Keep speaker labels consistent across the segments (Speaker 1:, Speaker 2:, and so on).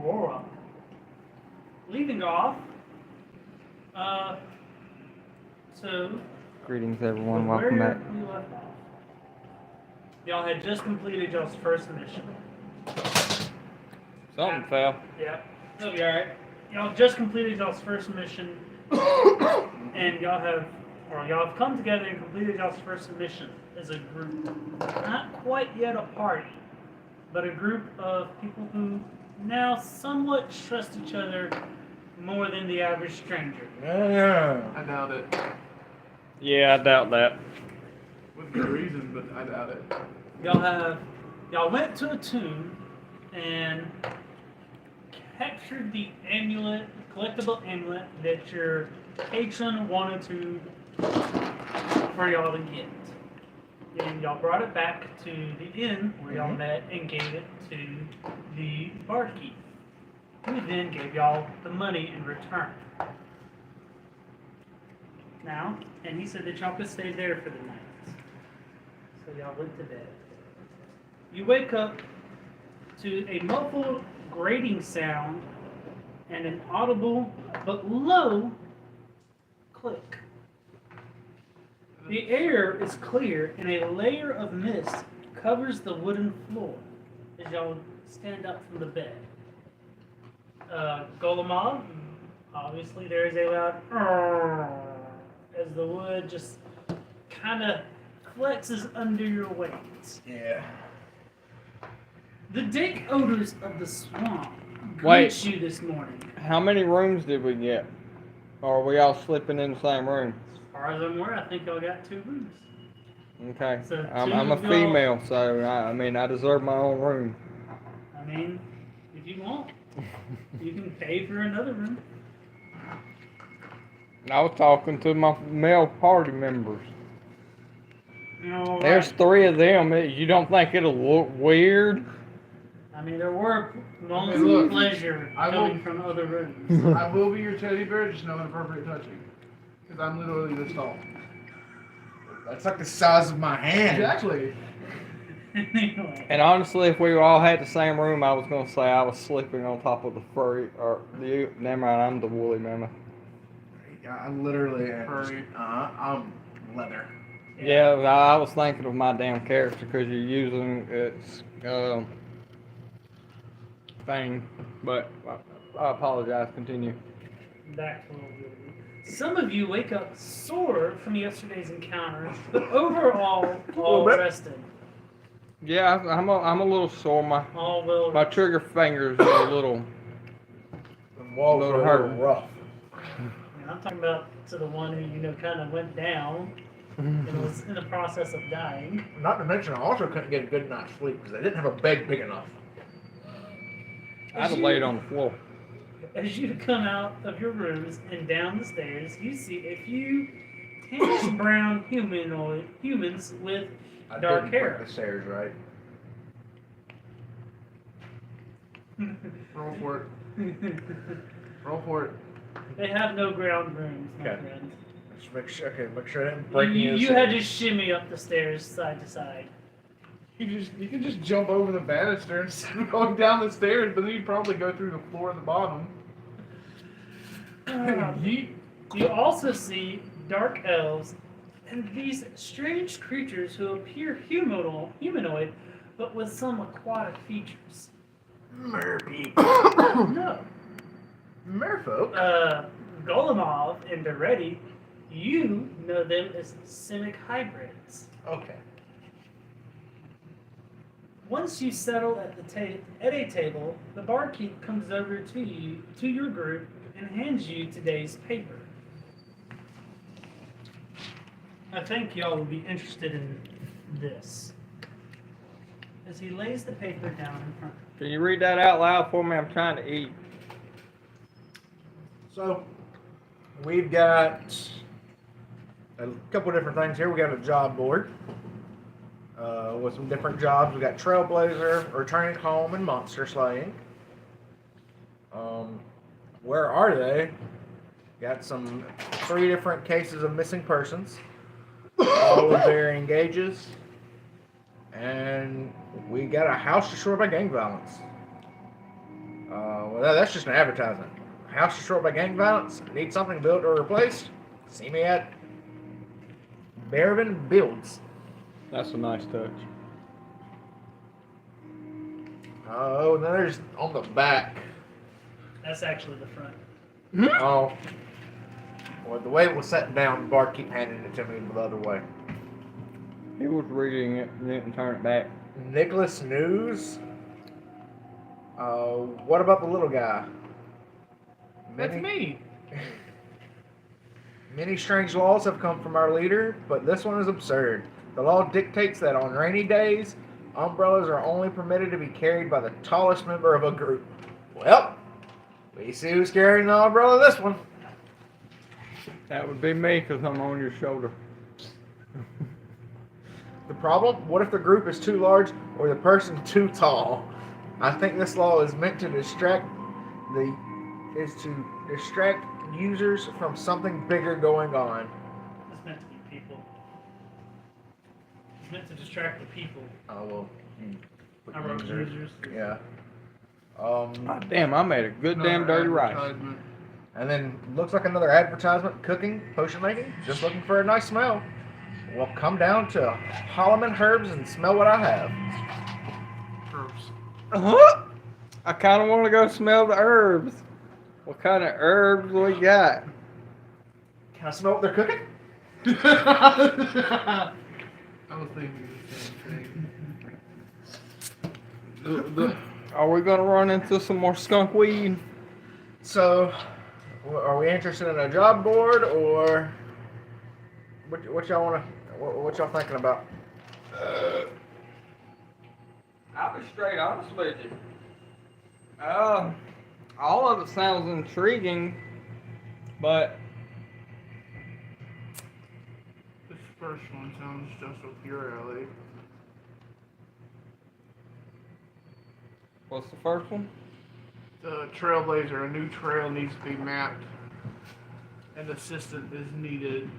Speaker 1: Aurora. Leaving off, so
Speaker 2: Greetings, everyone. Welcome
Speaker 1: where
Speaker 2: back.
Speaker 1: we left off, y'all had just completed y'all's first mission.
Speaker 2: Something fell.
Speaker 1: Yeah, it'll be alright. Y'all just completed y'all's first mission, and y'all have come together and completed y'all's first mission as a group. Not quite yet a party, but a group of people who now somewhat trust each other more than the average stranger.
Speaker 3: Yeah.
Speaker 4: I doubt it.
Speaker 2: Yeah, I doubt that.
Speaker 4: With good reason, but I doubt it.
Speaker 1: Y'all went to a tomb and captured the amulet, collectible amulet that your patron wanted for y'all to get. And y'all brought it back to the inn where y'all met and gave it to the barkeep, who then gave y'all the money in return. Now, and he said that y'all could stay there for the night. So y'all went to bed. You wake up to a muffled grating sound and an audible but low click. The air is clear and a layer of mist covers the wooden floor as y'all stand up from the bed. Golemov, obviously there is a loud as the wood just kind of flexes under your weight.
Speaker 3: Yeah.
Speaker 1: The dank odors of the swamp
Speaker 2: Wait.
Speaker 1: greet you this morning.
Speaker 2: How many rooms did we get? Or are we all sleeping in the same room?
Speaker 1: As far as I'm aware, I think y'all got 2 rooms.
Speaker 2: Okay.
Speaker 1: So
Speaker 2: I'm
Speaker 1: two
Speaker 2: a
Speaker 1: of y'all-
Speaker 2: female, so I deserve my own room.
Speaker 1: I mean, if you want, you can pay for another room.
Speaker 2: I was talking to my male party members.
Speaker 1: All
Speaker 2: There's
Speaker 1: right.
Speaker 2: 3 of them. You don't think it'll look weird?
Speaker 1: I mean, there were moments
Speaker 4: Hey, look,
Speaker 1: of pleasure
Speaker 4: I
Speaker 1: coming
Speaker 4: will-
Speaker 1: from other rooms.
Speaker 4: I will be your teddy bear, just no inappropriate touching. Because I'm literally this tall.
Speaker 3: That's like the size of my hand.
Speaker 4: Exactly.
Speaker 1: Anyway,
Speaker 2: And honestly, if we all had the same room, I was gonna say I was sleeping on top of the furry, or the. Never mind, I'm the woolly mammoth.
Speaker 3: I literally am.
Speaker 4: Furry.
Speaker 3: I'm leather.
Speaker 2: Yeah, I was thinking of my damn character because you're using its thing, but I apologize. Continue.
Speaker 1: back to Little Beauty. Some of you wake up sore from yesterday's encounter, but overall all
Speaker 3: bit.
Speaker 1: rested.
Speaker 2: Yeah, I'm a little sore.
Speaker 1: All well.
Speaker 2: My trigger fingers are a little.
Speaker 3: The walls
Speaker 2: Little
Speaker 3: are a
Speaker 2: hurt.
Speaker 3: little rough.
Speaker 1: And I'm talking about to the one who kind of went down and was in the process of dying.
Speaker 3: Not to mention, I also couldn't get a good night's sleep because I didn't have a bed big enough.
Speaker 2: I had to lay it on the floor.
Speaker 1: As you come out of your rooms and down the stairs, you see a few tannish brown humans with
Speaker 3: I
Speaker 1: dark
Speaker 3: didn't
Speaker 1: hair.
Speaker 3: put the stairs right.
Speaker 4: Roll for it. Roll for it.
Speaker 1: They have no ground rooms, my
Speaker 3: Okay.
Speaker 1: friend.
Speaker 3: Just make sure. Okay, make sure I didn't break any
Speaker 1: You,
Speaker 3: of the
Speaker 1: you had to
Speaker 3: stairs.
Speaker 1: shimmy up the stairs side to side.
Speaker 4: You can just jump over the banister instead of going down the stairs, but then you'd probably go through the floor at the bottom. Yeet.
Speaker 1: You also see dark elves and these strange creatures who appear humanoid, but with some aquatic features.
Speaker 3: Merpeople.
Speaker 1: No.
Speaker 3: Merfolk.
Speaker 1: Golemov and Doretti, you know them as Simic hybrids.
Speaker 3: Okay.
Speaker 1: Once you settle at a table, the barkeep comes over to your group, and hands you today's paper. I think y'all will be interested in this. As he lays the paper down in front of
Speaker 2: Can you read that out loud for me? I'm trying to eat.
Speaker 3: So, we've got a couple different things here. We got a job board with some different jobs. We got Trailblazer, Returning Home, and Monster Slaying. Where are they? Got 3 different cases of missing persons, all with varying ages, and we got a house destroyed by gang violence. Well, that's just an advertisement. House destroyed by gang violence. Need something built or replaced? See me at Bervin Builds.
Speaker 2: That's a nice touch.
Speaker 3: Oh, and then there's on the back.
Speaker 1: That's actually the front.
Speaker 3: Oh. Well, the way it was set down, Bart keep handing it to me the other way.
Speaker 2: He was reading it and didn't turn it back.
Speaker 3: Nicholas News. What about the little guy?
Speaker 4: That's me.
Speaker 3: Many strange laws have come from our leader, but this one is absurd. The law dictates that on rainy days, umbrellas are only permitted to be carried by the tallest member of a group. Well, we see who's carrying the umbrella this one.
Speaker 2: That would be me because I'm on your shoulder.
Speaker 3: The problem? What if the group is too large or the person too tall? I think this law is meant to distract users from something bigger going on.
Speaker 1: It's meant to be people. It's meant to distract the people.
Speaker 3: Oh well.
Speaker 1: I wrote users.
Speaker 3: Yeah.
Speaker 2: God damn, I made a good damn dirty rice.
Speaker 4: Advertisement.
Speaker 3: And then looks like another advertisement, cooking, potion making, just looking for a nice smell. Well, come down to Holloman Herbs and smell what I have.
Speaker 4: Herbs.
Speaker 2: I kind of want to go smell the herbs. What kind of herbs we got?
Speaker 3: Can I smell what they're cooking?
Speaker 4: I was thinking the same thing.
Speaker 2: Are we gonna run into some more skunk weed?
Speaker 3: So, are we interested in a job board or what y'all want to? What y'all thinking about?
Speaker 2: I'll be straight honest with you. All of it sounds intriguing, but
Speaker 4: This first one sounds just up your alley.
Speaker 2: what's the first one?
Speaker 4: The Trailblazer, a new trail needs to be mapped. An assistant is needed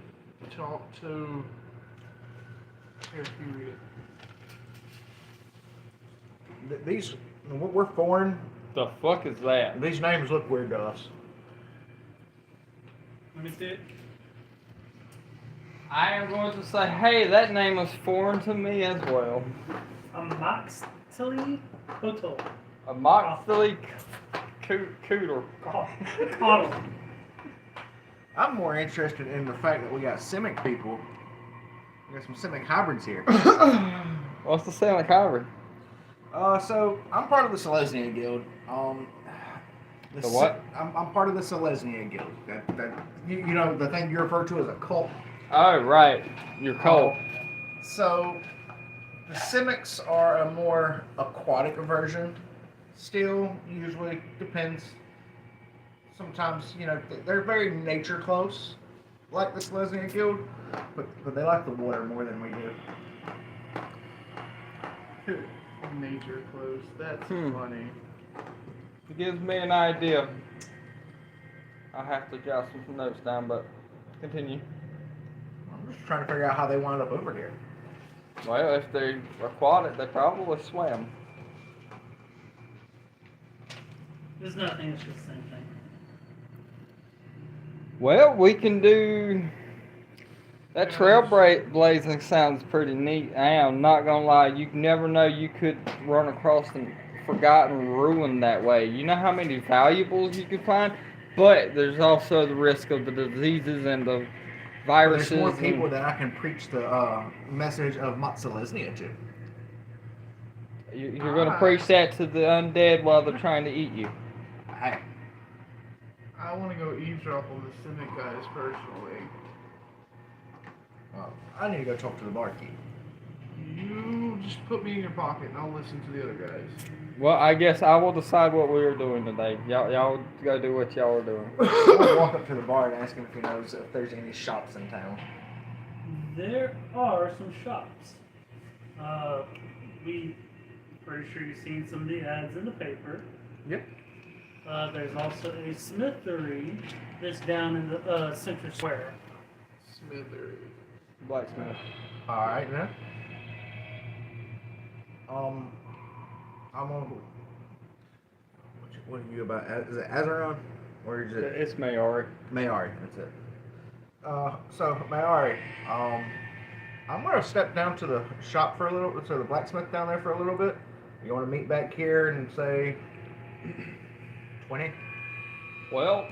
Speaker 4: to talk to. Here, period.
Speaker 3: These we're foreign.
Speaker 2: The fuck is that?
Speaker 3: These names look weird to us.
Speaker 1: Let me see it.
Speaker 2: I am going to say, hey, that name is foreign to me as well.
Speaker 1: A Moxley Hotel.
Speaker 2: A Moxley Cooter.
Speaker 1: Coddle.
Speaker 3: I'm more interested in the fact that we got Simic people. We got some Simic hybrids here.
Speaker 2: What's the Simic hybrid?
Speaker 3: So I'm part of the Selesnya Guild.
Speaker 2: The what?
Speaker 3: I'm part of the Selesnya Guild. That you know the thing you refer to as a cult.
Speaker 2: Oh, right. Your cult.
Speaker 3: So the Simics are a more aquatic version. Still, usually depends. Sometimes they're very nature close, like the Selesnya Guild, but they like the water more than we do.
Speaker 4: Nature close. That's
Speaker 2: Hmm.
Speaker 4: funny.
Speaker 2: It gives me an idea. I'll have to jot some notes down, but continue.
Speaker 3: I'm just trying to figure out how they wound up over here.
Speaker 2: Well, if they're aquatic, they probably swim.
Speaker 1: There's nothing, it's just the same thing.
Speaker 2: Well, we can do... That trailblazing sounds pretty neat. I am not gonna lie, you never know, you could run across and forgotten ruin that way. You know how many valuables you could find? But there's also the risk of the diseases and the viruses.
Speaker 3: There's more people that I can preach the message of Selesnya to.
Speaker 2: You're gonna preach that to the undead while they're trying to eat you.
Speaker 3: Hey,
Speaker 4: I want to go eavesdrop on the Civic guys personally.
Speaker 3: I need to go talk to the barkeep.
Speaker 4: You just put me in your pocket and I'll listen to the other guys.
Speaker 2: Well, I guess I will decide what we are doing today. Y'all go do what y'all are doing.
Speaker 3: I'm gonna walk up to the bar and ask him if he knows if there's any shops in town.
Speaker 1: There are some shops. We pretty sure you've seen some of the ads in the paper.
Speaker 3: Yep.
Speaker 1: There's also a smithery that's down in the Central Square.
Speaker 4: Smithery.
Speaker 2: Blacksmith.
Speaker 3: All right, then. I'm on. What you what are you about? Is it Azaron? Or is it
Speaker 2: It's Mayari.
Speaker 3: Mayari? That's it. So Mayari, I'm gonna step down to the shop for a little, to the blacksmith down there for a little bit. You want to meet back here and say 20?
Speaker 2: Well,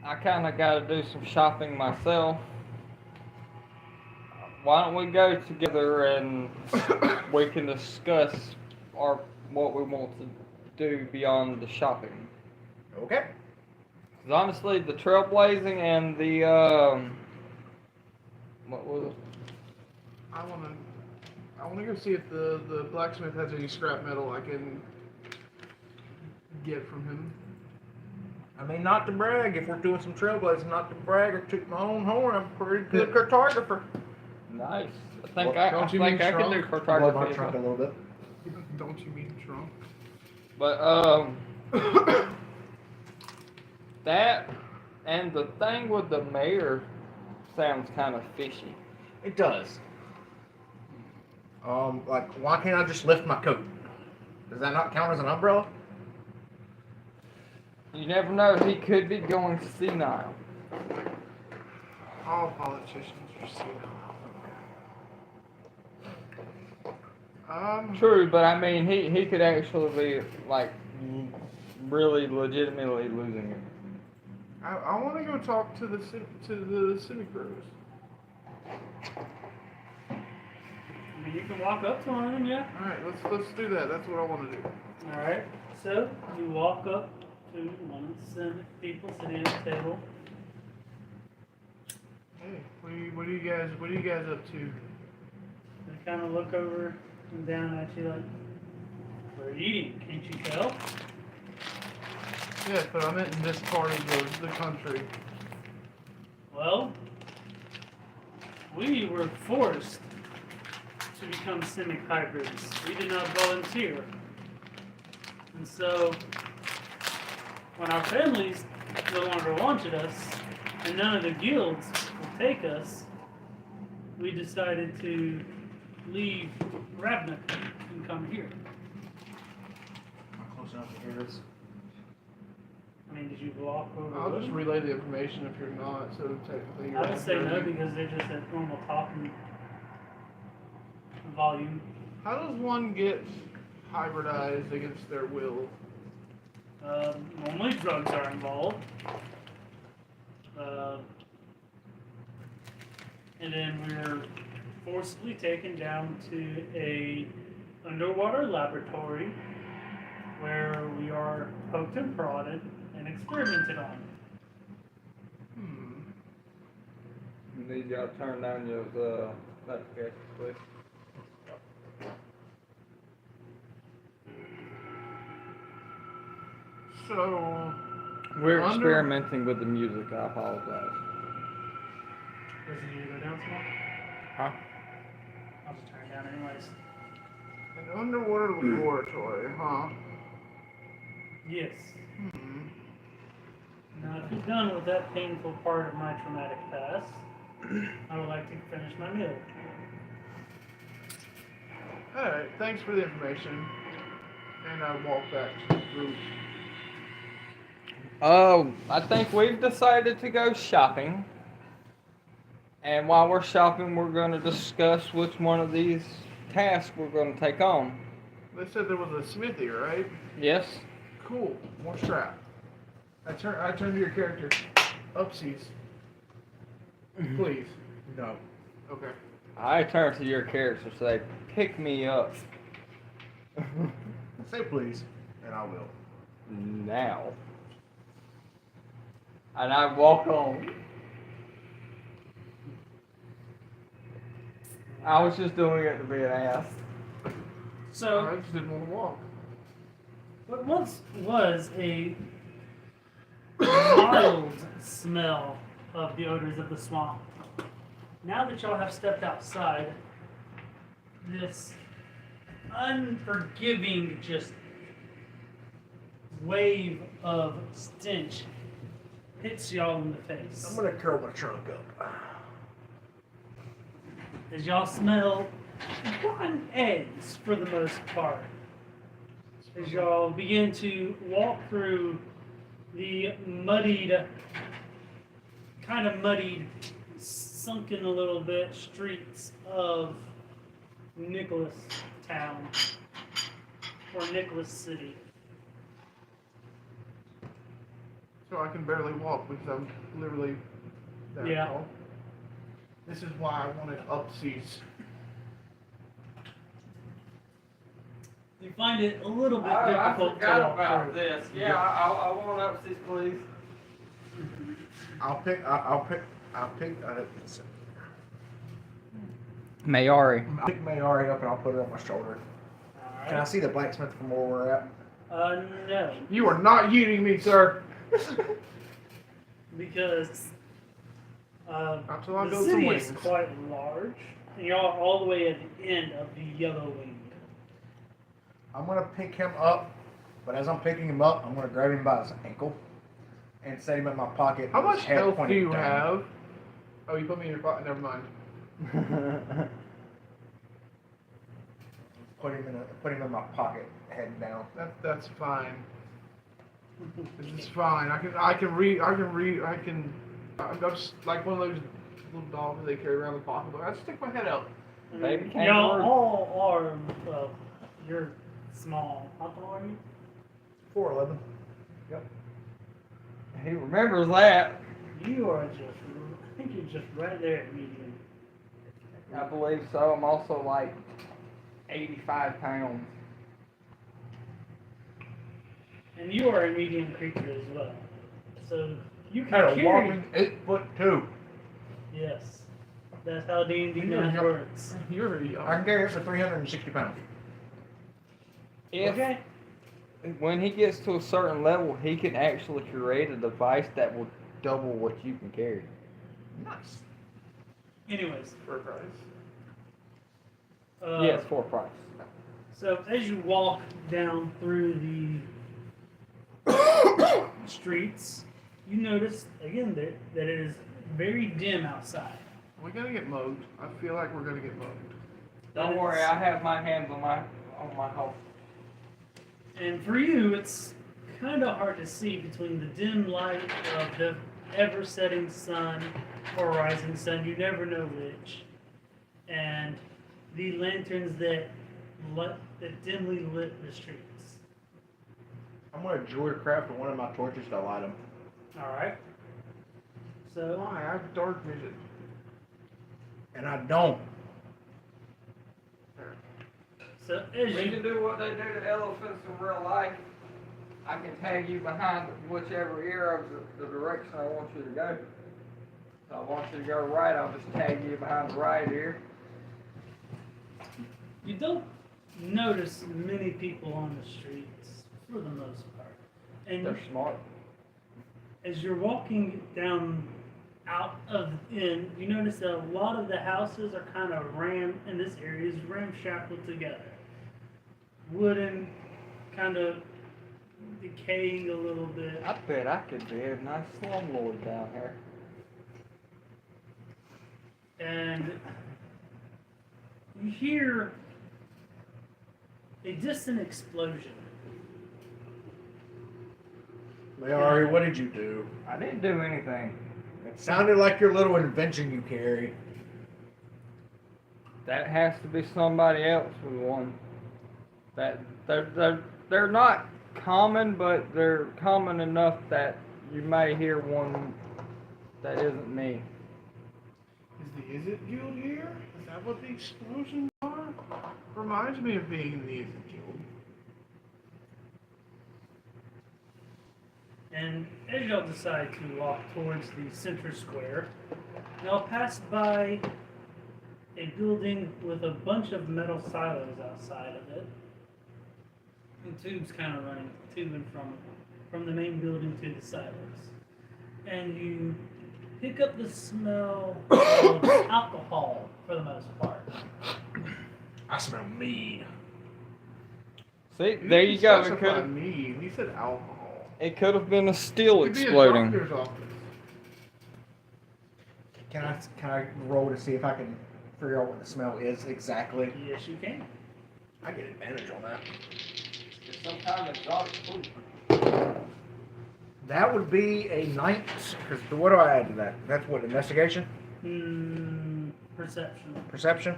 Speaker 2: I kind of got to do some shopping myself. Why don't we go together and we can discuss what we want to do beyond the shopping?
Speaker 3: Okay.
Speaker 2: 'Cause honestly, the trailblazing and the what was it?
Speaker 4: I wanna go see if the blacksmith has any scrap metal I can get from him.
Speaker 3: I mean, not to brag, if we're doing some trailblazing, not to brag or toot my own horn, I'm a pretty good cartographer.
Speaker 2: Nice. I think
Speaker 3: Well,
Speaker 2: I
Speaker 4: don't you
Speaker 2: think
Speaker 4: mean
Speaker 2: I can do
Speaker 4: trunk?
Speaker 3: Blow my
Speaker 2: cartography.
Speaker 3: trunk a little bit.
Speaker 4: Don't you mean trunk?
Speaker 2: But that and the thing with the mayor sounds kind of fishy.
Speaker 3: It does. Like, why can't I just lift my coat? Does that not count as an umbrella?
Speaker 2: You never know, he could be going senile.
Speaker 4: All politicians are senile.
Speaker 2: True, but I mean, he could actually be like really legitimately losing it.
Speaker 4: I want to go talk to the city crews.
Speaker 1: I mean, you can walk up to one of them, yeah.
Speaker 4: All right, let's do that. That's what I want to do.
Speaker 1: All right. So you walk up to one of the Senate people sitting at the table.
Speaker 4: Hey, what are you guys up to?
Speaker 1: They kind of look over and down at you like, we're eating, can't you tell?
Speaker 4: Yes, but I meant in this part of the country.
Speaker 1: Well, we were forced to become semi-hybrids. We did not volunteer. And so, when our families no longer wanted us, and none of the guilds would take us, we decided to leave Ravnica and come here.
Speaker 3: Am I close enough to hear this?
Speaker 1: I mean, did you walk over?
Speaker 4: I'll
Speaker 1: with
Speaker 4: just
Speaker 1: them?
Speaker 4: relay the information if you're not, so technically you're
Speaker 1: I would say no
Speaker 4: hearing.
Speaker 1: because they're just at normal talking volume.
Speaker 4: How does one get hybridized against their will?
Speaker 1: Normally drugs are involved. And then we're forcibly taken down to a underwater laboratory where we are poked and prodded and experimented on.
Speaker 2: Need y'all to turn down your notifications, please.
Speaker 4: So,
Speaker 2: We're
Speaker 4: Under-
Speaker 2: experimenting with the music. I apologize.
Speaker 1: Does it need to go down small?
Speaker 2: Huh?
Speaker 1: I'll just turn it down anyways.
Speaker 4: an underwater laboratory, huh?
Speaker 1: Yes.
Speaker 4: Hmm.
Speaker 1: Now, if you're done with that painful part of my traumatic past, I would like to finish my meal.
Speaker 4: Alright, thanks for the information. And I walk back to the group.
Speaker 2: I think we've decided to go shopping. And while we're shopping, we're going to discuss which one of these tasks we're going to take on.
Speaker 4: They said there was a smithy, right?
Speaker 2: Yes?
Speaker 4: Cool. More strap. I turn to your character. Upsies. Please.
Speaker 3: No.
Speaker 4: Okay.
Speaker 2: I turn to your character and say, pick me up.
Speaker 3: Say please, and I will.
Speaker 2: Now. And I walk on. I was just doing it to be an ass.
Speaker 1: So,
Speaker 4: I just didn't want to walk.
Speaker 1: what once was a mild smell of the odors of the swamp, now that y'all have stepped outside, this unforgiving just wave of stench hits y'all in the face.
Speaker 3: I'm gonna curl my trunk up.
Speaker 1: As y'all smell rotten eggs for the most part. as y'all begin to walk through the muddied, sunken a little bit streets of Nicholas Town or Nicholas City.
Speaker 4: So I can barely walk because I'm literally that
Speaker 1: Yeah.
Speaker 4: tall. This is why I wanted upseas.
Speaker 1: You find it a little bit
Speaker 2: I
Speaker 1: difficult to
Speaker 2: forgot
Speaker 1: walk
Speaker 2: about
Speaker 1: through.
Speaker 2: this. Yeah, I want upstairs, please.
Speaker 3: I'll pick.
Speaker 2: Mayari.
Speaker 3: I'll pick Mayari up and I'll put it on my shoulder. Can I
Speaker 1: Alright.
Speaker 3: see the blacksmith from where we're at?
Speaker 1: No.
Speaker 4: You are not eating me, sir.
Speaker 1: Because
Speaker 4: Not till I
Speaker 1: the
Speaker 4: build some
Speaker 1: city
Speaker 4: wings.
Speaker 1: is quite large, and you're all the way at the end of the yellow wing.
Speaker 3: I'm gonna pick him up, but as I'm picking him up, I'm gonna grab him by his ankle and set him in my pocket.
Speaker 4: How
Speaker 3: with
Speaker 4: much
Speaker 3: his head
Speaker 4: health do
Speaker 3: pointed
Speaker 4: you
Speaker 3: down.
Speaker 4: have? Oh, you put me in your pocket. Never mind.
Speaker 3: Put him in my pocket, head down.
Speaker 4: That's fine. This is fine. I'm just like one of those little dogs they carry around the pocketbook. I just stick my head out.
Speaker 2: Baby
Speaker 1: Y'all
Speaker 2: kangaroo.
Speaker 1: all are, well, you're small. How tall are you?
Speaker 3: 4'11".
Speaker 2: He remembers that.
Speaker 1: You are just, I think you're just right there at medium.
Speaker 2: I believe so. I'm also like 85 pounds.
Speaker 1: And you are a medium creature as well. So you can
Speaker 3: At a
Speaker 1: carry.
Speaker 3: whopping 8'2".
Speaker 1: Yes. That's how D&D
Speaker 3: You're
Speaker 1: math
Speaker 3: young.
Speaker 1: works.
Speaker 4: You're
Speaker 3: I
Speaker 4: young.
Speaker 3: can carry it for 360 pounds.
Speaker 2: If
Speaker 1: Okay.
Speaker 2: when he gets to a certain level, he can actually create a device that will double what you can carry.
Speaker 3: Nice.
Speaker 1: Anyways.
Speaker 4: For a price.
Speaker 2: Yes, for a price.
Speaker 1: So as you walk down through the streets, you notice again that it is very dim outside.
Speaker 4: We're gonna get mowed. I feel like we're gonna get mowed.
Speaker 2: Don't worry, I have my hands on my hole.
Speaker 1: And for you, it's kind of hard to see between the dim light of the ever-setting sun or rising sun. You never know which. And the lanterns that dimly lit the streets.
Speaker 3: I'm gonna jewelry craft one of my torches to light them.
Speaker 1: All right. So
Speaker 4: Why? I have dark vision.
Speaker 3: And I don't.
Speaker 1: as
Speaker 2: We
Speaker 1: you
Speaker 2: can do what they do to elephants in real life. I can tag you behind whichever ear of the direction I want you to go. If I want you to go right, I'll just tag you behind the right ear.
Speaker 1: you don't notice many people on the streets for the most part. And
Speaker 2: They're smart.
Speaker 1: as you're walking down out of the inn, you notice that a lot of the houses are kind of in this area is ramshackled together. Wooden, kind of decaying a little bit.
Speaker 2: I bet I could be a nice slumlord down here.
Speaker 1: And you hear a distant explosion.
Speaker 3: Mayari, what did you do?
Speaker 2: I didn't do anything.
Speaker 3: It sounded like your little invention you carry.
Speaker 2: That has to be somebody else with one. That they're not common, but they're common enough that you may hear one that isn't me.
Speaker 4: Is it Guild here? Is that what the explosions are? Reminds me of being in the Is It Guild.
Speaker 1: And as y'all decide to walk towards the center square, y'all pass by a building with a bunch of metal silos outside of it. And tubes kind of running to and from the main building to the silos. And you pick up the smell of alcohol for the most part.
Speaker 3: I smell mead.
Speaker 2: See, there you go. It
Speaker 4: Specify
Speaker 2: could
Speaker 4: me. He said alcohol.
Speaker 2: have been a steel
Speaker 4: Could be a
Speaker 2: exploding.
Speaker 4: doctor's office.
Speaker 3: Can I roll to see if I can figure out what the smell is exactly?
Speaker 1: Yes, you can.
Speaker 3: I get advantage on that. Just
Speaker 2: some kind of exotic fruit.
Speaker 3: That would be a 9. Because what do I add to that? That's what, investigation?
Speaker 1: Perception.
Speaker 3: Perception?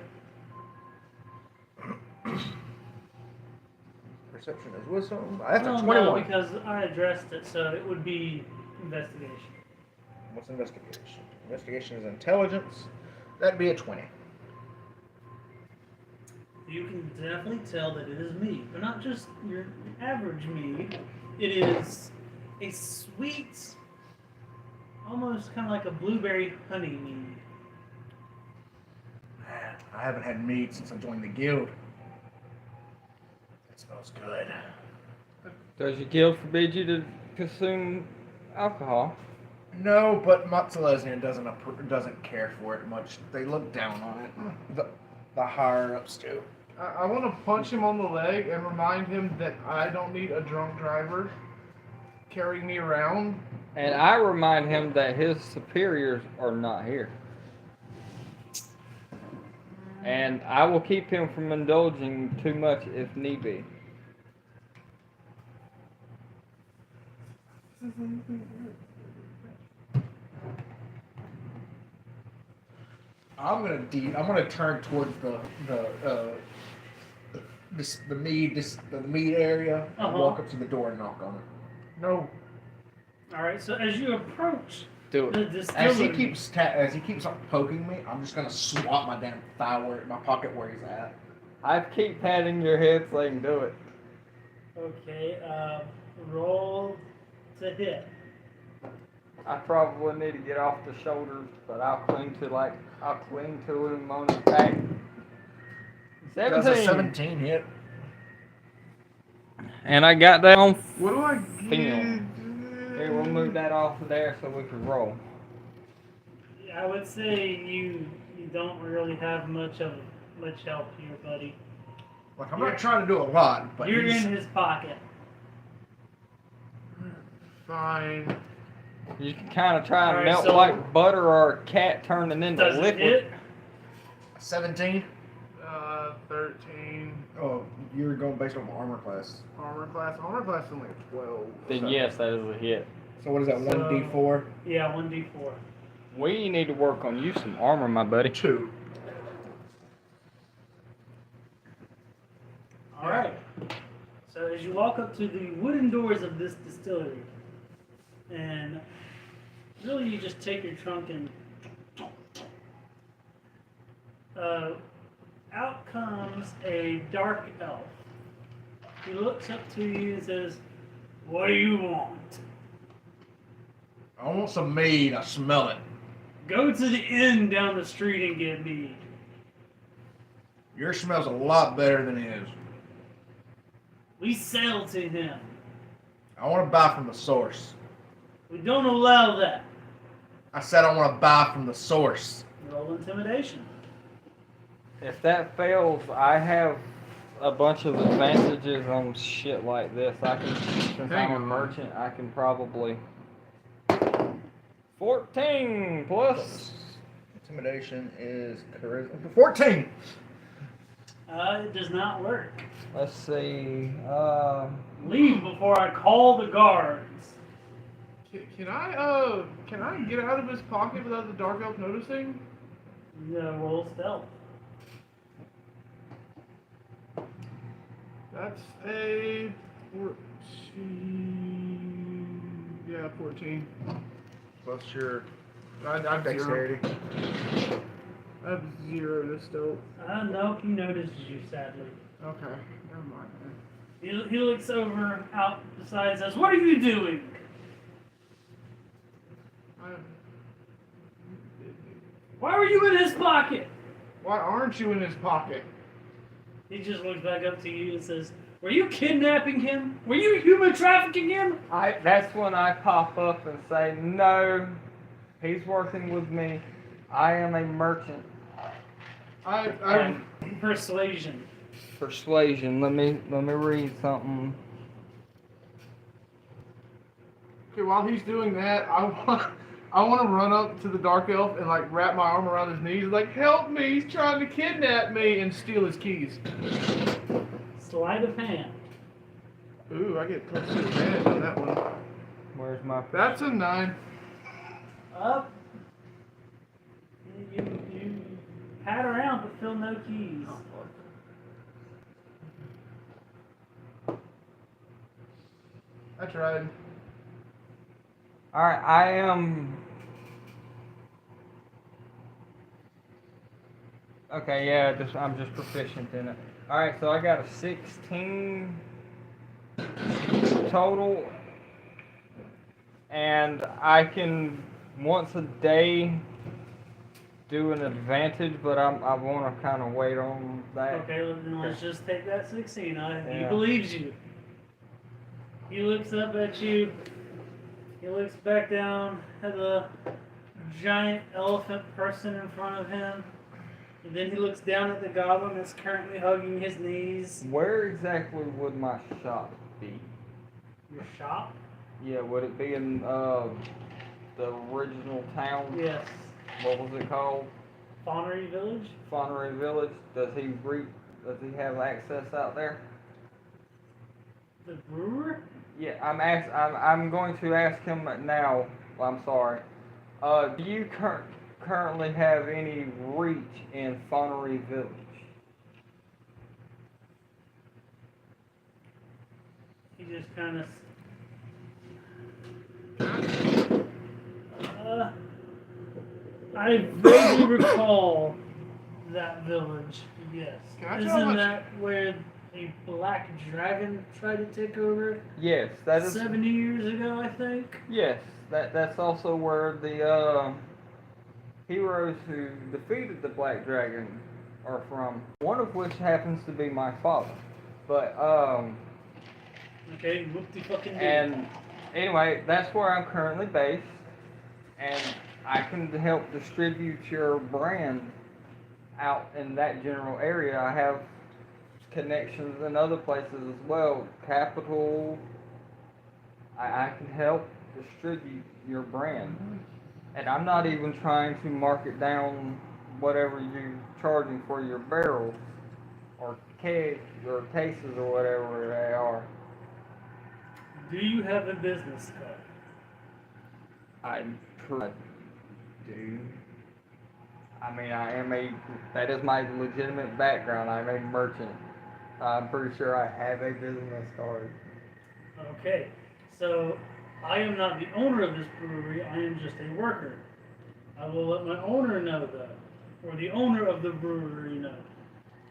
Speaker 3: Perception is wisdom. That's a 21.
Speaker 1: No, because I addressed it, so it would be investigation.
Speaker 3: What's investigation? Investigation is intelligence. That'd be a 20.
Speaker 1: You can definitely tell that it is mead, but not just your average mead. It is a sweet, almost kind of like a blueberry honey mead.
Speaker 3: Man, I haven't had mead since I joined the guild. It smells good.
Speaker 2: Does your guild forbid you to consume alcohol?
Speaker 3: No, but Matsalesian doesn't care for it much. They look down on it. The higher ups do.
Speaker 4: I want to punch him on the leg and remind him that I don't need a drunk driver carrying me around.
Speaker 2: And I remind him that his superiors are not here. And I will keep him from indulging too much if need be.
Speaker 3: I'm gonna turn towards the mead area and walk up to the door and knock on it.
Speaker 4: No.
Speaker 1: All right. So as you approach
Speaker 2: Do
Speaker 1: the
Speaker 2: it.
Speaker 1: distillery,
Speaker 3: As he keeps poking me, I'm just gonna swat my damn thigh my pocket where he's at.
Speaker 2: I keep patting your head so I can do it.
Speaker 1: okay, roll to hit.
Speaker 2: I probably need to get off the shoulders, but I'll cling to him on his back.
Speaker 3: That's
Speaker 2: 17.
Speaker 3: a 17 hit.
Speaker 2: And I got that on
Speaker 4: What do I
Speaker 2: film.
Speaker 4: get?
Speaker 2: Here, we'll move that off of there so we can roll.
Speaker 1: I would say you don't really have much help here, buddy.
Speaker 3: Like, I'm not trying to do a lot, but
Speaker 1: You're in his pocket.
Speaker 4: Fine.
Speaker 2: You can kind of try and
Speaker 1: Alright,
Speaker 2: melt
Speaker 1: so-
Speaker 2: like butter or a cat turning into
Speaker 1: Does it
Speaker 2: liquid.
Speaker 1: hit?
Speaker 3: 17.
Speaker 4: 13.
Speaker 3: Oh, you're going based on armor class.
Speaker 4: Armor class. Armor class is only a 12.
Speaker 2: Then yes, that is a hit.
Speaker 3: So what is that?
Speaker 1: So-
Speaker 3: 1d4.
Speaker 1: Yeah, 1d4.
Speaker 2: We need to work on you some armor, my buddy.
Speaker 3: 2.
Speaker 1: All right. So as you walk up to the wooden doors of this distillery, and really you just take your trunk and out comes a dark elf. He looks up to you and says, "What do you want?"
Speaker 3: I want some mead. I smell it.
Speaker 1: "Go to the inn down the street and get mead."
Speaker 3: Yours smells a lot better than his.
Speaker 1: "We sell to him.
Speaker 3: I want to buy from the source.
Speaker 1: We don't allow that."
Speaker 3: I said I want to buy from the source.
Speaker 1: Roll intimidation.
Speaker 2: If that fails, I have a bunch of advantages on shit like this. I can, since I'm a merchant, I can probably 14 plus.
Speaker 3: Intimidation is charisma. 14.
Speaker 1: It does not work.
Speaker 2: Let's see.
Speaker 1: Leave before I call the guards.
Speaker 4: Can I get out of his pocket without the dark elf noticing?
Speaker 1: Roll stealth.
Speaker 4: That's a 14. Yeah, 14.
Speaker 3: Plus your
Speaker 4: I'm
Speaker 3: dexterity.
Speaker 4: I have 0 to stealth.
Speaker 1: No, he notices you, sadly.
Speaker 4: Okay, never mind.
Speaker 1: He looks over out the side and says, "What are you doing?" "Why were you in his pocket?"
Speaker 4: Why aren't you in his pocket?
Speaker 1: He just looks back up to you and says, "Were you kidnapping him? Were you human trafficking him?"
Speaker 2: That's when I pop up and say, no, he's working with me. I am a merchant.
Speaker 1: And persuasion.
Speaker 2: Persuasion. Let me read something.
Speaker 4: Okay, while he's doing that, I want to run up to the dark elf and like wrap my arm around his knees, like, "Help me! He's trying to kidnap me!" and steal his keys.
Speaker 1: Sleight of hand.
Speaker 4: Ooh, I get plus 2 advantage on that one.
Speaker 2: Where's my?
Speaker 4: That's a 9.
Speaker 1: Up. You pat around but fill no keys.
Speaker 4: Oh, fuck. I tried.
Speaker 2: All right, I am. Okay, yeah, I'm just proficient in it. All right, so I got a 16 total, and I can once a day do an advantage, but I want to kind of wait on that.
Speaker 1: Okay, then let's just take that 16. He
Speaker 2: Yeah.
Speaker 1: believes you. He looks up at you. He looks back down at the giant elephant person in front of him. And then he looks down at the goblin that's currently hugging his knees.
Speaker 2: Where exactly would my shop be?
Speaker 1: Your shop?
Speaker 2: Yeah, would it be in the original town?
Speaker 1: Yes.
Speaker 2: What was it called?
Speaker 1: Faunery Village?
Speaker 2: Faunery Village. Does he have access out there?
Speaker 1: The brewer?
Speaker 2: Yeah, I'm going to ask him now. Well, I'm sorry. Do you currently have any reach in Faunery Village?
Speaker 1: He just kind of. I vaguely recall that village. Yes.
Speaker 4: Can I tell
Speaker 1: Isn't
Speaker 4: much-
Speaker 1: that where a black dragon tried to take over
Speaker 2: Yes, that is.
Speaker 1: 70 years ago? I think.
Speaker 2: Yes, that's also where the heroes who defeated the Black Dragon are from. One of which happens to be my father. But
Speaker 1: Okay, whoop the fucking.
Speaker 2: and anyway, that's where I'm currently based, and I can help distribute your brand out in that general area. I have connections in other places as well. Capital. I can help distribute your brand. And I'm not even trying to market down whatever you're charging for your barrels or kegs or cases or whatever they are.
Speaker 1: Do you have a business card?
Speaker 2: I do. I mean, that is my legitimate background. I'm a merchant. I'm pretty sure I have a business card.
Speaker 1: Okay, so I am not the owner of this brewery. I am just a worker. I will let my owner know that, or the owner of the brewery know.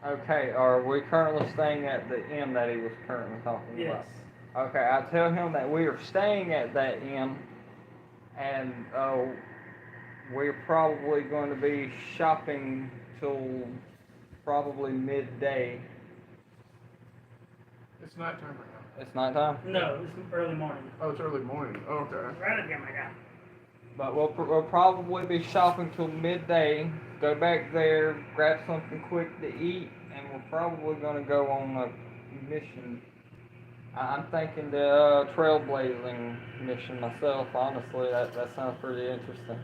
Speaker 2: Okay, are we currently staying at the inn that he was currently talking
Speaker 1: Yes.
Speaker 2: about? Okay, I tell him that we are staying at that inn, and we're probably going to be shopping till probably midday.
Speaker 4: It's nighttime right now.
Speaker 2: It's nighttime,
Speaker 1: No, it's early morning.
Speaker 4: Oh, it's early morning. Oh, okay.
Speaker 1: Right again, my guy.
Speaker 2: but we'll probably be shopping till midday. Go back there, grab something quick to eat, and we're probably going to go on a mission. I'm thinking the trailblazing mission myself. Honestly, that sounds pretty interesting.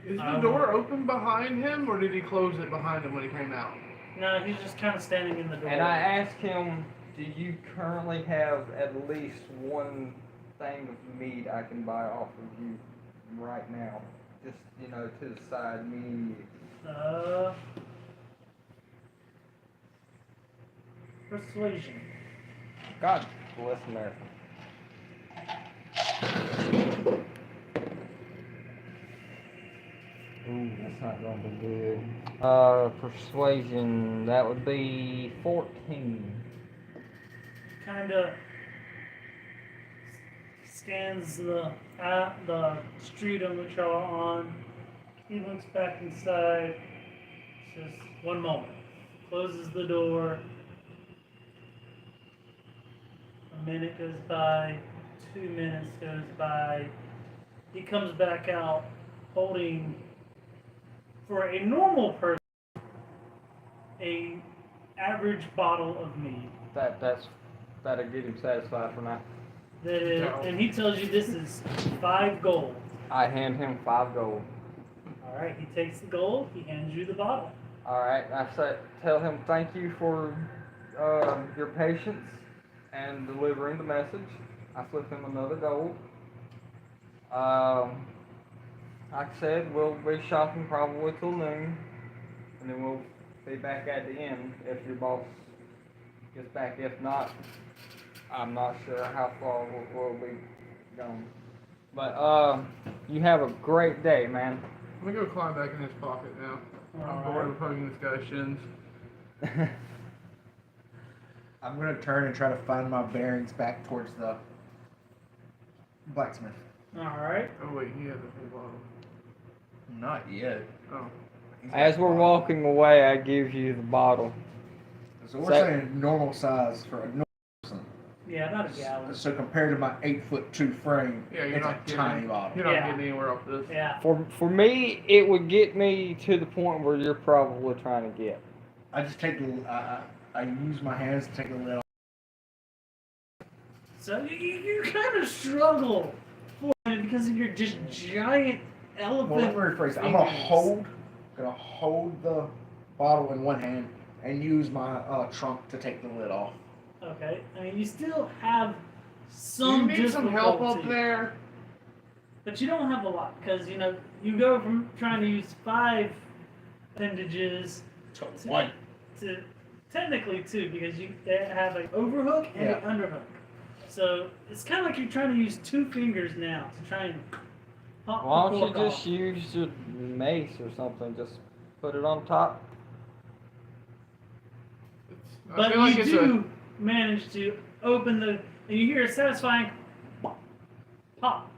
Speaker 4: Is the door open behind him, or did he close it behind him when he came out?
Speaker 1: No, he's just kind of standing in the door.
Speaker 2: And I asked him, do you currently have at least one thing of meat I can buy off of you right now? Just, to the side, me.
Speaker 1: Persuasion.
Speaker 2: God bless America. Ooh, that's not going to be good. Persuasion, that would be 14.
Speaker 1: Kind of scans the street on which y'all are on. He looks back inside. Says, "One moment." Closes the door. A minute goes by. 2 minutes goes by. He comes back out holding, for a normal person, a average bottle of mead.
Speaker 2: That'll get him satisfied for now.
Speaker 1: That is,
Speaker 4: No.
Speaker 1: and he tells you this is 5 gold.
Speaker 2: I hand him 5 gold.
Speaker 1: All right, he takes the gold. He hands you the bottle.
Speaker 2: All right, tell him thank you for your patience. and delivering the message. I flip him another gold. Like I said, we'll be shopping probably till noon, and then we'll be back at the inn if your boss gets back. If not, I'm not sure how far we'll be gone. But you have a great day, man.
Speaker 4: Let me go climb back in his pocket now. I'm bored of hugging discussions.
Speaker 3: I'm gonna turn and try to find my bearings back towards the blacksmith.
Speaker 1: Alright.
Speaker 4: Oh wait, he has a full bottle.
Speaker 3: Not yet.
Speaker 4: Oh.
Speaker 3: He's got
Speaker 2: As
Speaker 3: a
Speaker 2: we're
Speaker 3: bottle.
Speaker 2: walking away, I give you the bottle.
Speaker 3: So we're saying normal size for a normal person.
Speaker 1: Yeah, about a gallon.
Speaker 3: So compared to my 8'2" frame,
Speaker 4: Yeah, you're
Speaker 3: it's
Speaker 4: not
Speaker 3: a
Speaker 4: getting,
Speaker 3: tiny bottle.
Speaker 4: You're not
Speaker 1: Yeah.
Speaker 4: getting anywhere off this.
Speaker 1: Yeah.
Speaker 2: For me, it would get me to the point where you're probably trying to get.
Speaker 3: I just take the I use my hands to take the lid off.
Speaker 1: So you kind of struggle for it because of your just giant elephant.
Speaker 3: Well, let me rephrase. I'm gonna hold the bottle in one hand and use my trunk to take the lid off.
Speaker 1: Okay. I mean, you still have
Speaker 4: Do
Speaker 1: some
Speaker 4: you need some help up
Speaker 1: difficulty,
Speaker 4: there?
Speaker 1: but you don't have a lot because you go from trying to use 5 appendages
Speaker 3: To one.
Speaker 1: to technically 2 because they have an overhook and an underhook. So it's kind of like you're trying to use 2 fingers now to try and pop
Speaker 2: Why
Speaker 1: the
Speaker 2: don't you
Speaker 1: cork
Speaker 2: just
Speaker 1: off.
Speaker 2: use your mace or something? Just put it on top.
Speaker 4: I
Speaker 1: But
Speaker 4: feel like
Speaker 1: you
Speaker 4: it's
Speaker 1: do manage to open and you hear a satisfying pop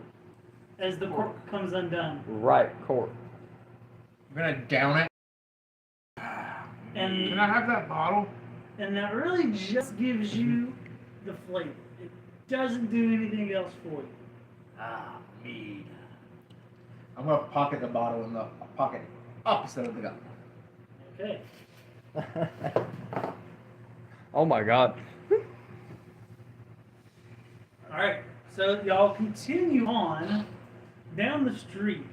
Speaker 1: as the cork comes undone.
Speaker 2: Right, cork.
Speaker 3: I'm gonna down it.
Speaker 1: And
Speaker 4: Can I have that bottle?
Speaker 1: And that really just gives you the flavor. It doesn't do anything else for you.
Speaker 3: Mead. I'm gonna pocket the bottle in the pocket opposite of the gun.
Speaker 1: Okay.
Speaker 2: Oh my God.
Speaker 1: Alright. So y'all continue on down the street.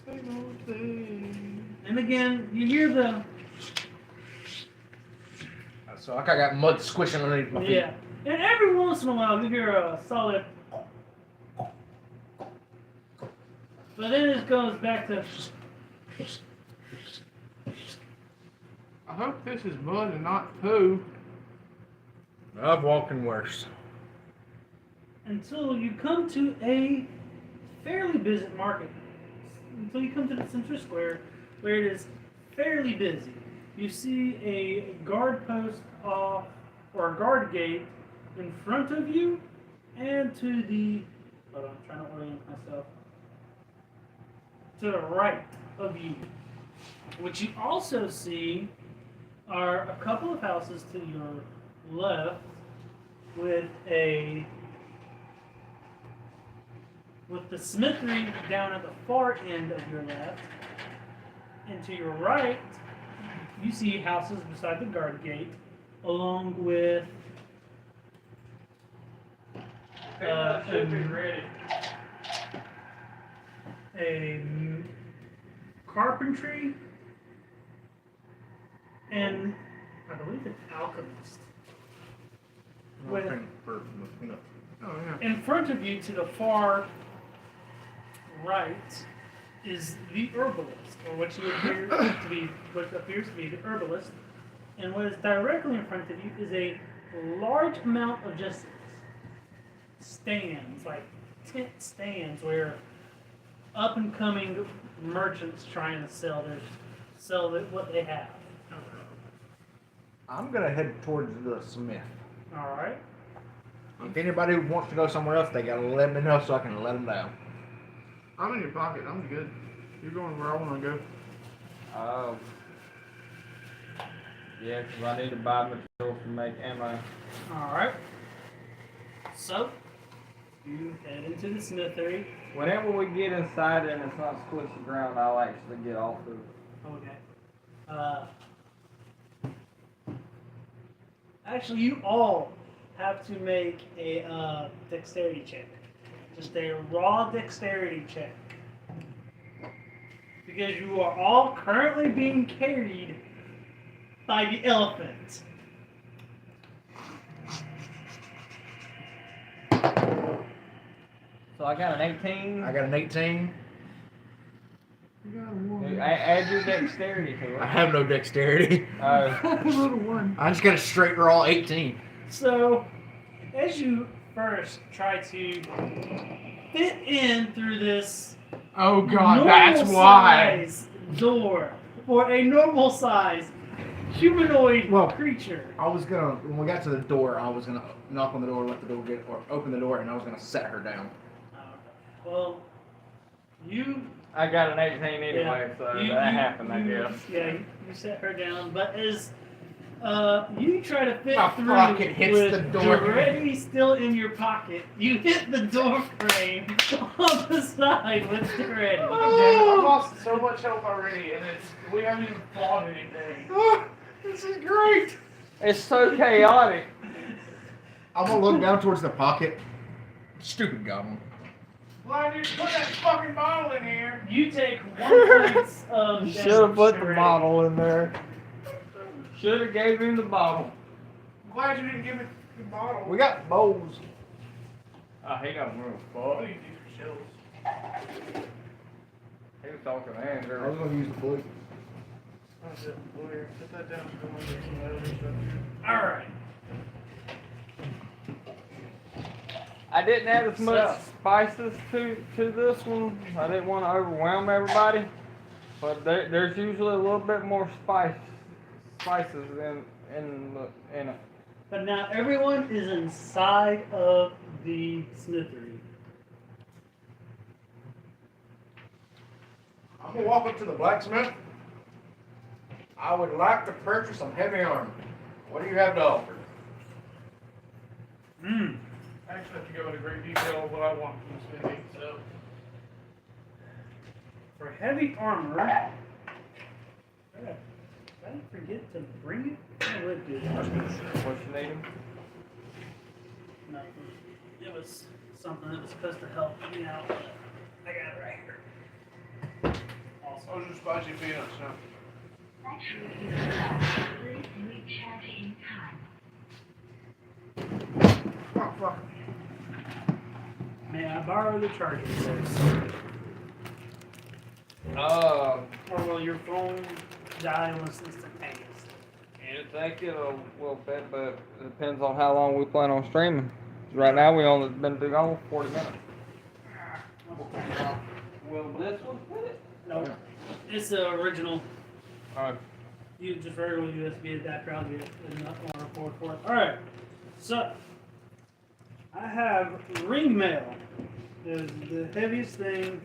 Speaker 4: Same old thing.
Speaker 1: And again, you hear the
Speaker 3: So like I got mud squishing underneath my feet.
Speaker 1: yeah. And every once in a while you hear a solid but then it goes back to
Speaker 4: I hope this is mud and not poo.
Speaker 3: I've walked in worse.
Speaker 1: until you come to a fairly busy market. Until you come to the center square where it is fairly busy. You see a guard post off, or a guard gate in front of you and to the, hold on, I'm trying to orient myself, to the right of you. What you also see are a couple of houses to your left with the smithery down at the far end of your left, and to your right, you see houses beside the guard gate, along with a carpentry and I believe an alchemist. With
Speaker 4: Oh yeah.
Speaker 1: in front of you to the far right is the herbalist, or what you appear to be, what appears to be the herbalist, and what is directly in front of you is a large amount of just stands, like tent stands, where up and coming merchants trying to sell what they have.
Speaker 3: I'm gonna head towards the Smith.
Speaker 1: All right.
Speaker 3: If anybody wants to go somewhere else, they gotta let me know so I can let them down.
Speaker 4: I'm in your pocket. I'm good. You're going where I want to go.
Speaker 2: Oh. Yeah, 'cause I need to buy material to make ammo.
Speaker 1: All right. So you head into the smithery.
Speaker 2: Whenever we get inside and it's not squishy ground, I'll actually get off of it.
Speaker 1: Okay. Actually, you all have to make a dexterity check. Just a raw dexterity check. Because you are all currently being carried by the elephant.
Speaker 2: So I got an 18.
Speaker 3: I got an 18.
Speaker 4: You got a 1.
Speaker 2: Add your dexterity to
Speaker 3: I
Speaker 2: it.
Speaker 3: have no dexterity.
Speaker 4: I rolled a 1.
Speaker 3: I just got a straight raw 18.
Speaker 1: So, as you first try to fit in through this
Speaker 4: Oh god,
Speaker 1: normal
Speaker 4: that's why.
Speaker 1: size door for a normal size humanoid
Speaker 3: Well,
Speaker 1: creature.
Speaker 3: I was gonna, when we got to the door, I was gonna knock on the door, let the door get, or open the door, and I was gonna set her down.
Speaker 1: Well, you
Speaker 2: I got an 18 anyway, so that happened, I guess.
Speaker 1: Yeah, you set her down, but as you try to fit
Speaker 3: My
Speaker 1: through
Speaker 3: pocket hits
Speaker 1: with
Speaker 3: the door.
Speaker 1: already still in your pocket, you hit the door frame on the side with Duretti.
Speaker 4: Damn it, I've lost so much health already, and we haven't even fought anything.
Speaker 3: This is great.
Speaker 2: It's so chaotic.
Speaker 3: I'm gonna look down towards the pocket. Stupid goblin.
Speaker 4: Why did you put that fucking bottle in here?
Speaker 1: You take 1 point of
Speaker 2: You
Speaker 1: damage.
Speaker 2: should have put the
Speaker 1: Duretti.
Speaker 2: bottle in there. Should have gave him the bottle.
Speaker 4: I'm glad you didn't give me the bottle.
Speaker 3: We got bowls.
Speaker 2: Oh, he don't move.
Speaker 4: What
Speaker 2: Fuck.
Speaker 4: do you do for chills?
Speaker 2: He was talking to
Speaker 3: I was
Speaker 2: Andrew.
Speaker 3: gonna use the blue.
Speaker 4: How's it? Weird. Put that down. Go on, there's some other stuff here.
Speaker 1: All right.
Speaker 2: I didn't add as much
Speaker 1: So-
Speaker 2: spices to this one. I didn't want to overwhelm everybody. But there's usually a little bit more spices in it.
Speaker 1: But now everyone is inside of the smithery.
Speaker 3: I'm gonna walk up to the blacksmith. I would like to purchase some heavy armor. What do you have to offer?
Speaker 4: I actually have to go into great detail of what I want from this movie, so.
Speaker 1: For heavy armor, I didn't forget to bring it. I would do that.
Speaker 2: What you need?
Speaker 1: Nothing. It was something that was supposed to help me out. But I got it right here. Awesome.
Speaker 4: Those are spicy peanuts, huh?
Speaker 3: Fuck.
Speaker 1: May I borrow the charger, please?
Speaker 2: Uh,
Speaker 1: Or will your phone die almost instantaneously?
Speaker 2: I think it'll a little bit, but it depends on how long we plan on streaming. Right now we only been doing almost 40 minutes. Will this one fit it?
Speaker 1: No. It's the original.
Speaker 2: Alright.
Speaker 1: You just regular USB adapter. I'll get enough on a port for it. Alright. So I have ring mail. Is the heaviest thing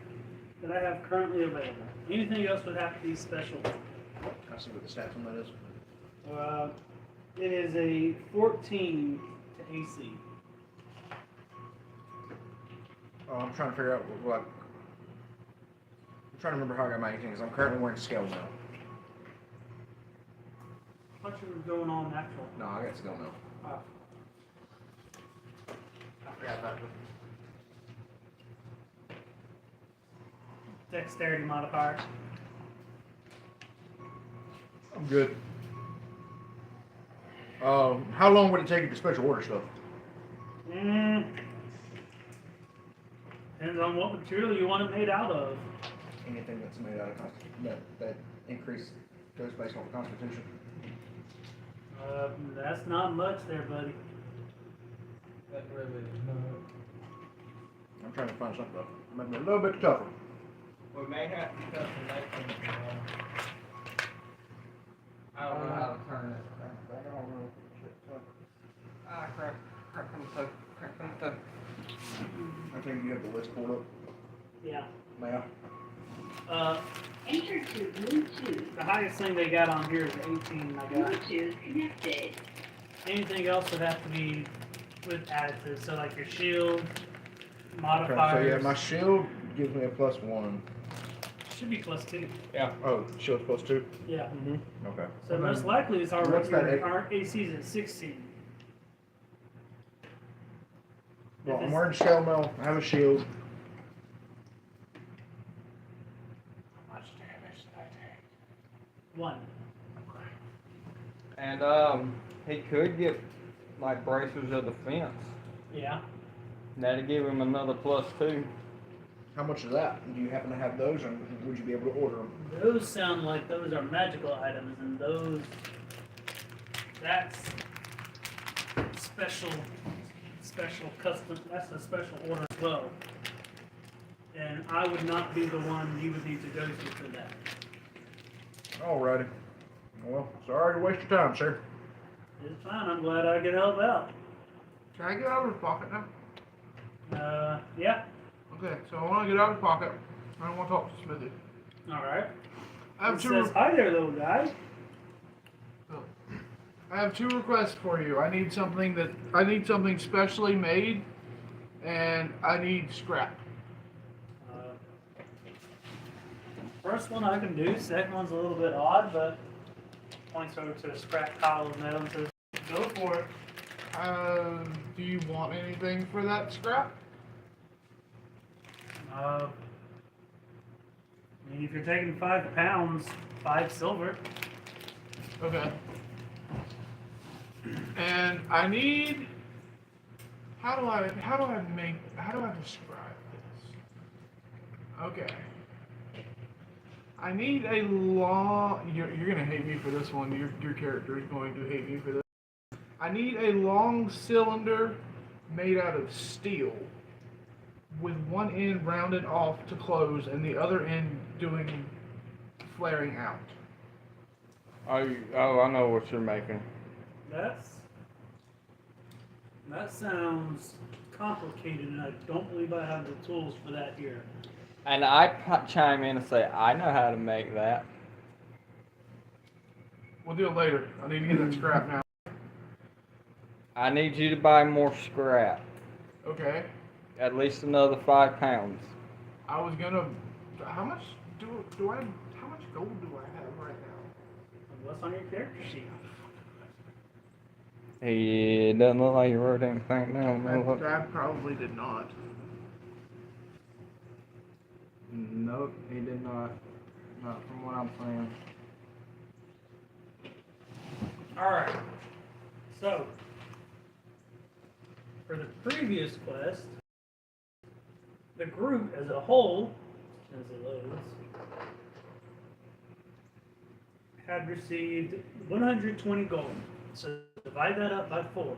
Speaker 1: that I have currently available. Anything else would have to be special.
Speaker 3: I see what the stats on that is.
Speaker 1: It is a 14 to AC.
Speaker 3: Oh, I'm trying to figure out what. I'm trying to remember how I got my 18 because I'm currently wearing scale now.
Speaker 1: I thought you were going on natural.
Speaker 3: No, I got scale now.
Speaker 1: Ah.
Speaker 3: I forgot about it.
Speaker 1: Dexterity modifier.
Speaker 3: I'm good. How long would it take you to special order stuff?
Speaker 1: Depends on what material you want it made out of.
Speaker 3: Anything that's made out of that increase goes based on the Constitution.
Speaker 1: That's not much there, buddy.
Speaker 2: That really is
Speaker 3: I'm trying to find something that might be a little bit tougher.
Speaker 2: We may have to cut some making. I don't know how to turn this crap. I don't know. Ah, crap. Crap on the toe. Crap on the toe.
Speaker 3: I think you have the list pulled up.
Speaker 1: Yeah.
Speaker 3: Now.
Speaker 5: Enter to Bluetooth.
Speaker 1: The highest thing they got on here is 18. I got.
Speaker 5: Bluetooth connected.
Speaker 1: Anything else would have to be with additives. So like your shield,
Speaker 3: Okay, so
Speaker 1: modifiers.
Speaker 3: yeah, my shield gives me a +1.
Speaker 1: Should be +2.
Speaker 3: Oh, shield's +2?
Speaker 1: Yeah.
Speaker 3: Okay.
Speaker 1: So most likely it's our,
Speaker 3: What's that,
Speaker 1: our AC's at 16.
Speaker 3: Well,
Speaker 1: If
Speaker 3: I'm
Speaker 1: it's-
Speaker 3: wearing shell mail, I have a shield.
Speaker 4: How much damage did I take?
Speaker 1: 1.
Speaker 2: And he could get like bracers of defense.
Speaker 1: Yeah.
Speaker 2: That'd give him another +2.
Speaker 3: How much is that? Do you happen to have those, or would you be able to order them?
Speaker 1: Those sound like those are magical items, and that's special custom, that's a special order as well. And I would not be the one you would need to go to for that.
Speaker 3: Alrighty. Well, sorry to waste your time, sir.
Speaker 1: It's fine, I'm glad I could help out.
Speaker 4: Can I get out of his pocket now?
Speaker 1: Yeah,
Speaker 4: Okay, so I want to get out of his pocket. I don't want to talk to Smithy.
Speaker 1: alright.
Speaker 4: I have
Speaker 1: It
Speaker 4: two.
Speaker 1: says, hi there, little guy.
Speaker 4: I have two requests for you. I need something specially made, and I need scrap.
Speaker 1: First one I can do, second one's a little bit odd, but points over to a scrap pile of metal and says, go for it.
Speaker 4: Do you want anything for that scrap?
Speaker 1: I mean, if you're taking 5 pounds, 5 silver.
Speaker 4: Okay. And I need. How do I describe this? Okay. I need a long. You're gonna hate me for this one. Your character is going to hate me for this. I need a long cylinder made out of steel, with one end rounded off to close and the other end doing flaring out.
Speaker 2: I know what you're making.
Speaker 1: That sounds complicated, and I don't believe I have the tools for that here.
Speaker 2: And I chime in and say, I know how to make that.
Speaker 4: We'll do it later. I need to get that scrap now.
Speaker 2: I need you to buy more scrap.
Speaker 4: Okay.
Speaker 2: At least another 5 pounds.
Speaker 4: I was gonna. How much How much gold do I have right now?
Speaker 1: What's on your character sheet?
Speaker 2: It doesn't look like you wrote anything down.
Speaker 4: I probably did not.
Speaker 2: Nope, he did not. Not from what I'm saying.
Speaker 1: Alright. So, for the previous quest, the group as a whole, as it loads, had received 120 gold. So divide that up by 4.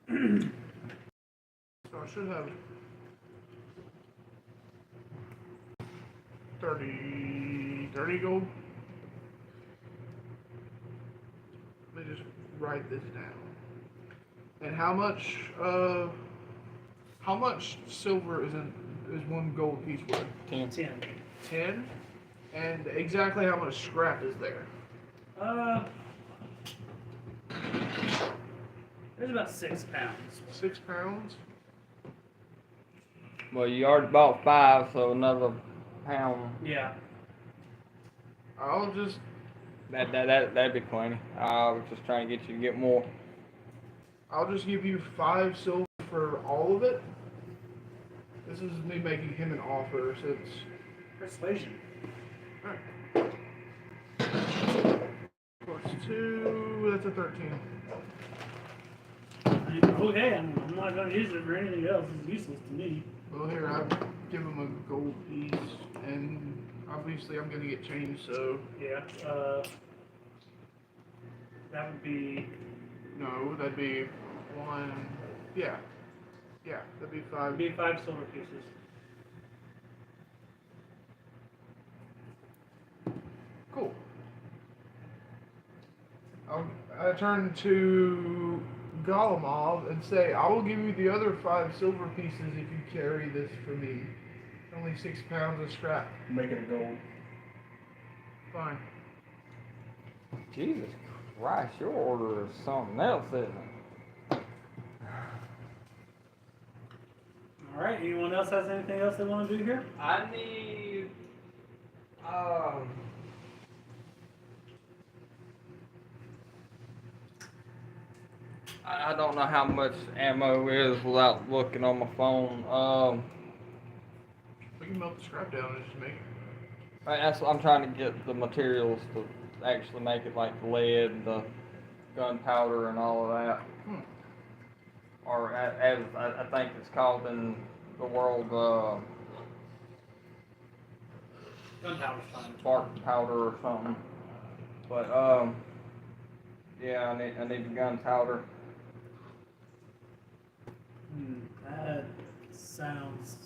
Speaker 4: So I should have 30 gold. Let me just write this down. And how much silver is one gold piece worth?
Speaker 2: 10.
Speaker 1: 10.
Speaker 4: 10. And exactly how much scrap is there?
Speaker 1: There's about 6 pounds.
Speaker 4: 6 pounds.
Speaker 2: Well, you already bought 5, so another pound.
Speaker 1: Yeah.
Speaker 4: I'll just.
Speaker 2: That'd be plenty. I was just trying to get you to get more.
Speaker 4: I'll just give you 5 silver for all of it. This is me making him an offer since.
Speaker 1: Persuasion.
Speaker 4: Alright. Plus 2, that's a 13.
Speaker 1: Okay, I'm not going to use it for anything else. It's useless to me.
Speaker 4: Well, here, I'll give him a gold piece, and obviously I'm going to get changed, so.
Speaker 1: Yeah. That would be.
Speaker 4: No, that'd be 1. Yeah. Yeah, that'd be 5.
Speaker 1: It'd be 5 silver pieces.
Speaker 4: Cool. I turn to Golemov and say, I will give you the other 5 silver pieces if you carry this for me. Only 6 pounds of scrap.
Speaker 3: Make it a gold.
Speaker 4: Fine.
Speaker 2: Jesus Christ, your order is something else, isn't it?
Speaker 1: Alright, anyone else has anything else they want to do here?
Speaker 2: I need. I don't know how much ammo is without looking on my phone.
Speaker 4: We can melt the scrap down and just make it.
Speaker 2: I'm trying to get the materials to actually make it, like the lead, the gunpowder, and all of that. or as I think it's called in the world,
Speaker 1: Gunpowder's fine.
Speaker 2: bark powder or something. But yeah, I need the gunpowder.
Speaker 1: That sounds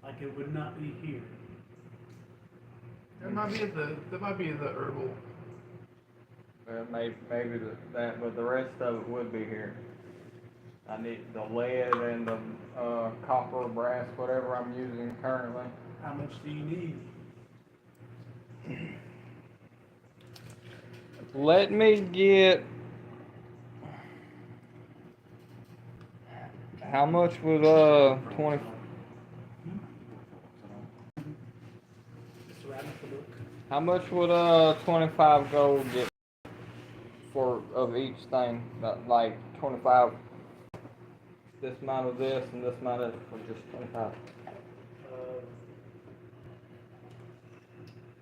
Speaker 1: like it would not be here.
Speaker 4: That might be the herbal.
Speaker 2: Maybe that, but the rest of it would be here. I need the lead and the copper, brass, whatever I'm using currently.
Speaker 1: How much do you need?
Speaker 2: Let me get. How much would 20?
Speaker 1: Just wrap the book.
Speaker 2: How much would 25 gold get for of each thing? Like 25. This amount of this and this amount of for just 25.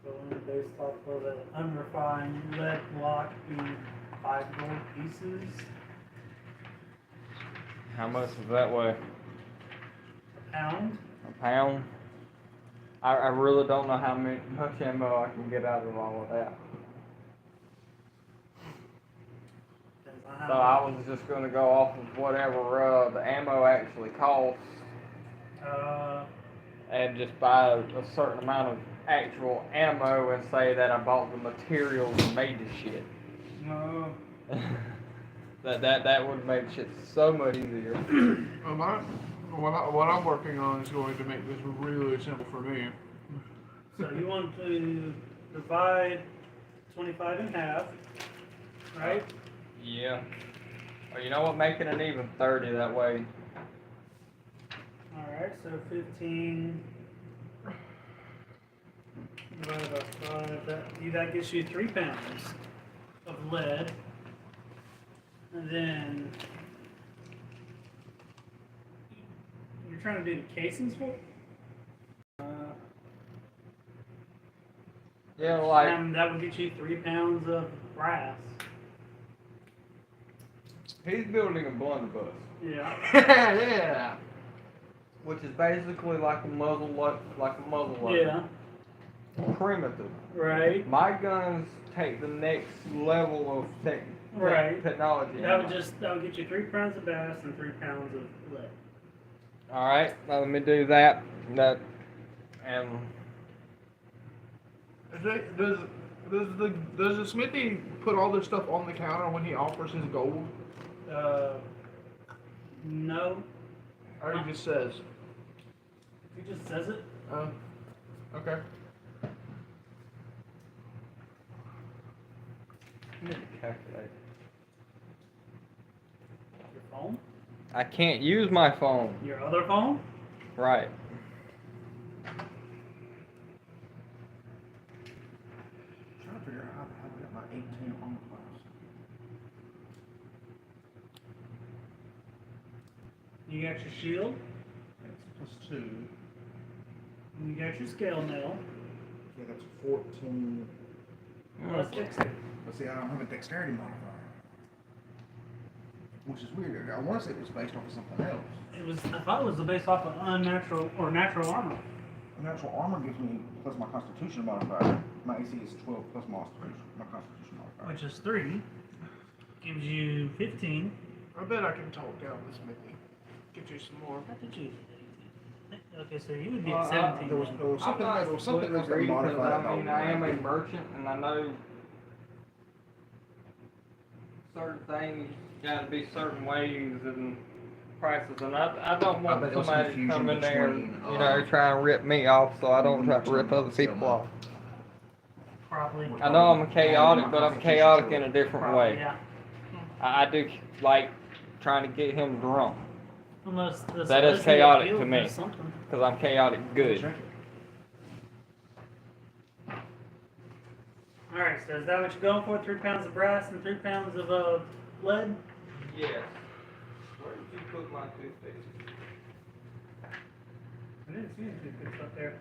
Speaker 1: Going based off of an unrefined lead block being 5 gold pieces.
Speaker 2: How much does that weigh?
Speaker 1: A pound.
Speaker 2: A pound? I really don't know much ammo I can get out of all of that.
Speaker 1: Depends on
Speaker 2: So I was just going to go off of whatever the ammo actually costs and just buy a certain amount of actual ammo and say that I bought the materials and made the shit.
Speaker 1: No.
Speaker 2: That would make shit so much easier.
Speaker 4: What I'm working on is going to make this really simple for me.
Speaker 1: So you want to divide 25 in half, right?
Speaker 2: Yeah. Or you know what? Making it even 30 that way.
Speaker 1: Alright, so 15 divided by 5, that gets you 3 pounds of lead. And then you're trying to do the casings for it?
Speaker 2: Yeah, like
Speaker 1: And that would get you 3 pounds of brass.
Speaker 2: he's building a blunderbuss,
Speaker 1: Yeah.
Speaker 4: Yeah.
Speaker 2: which is basically like a muzzle loader.
Speaker 1: Yeah.
Speaker 2: Primitive.
Speaker 1: Right.
Speaker 2: My guns take the next level of
Speaker 1: Right.
Speaker 2: technology.
Speaker 1: That would get you 3 pounds of brass and 3 pounds of lead.
Speaker 2: All right, now let me do that. And
Speaker 4: Does the smithy put all this stuff on the counter when he offers his gold?
Speaker 1: No.
Speaker 4: Or he just says,
Speaker 1: He just says it.
Speaker 4: okay.
Speaker 2: I need to calculate.
Speaker 1: Your phone?
Speaker 2: I can't use my phone.
Speaker 1: Your other phone?
Speaker 2: Right.
Speaker 3: Trying to figure out how to get my 18 armor class.
Speaker 1: You got your shield.
Speaker 3: That's +2.
Speaker 1: And you got your scale nail.
Speaker 3: Yeah, that's 14.
Speaker 1: Plus dexterity.
Speaker 3: But see, I don't have a dexterity modifier. Which is weird. I want to say it was based off of something else.
Speaker 1: I thought it was based off of unnatural or natural armor.
Speaker 3: Natural armor gives me plus my constitution modifier. My AC is 12 plus my constitution modifier.
Speaker 1: Which is 3. Gives you 15.
Speaker 4: I bet I can talk down the smithy. Get you some more.
Speaker 1: How did you? Okay, so you would be at 17.
Speaker 3: There was something,
Speaker 2: I'm not
Speaker 3: there was something else that
Speaker 2: agreeing, 'cause
Speaker 3: modified.
Speaker 2: I mean, I am a merchant, and I know certain things got to be certain ways and prices, and I don't
Speaker 3: I
Speaker 2: want
Speaker 3: bet there was
Speaker 2: somebody to
Speaker 3: confusion
Speaker 2: come in there and
Speaker 3: between,
Speaker 2: try and rip me off, so I don't try to rip other people off.
Speaker 1: Probably.
Speaker 2: I know I'm chaotic, but I'm chaotic in a different
Speaker 1: Probably,
Speaker 2: way.
Speaker 1: yeah.
Speaker 2: I do like trying to get him drunk,
Speaker 1: Unless the
Speaker 2: That is
Speaker 1: solicitor
Speaker 2: chaotic
Speaker 1: appeal
Speaker 2: to me.
Speaker 1: does something.
Speaker 2: because I'm chaotic good.
Speaker 3: Check it.
Speaker 1: Alright, so is that what you're going for? 3 pounds of brass and 3 pounds of lead?
Speaker 2: Yes. Where did you put my toothpaste?
Speaker 1: I didn't see anything fixed up there.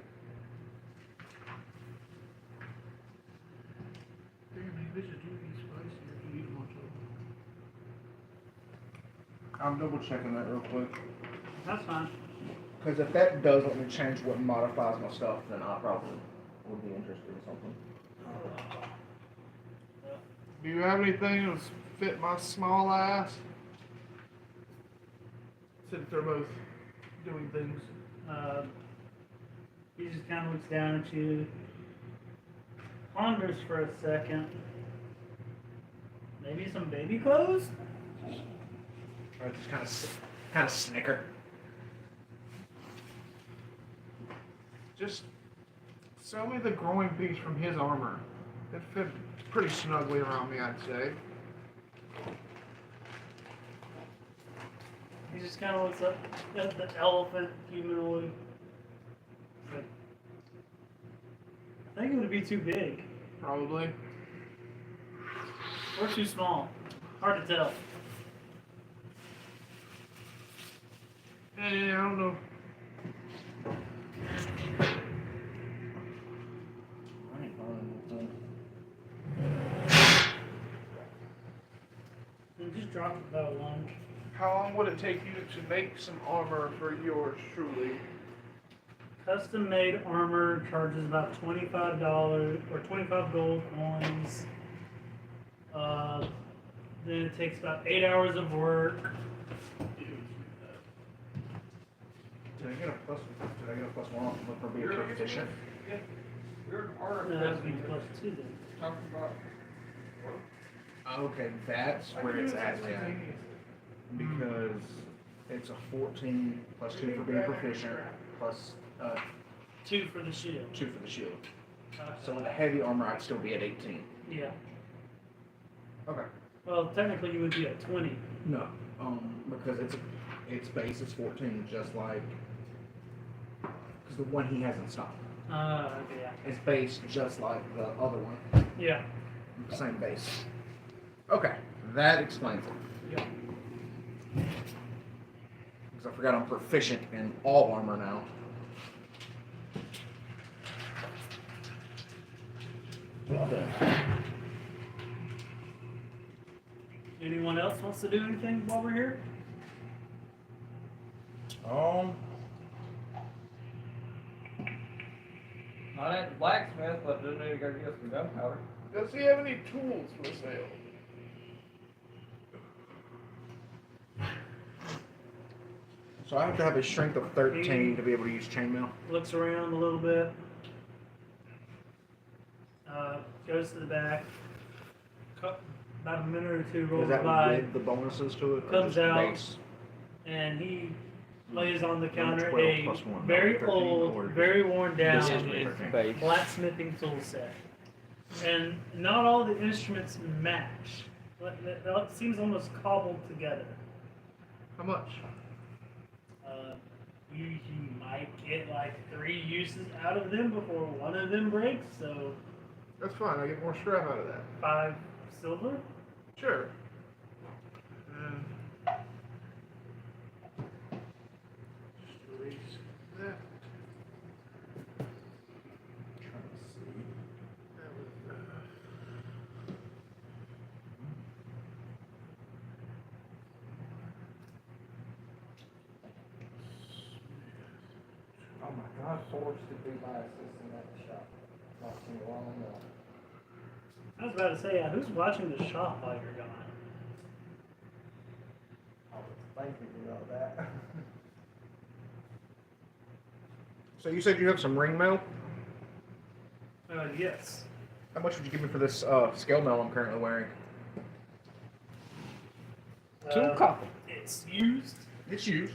Speaker 4: Maybe they should do these spicy if you eat much of them.
Speaker 3: I'm double checking that real quick.
Speaker 1: That's fine.
Speaker 3: Because if that does let me change what modifies my stuff, then I probably would be interested in something.
Speaker 4: Do you have anything that would fit my small ass? Since they're both doing things.
Speaker 1: He just kind of looks down at you, ponders for a second. Maybe some baby clothes?
Speaker 3: I just kind of snicker.
Speaker 4: Just sell me the growing piece from his armor. It fit pretty snugly around me, I'd say.
Speaker 1: He just kind of looks up at the elephant humanoid. Like, I think it would be too big
Speaker 4: Probably.
Speaker 1: or too small. Hard to tell.
Speaker 4: I don't know.
Speaker 1: And just drop it about one.
Speaker 4: How long would it take you to make some armor for yours truly?
Speaker 1: Custom made armor charges about $25 or 25 gold coins. Then it takes about 8 hours of work.
Speaker 3: Did I get a plus one off for being proficient?
Speaker 2: You're part
Speaker 1: No,
Speaker 2: of
Speaker 1: that would be
Speaker 2: this.
Speaker 1: plus 2 then.
Speaker 2: Talking about
Speaker 3: Okay, that's where it's at now. Because it's a 14 plus 2 for being proficient, plus
Speaker 1: 2 for the shield.
Speaker 3: 2 for the shield. So with a heavy armor, I'd still be at 18.
Speaker 1: Yeah.
Speaker 3: Okay.
Speaker 1: Well, technically you would be at 20.
Speaker 3: No, because its base is 14, just like because the one he has in stock.
Speaker 1: Okay, yeah.
Speaker 3: It's based just like the other one,
Speaker 1: Yeah.
Speaker 3: same base. Okay, that explains it.
Speaker 1: Yeah.
Speaker 3: Because I forgot I'm proficient in all armor now.
Speaker 1: Anyone else wants to do anything while we're here?
Speaker 2: not at the blacksmith, but do need to go get some gunpowder.
Speaker 4: Does he have any tools for sale?
Speaker 3: So I have to have a strength of 13 to be able to use chainmail.
Speaker 1: Looks around a little bit. Goes to the back. About a minute or two
Speaker 3: Is
Speaker 1: rolls
Speaker 3: that
Speaker 1: by,
Speaker 3: with the bonuses to it? Or
Speaker 1: Comes
Speaker 3: just
Speaker 1: out.
Speaker 3: base?
Speaker 1: and he lays on the
Speaker 3: Number
Speaker 1: counter
Speaker 3: 12
Speaker 1: a
Speaker 3: plus 1,
Speaker 1: very
Speaker 3: 13 or
Speaker 1: old, very worn
Speaker 3: This
Speaker 1: down
Speaker 3: is
Speaker 2: It's base.
Speaker 1: blacksmithing tool set. And not all the instruments match. It seems almost cobbled together.
Speaker 4: How much?
Speaker 1: You might get like 3 uses out of them before one of them breaks, so
Speaker 4: That's fine. I get more scrap out of that.
Speaker 1: 5 silver.
Speaker 4: Sure. Just erase that. That was,
Speaker 2: Oh my God, swords could be my assistant at the shop. Not too long ago.
Speaker 1: I was about to say, who's watching the shop while you're gone?
Speaker 2: I was thinking about that.
Speaker 3: So you said you have some ring mail?
Speaker 1: Yes.
Speaker 3: How much would you give me for this scale mail I'm currently wearing?
Speaker 2: 2 copper.
Speaker 1: It's used.
Speaker 3: It's used.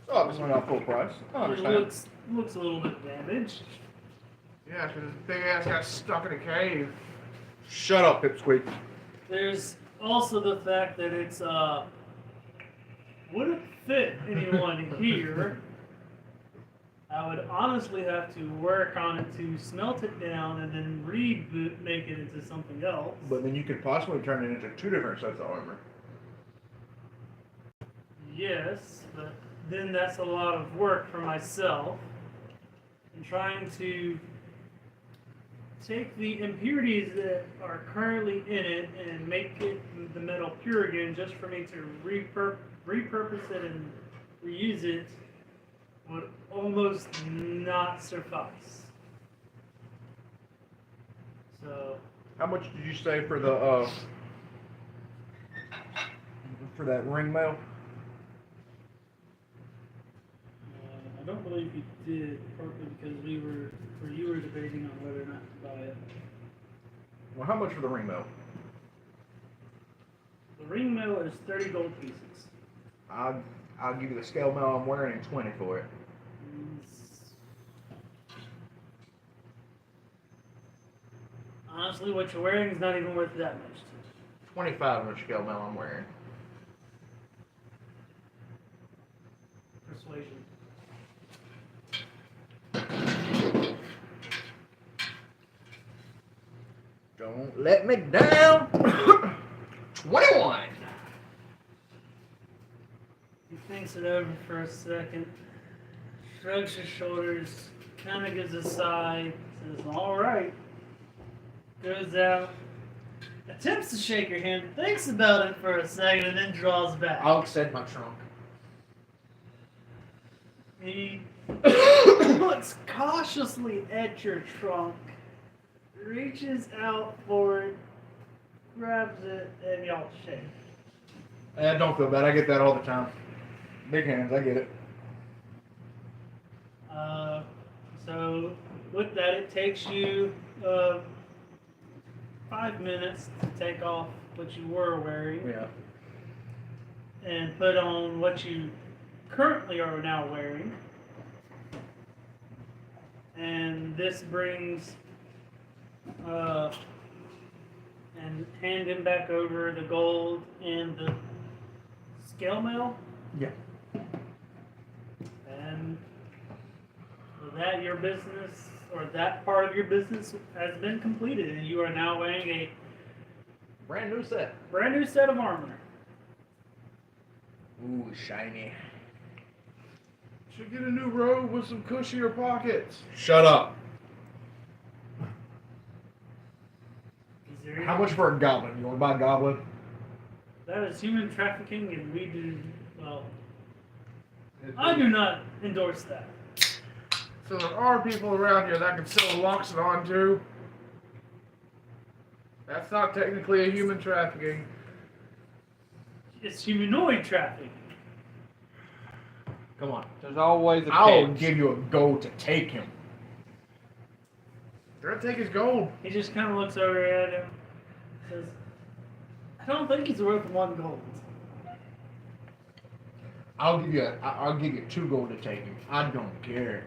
Speaker 3: So obviously not full price. I
Speaker 1: It
Speaker 3: understand.
Speaker 1: looks a little bit damaged.
Speaker 4: yeah, because this big ass got stuck in a cave.
Speaker 3: Shut up, Pipsqueak.
Speaker 1: There's also the fact that it's wouldn't fit anyone here. I would honestly have to work on it to smelt it down and then make it into something else.
Speaker 3: But then you could possibly turn it into 2 different sets of armor.
Speaker 1: Yes, but then that's a lot of work for myself. And trying to take the impurities that are currently in it and make it the metal pure again just for me to repurpose it and reuse it would almost not suffice. So,
Speaker 3: How much did you say for that ring mail?
Speaker 1: I don't believe you did, partly because you were debating on whether or not to buy it.
Speaker 3: Well, how much for the ring mail?
Speaker 1: The ring mail is 30 gold pieces.
Speaker 3: I'll give you the scale mail I'm wearing and 20 for it.
Speaker 1: Honestly, what you're wearing is not even worth that much.
Speaker 3: 25 on the scale mail I'm wearing.
Speaker 1: Persuasion.
Speaker 3: Don't let me down. 21.
Speaker 1: He thinks it over for a second, shrugs his shoulders, kind of gives a sigh, says, "All right." Goes out, attempts to shake your hand, thinks about it for a second, and then draws back.
Speaker 3: I'll extend my trunk.
Speaker 1: He looks cautiously at your trunk, reaches out for it, grabs it, and y'all shake.
Speaker 3: Don't feel bad. I get that all the time. Big hands. I get it.
Speaker 1: So with that, it takes you 5 minutes to take off what you were wearing
Speaker 3: Yeah.
Speaker 1: and put on what you currently are now wearing. And this brings and hand him back over the gold and the scale mail.
Speaker 3: Yeah.
Speaker 1: And with that, your business, or that part of your business, has been completed, and you are now wearing a
Speaker 3: Brand new set.
Speaker 1: brand new set of armor.
Speaker 3: Ooh, shiny.
Speaker 4: Should get a new robe with some cushier pockets.
Speaker 3: Shut up.
Speaker 1: Is there
Speaker 3: How much for a goblin? You want to buy a goblin?
Speaker 1: That is human trafficking, and we do, well, I do not endorse that.
Speaker 4: So there are people around here that can sell Loxodon too. That's not technically a human trafficking.
Speaker 1: It's humanoid trafficking.
Speaker 3: Come on.
Speaker 2: There's always a
Speaker 3: I'll
Speaker 2: catch.
Speaker 3: give you a gold to take him.
Speaker 4: They're gonna take his gold.
Speaker 1: He just kind of looks over at him, says, "I don't think he's worth 1 gold."
Speaker 3: I'll give you 2 gold to take him. I don't care.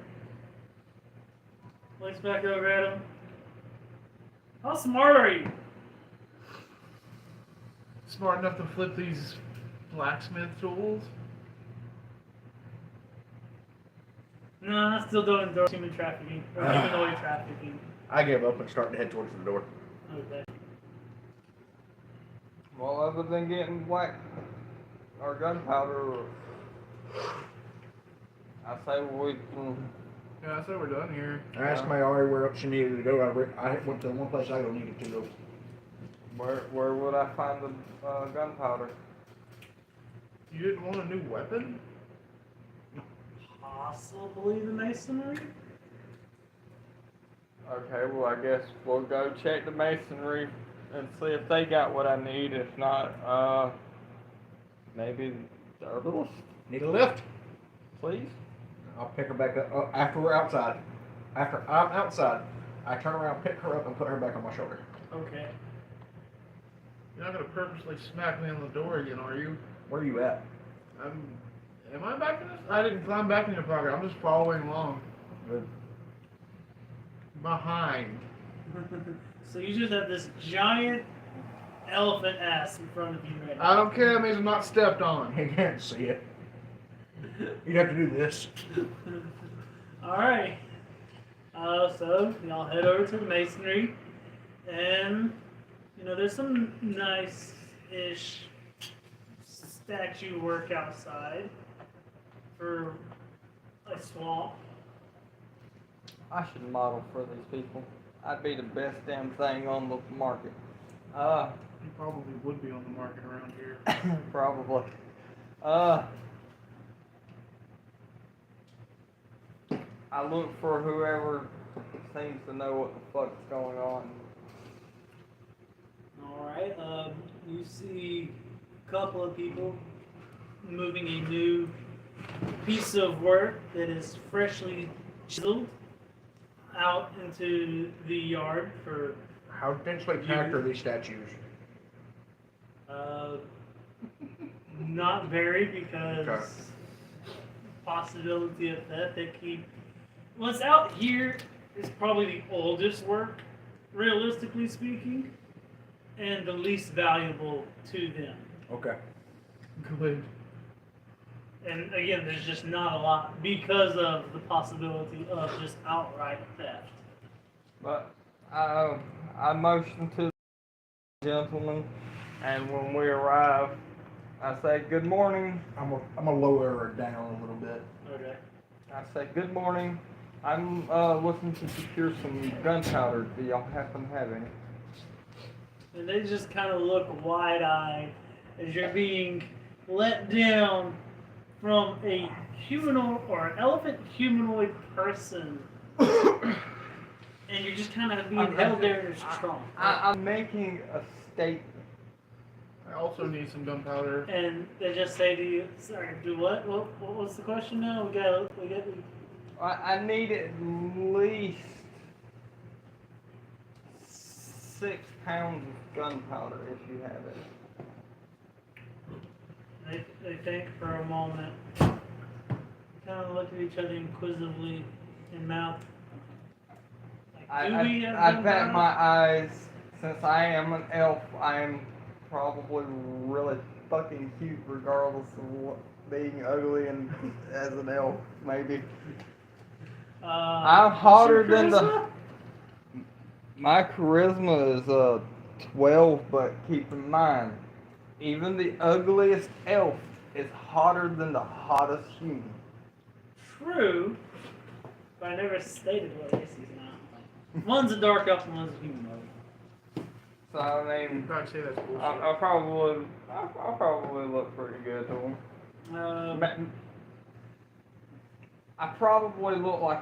Speaker 1: Looks back over at him. How smart are you?
Speaker 4: Smart enough to flip these blacksmith tools.
Speaker 1: No, I still don't endorse human trafficking or humanoid trafficking.
Speaker 3: I give up and start to head towards the door.
Speaker 1: Okay.
Speaker 2: Well, other than getting black or gunpowder, I say we.
Speaker 4: Yeah, I say we're done here.
Speaker 3: I asked Mayari where else she needed to go. I went to the one place I don't need to go.
Speaker 2: Where would I find the gunpowder?
Speaker 4: You didn't want a new weapon?
Speaker 1: Possibly the masonry?
Speaker 2: Okay, well I guess we'll go check the masonry and see if they got what I need. If not, maybe the herbalist,
Speaker 3: Need a lift?
Speaker 2: please.
Speaker 3: I'll pick her back up after we're outside. After I'm outside, I turn around, pick her up, and put her back on my shoulder.
Speaker 1: Okay.
Speaker 4: You're not gonna purposely smack me on the door again, are you?
Speaker 3: Where are you at?
Speaker 4: Am I back in this? I didn't climb back in your pocket. I'm just following along.
Speaker 3: Good.
Speaker 4: Behind.
Speaker 1: So you just have this giant elephant ass in front of you right now.
Speaker 4: I don't care. That means I'm not stepped on.
Speaker 3: He can't see it. You'd have to do this.
Speaker 1: Alright. So y'all head over to the masonry, and there's some nice-ish statue work outside for a swamp.
Speaker 2: I should model for these people. I'd be the best damn thing on the market.
Speaker 4: You probably would be on the market around here.
Speaker 2: Probably. I look for whoever seems to know what the fuck's going on.
Speaker 1: Alright, you see a couple of people moving a new piece of work that is freshly chiseled out into the yard for
Speaker 3: How densely packed are these statues?
Speaker 1: uh, not very because
Speaker 3: Okay.
Speaker 1: possibility of theft. They keep what's out here is probably the oldest work, realistically speaking, and the least valuable to them.
Speaker 3: Okay.
Speaker 4: Good.
Speaker 1: And again, there's just not a lot because of the possibility of just outright theft.
Speaker 2: But I motion to the gentleman, and when we arrive, I say good morning.
Speaker 3: I'm gonna lower her down a little bit.
Speaker 1: Okay.
Speaker 2: I say good morning. I'm looking to secure some gunpowder. Do y'all happen to have any?
Speaker 1: And they just kind of look wide-eyed as you're being let down from a humanoid or an elephant humanoid person. And you're just kind of being held there in his trunk.
Speaker 2: I'm making a statement.
Speaker 4: I also need some gunpowder.
Speaker 1: And they just say to you, sorry, do what? What's the question now? We got.
Speaker 2: I need at least 6 pounds of gunpowder if you have it.
Speaker 1: They think for a moment, kind of look at each other inquisitively and mouth. Like, do we have
Speaker 2: I bet
Speaker 1: gunpowder?
Speaker 2: my eyes, since I am an elf, I am probably really fucking cute regardless of what, being ugly and as an elf, maybe. I'm hotter
Speaker 1: what's your
Speaker 2: than the...
Speaker 1: charisma?
Speaker 2: My charisma is 12, but keep in mind, even the ugliest elf is hotter than the hottest human.
Speaker 1: True, but I never stated what race he's not. One's a dark elf and one's a humanoid.
Speaker 2: So I
Speaker 4: You
Speaker 2: mean,
Speaker 4: probably say that's bullshit.
Speaker 2: I'll probably look pretty good to him. I probably look like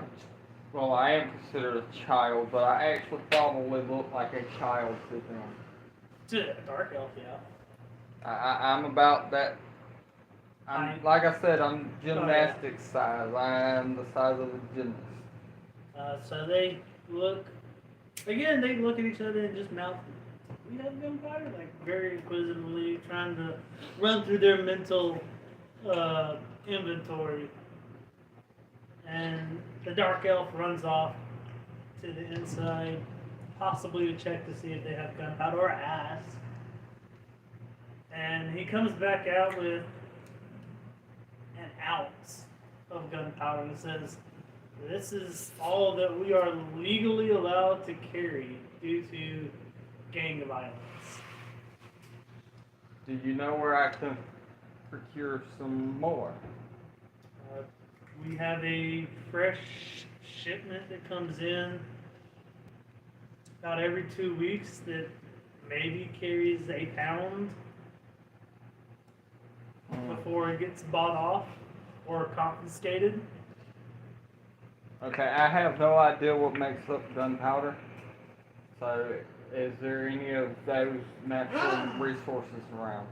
Speaker 2: well, I am considered a child, but I actually probably look like a child to them.
Speaker 1: To a dark elf, yeah.
Speaker 2: I'm about that. Like I said, I'm gymnastics
Speaker 1: Oh,
Speaker 2: size. I'm the size of a gymnast.
Speaker 1: So they look, again, they look at each other and just mouth, we have gunpowder? Like, very inquisitively, trying to run through their mental inventory. And the dark elf runs off to the inside, possibly to check to see if they have gunpowder or ask. And he comes back out with an ounce of gunpowder and says, this is all that we are legally allowed to carry due to gang violence.
Speaker 2: Do you know where I can procure some more?
Speaker 1: We have a fresh shipment that comes in about every 2 weeks that maybe carries a pound before it gets bought off or confiscated.
Speaker 2: Okay, I have no idea what makes up gunpowder. So, is there any of those natural resources around?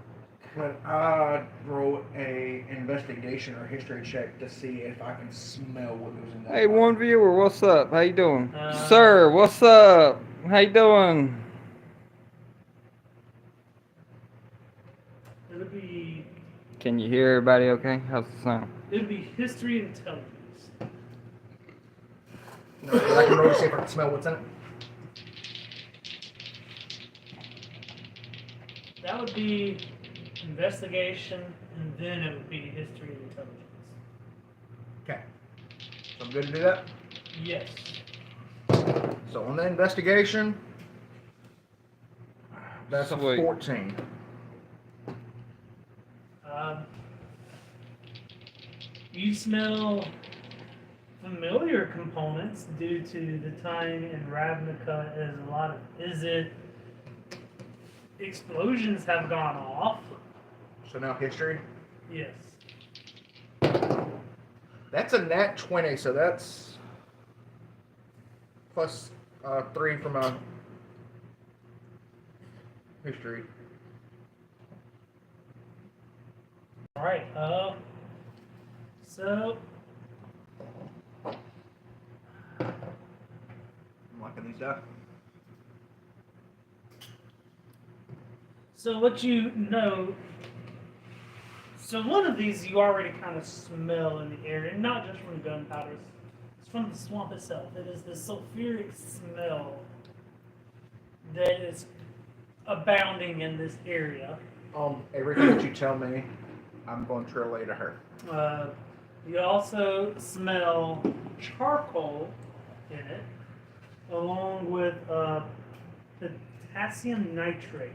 Speaker 3: Could I roll a investigation or history check to see if I can smell what goes in that?
Speaker 2: Hey, one viewer, what's up? How you doing?
Speaker 1: Uh,
Speaker 2: Sir, what's up? How you doing?
Speaker 1: It'll be
Speaker 2: Can you hear everybody okay? How's the sound?
Speaker 1: history intelligence.
Speaker 3: No, but I can roll to see if I can smell what's in it.
Speaker 1: That would be investigation, and then it would be history and intelligence.
Speaker 3: Okay. So I'm good to do that?
Speaker 1: Yes.
Speaker 3: So on the investigation, that's
Speaker 2: Sweet.
Speaker 3: a 14.
Speaker 1: You smell familiar components due to the time in Ravnica as a lot of explosions have gone off.
Speaker 3: So now history.
Speaker 1: Yes.
Speaker 3: That's a nat 20, so that's plus 3 from a history.
Speaker 1: All right. So
Speaker 3: I'm liking these die.
Speaker 1: So what you know, so one of these you already kind of smell in the area, not just from gunpowder, it's from the swamp itself. It is the sulfuric smell that is abounding in this area.
Speaker 3: Everything that you tell me, I'm going to relay to her.
Speaker 1: You also smell charcoal in it, along with potassium nitrate.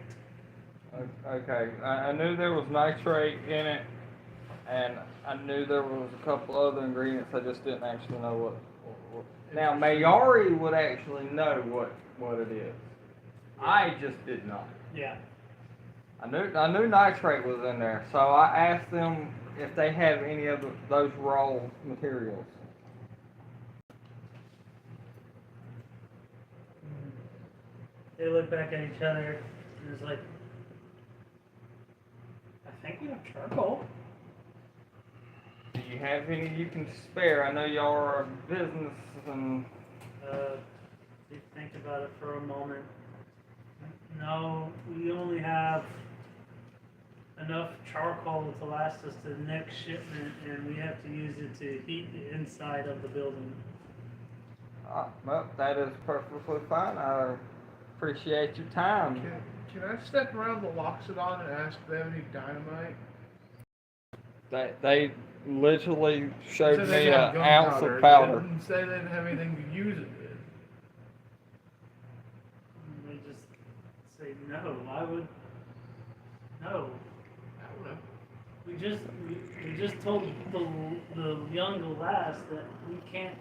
Speaker 2: Okay, I knew there was nitrate in it, and I knew there was a couple other ingredients. I just didn't actually know what. Now, Mayari would actually know what it is. I just did not.
Speaker 1: Yeah.
Speaker 2: I knew nitrate was in there, so I asked them if they have any of those raw materials.
Speaker 1: They look back at each other, and it's like, I think we have charcoal.
Speaker 2: Do you have any you can spare? I know y'all are a business and.
Speaker 1: If you think about it for a moment, no, we only have enough charcoal to last us to the next shipment, and we have to use it to heat the inside of the building.
Speaker 2: Well, that is perfectly fine. I appreciate your time.
Speaker 4: Can I step around the Loxodon and ask if they have any dynamite?
Speaker 2: They literally showed
Speaker 4: They said they
Speaker 2: me
Speaker 4: didn't have
Speaker 2: an ounce
Speaker 4: gunpowder.
Speaker 2: of powder.
Speaker 4: They didn't say they didn't have anything to use it with.
Speaker 1: And they just say no. I would no.
Speaker 4: I don't know.
Speaker 1: We just told the young lass that we can't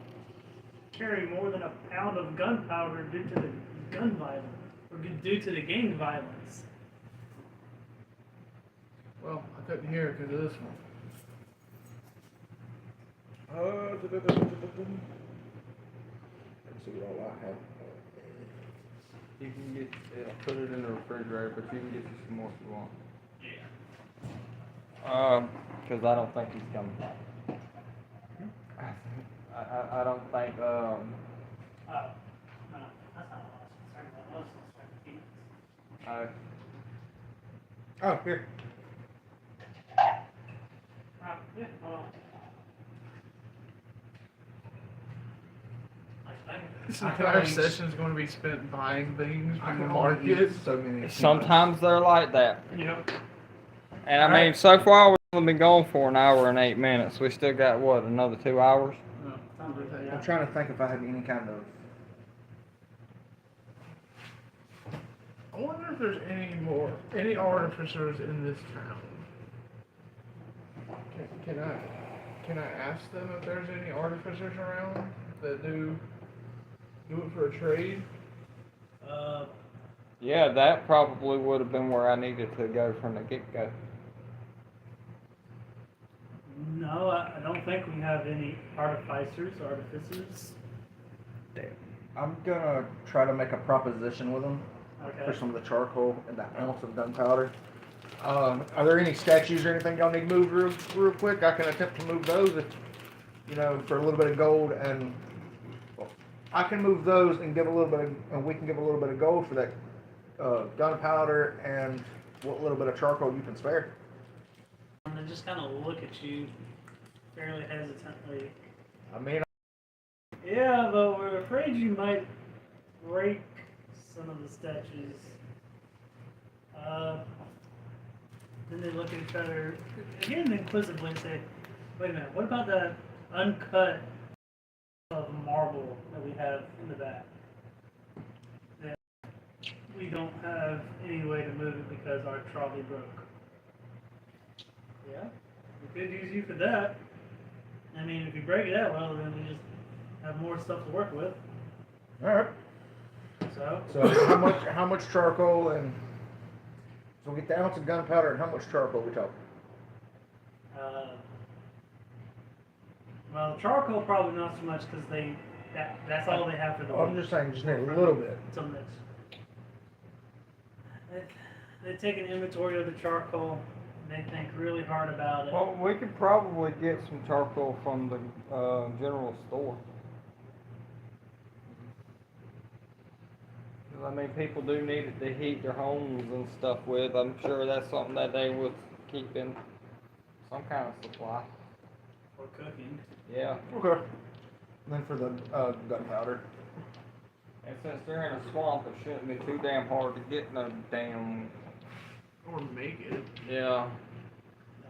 Speaker 1: carry more than a pound of gunpowder due to the gun violence or due to the gang violence.
Speaker 4: Well, I couldn't hear it because of this one.
Speaker 3: Let's see what all I have.
Speaker 2: You can get put it in the refrigerator, but you can get you some more if you want.
Speaker 1: Yeah.
Speaker 2: Because I don't think he's coming back. I don't think
Speaker 1: Oh, no, that's not what I was concerned about. I was concerned with Phoenix.
Speaker 3: Oh, here.
Speaker 1: Yeah, well.
Speaker 4: This entire session is going to be spent buying things from the market.
Speaker 3: So many.
Speaker 2: sometimes they're like that.
Speaker 1: Yep.
Speaker 2: And I mean, so far we've only been going for an hour and 8 minutes. We still got what, another 2 hours?
Speaker 4: No,
Speaker 3: I'm trying to think if I have any kind of.
Speaker 4: I wonder if there's any artificers in this town. Can I ask them if there's any artificers around that do it for a trade?
Speaker 2: Yeah, that probably would have been where I needed to go from the get-go.
Speaker 1: No, I don't think we have any artificers.
Speaker 3: I'm gonna try to make a proposition with them
Speaker 1: Okay.
Speaker 3: for some of the charcoal and that ounce of gunpowder. Are there any statues or anything y'all need moved real quick? I can attempt to move those if, for a little bit of gold, and well, I can move those and give a little bit of, and we can give a little bit of gold for that gunpowder and what little bit of charcoal you can spare.
Speaker 1: And they just kind of look at you fairly hesitantly.
Speaker 3: I mean,
Speaker 1: Yeah, but we're afraid you might break some of the statues. Then they look at each other again inquisitively and say, wait a minute, what about that uncut of marble that we have in the back? That we don't have any way to move it because our trolley broke. Yeah, we could use you for that. I mean, if you break it that well, then we just have more stuff to work with.
Speaker 3: all right. So how much charcoal, and so we get the ounce of gunpowder, and how much charcoal we talking?
Speaker 1: Well, charcoal probably not so much because that's all they have for the
Speaker 3: I'm
Speaker 1: week.
Speaker 3: just saying, just need a little bit.
Speaker 1: It's a mix. They take an inventory of the charcoal. And they think really hard about it.
Speaker 2: Well, we could probably get some charcoal from the general store. 'Cause, I mean, people do need it to heat their homes and stuff with. I'm sure that's something that they would keep in some kind of supply.
Speaker 1: For cooking.
Speaker 2: Yeah.
Speaker 3: Okay. And then for the gunpowder.
Speaker 2: And since they're in a swamp, it shouldn't be too damn hard to get no damn.
Speaker 4: Or make it.
Speaker 2: Yeah.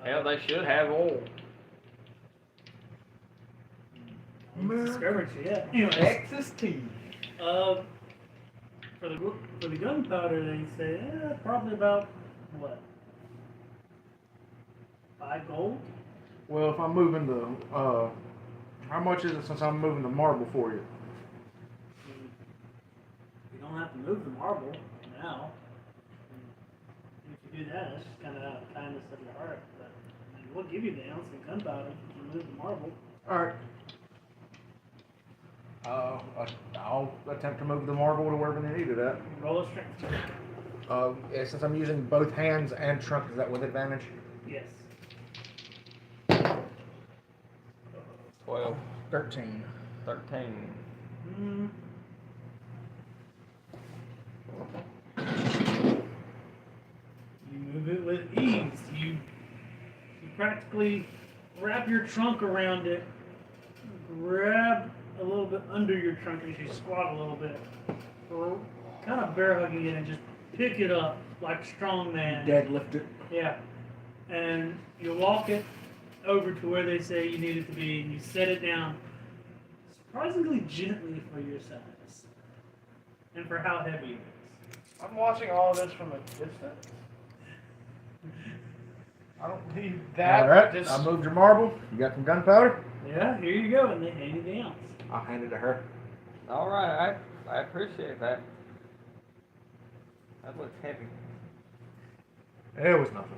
Speaker 2: Hell, they should have oil.
Speaker 1: Discovered you yet. Anyways,
Speaker 2: Texas tea.
Speaker 1: for the gunpowder, they say probably about what, 5 gold.
Speaker 3: Well, if I'm moving the, how much is it since I'm moving the marble for you?
Speaker 1: You don't have to move the marble now. If you do that, it's just kind of out of kindness of your heart. But I mean, we'll give you the ounce of gunpowder if you move the marble.
Speaker 3: All right. I'll attempt to move the marble to wherever they need it at.
Speaker 1: Roll a strength check.
Speaker 3: Yeah, since I'm using both hands and trunk, is that with advantage?
Speaker 1: Yes.
Speaker 2: 12,
Speaker 3: 13.
Speaker 2: 13.
Speaker 1: Mm. You move it with ease. You practically wrap your trunk around it, grab a little bit under your trunk as you squat a little bit, or kind of bear hugging it and just pick it up like a strong man.
Speaker 3: Deadlift it.
Speaker 1: Yeah. And you walk it over to where they say you need it to be, and you set it down surprisingly gently for your size and for how heavy it is.
Speaker 4: I'm watching all of this from a distance. I don't need that.
Speaker 3: All right.
Speaker 4: Just,
Speaker 3: I moved your marble. You got some gunpowder?
Speaker 1: Yeah, here you go, and they hand you the ounce.
Speaker 3: I'll hand it to her.
Speaker 2: All right, I appreciate that. That looks heavy.
Speaker 3: It was nothing.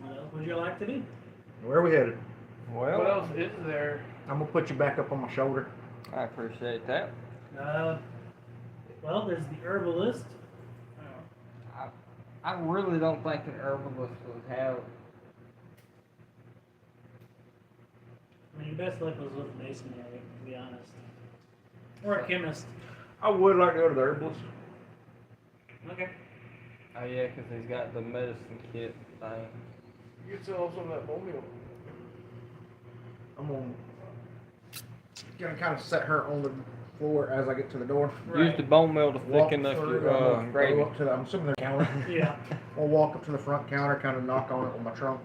Speaker 1: What else would you like to do?
Speaker 3: Where are we headed?
Speaker 4: what
Speaker 2: Well,
Speaker 4: else is there?
Speaker 3: I'm gonna put you back up on my shoulder.
Speaker 2: I appreciate that.
Speaker 1: Well, there's the herbalist.
Speaker 2: I really don't think an herbalist would have.
Speaker 1: I mean, your best luck was with masonry, to be honest. Or a chemist.
Speaker 3: I would like to go to the herbalist.
Speaker 1: Okay.
Speaker 2: Oh yeah, 'cause he's got the medicine kit thing.
Speaker 4: You could sell some of that bone meal.
Speaker 3: I'm gonna kind of set her on the floor as I get to the door.
Speaker 2: Use the bone meal to
Speaker 3: Walk
Speaker 2: thicken up
Speaker 3: through,
Speaker 2: your gravy.
Speaker 3: go up to the, I'm assuming the counter.
Speaker 1: Yeah.
Speaker 3: I'll walk up to the front counter, kind of knock on it with my trunk.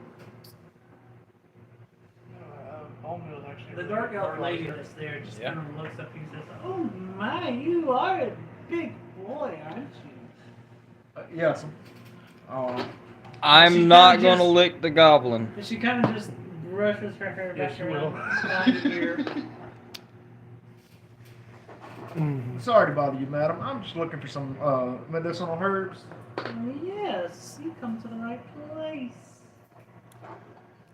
Speaker 4: Bone meal is actually.
Speaker 1: The
Speaker 4: really
Speaker 1: dark
Speaker 4: good
Speaker 1: elf lady
Speaker 4: fertilizer.
Speaker 1: that's there just
Speaker 2: Yeah.
Speaker 1: kind of looks up and says, "Oh my, you are a big boy, aren't you?"
Speaker 3: Yes.
Speaker 2: I'm
Speaker 1: She
Speaker 2: not
Speaker 1: kinda
Speaker 2: gonna
Speaker 1: just-
Speaker 2: lick the goblin.
Speaker 1: And she kind of just brushes her hair back
Speaker 3: Yes, she
Speaker 1: around
Speaker 3: will.
Speaker 1: behind your ear.
Speaker 3: Sorry to bother you, madam. I'm just looking for some medicinal herbs.
Speaker 1: Yes, you come to the right place.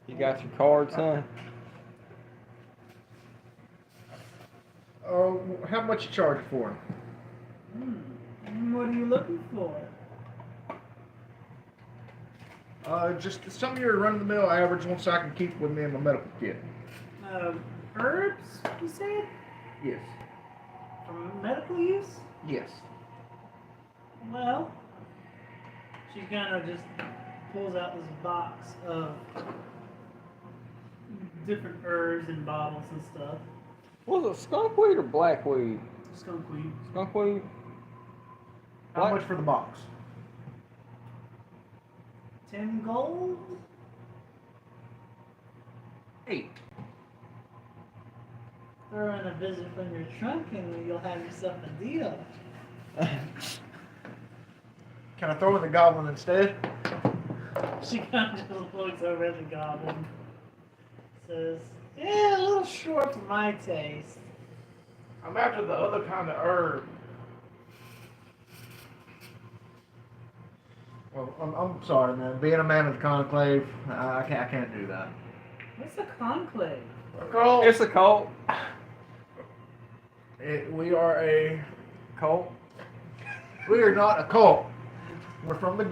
Speaker 2: You got your card, son?
Speaker 3: How much you charge for them?
Speaker 1: What are you looking for?
Speaker 3: Just some of your run-of-the-mill average ones so I can keep with me in my medical kit.
Speaker 1: Herbs, you said?
Speaker 3: Yes.
Speaker 1: For medical use?
Speaker 3: Yes.
Speaker 1: Well, she kind of just pulls out this box of different herbs and bottles and stuff.
Speaker 2: Was it skunkweed or blackweed?
Speaker 1: Skunkweed.
Speaker 2: Skunkweed?
Speaker 3: How
Speaker 2: What?
Speaker 3: much for the box?
Speaker 1: 10 gold?
Speaker 3: 8.
Speaker 1: Throw in a visit from your trunk and you'll have yourself a deal.
Speaker 3: Can I throw in the goblin instead?
Speaker 1: She kind of just looks over at the goblin. Says, yeah, a little short for my taste.
Speaker 4: I'm after the other kind of herb.
Speaker 3: Well, I'm sorry, man. Being a man of the conclave, I can't do that.
Speaker 1: What's the conclave?
Speaker 4: Call.
Speaker 2: It's a cult.
Speaker 3: We are a
Speaker 2: Cult.
Speaker 3: we are not a cult. We're from the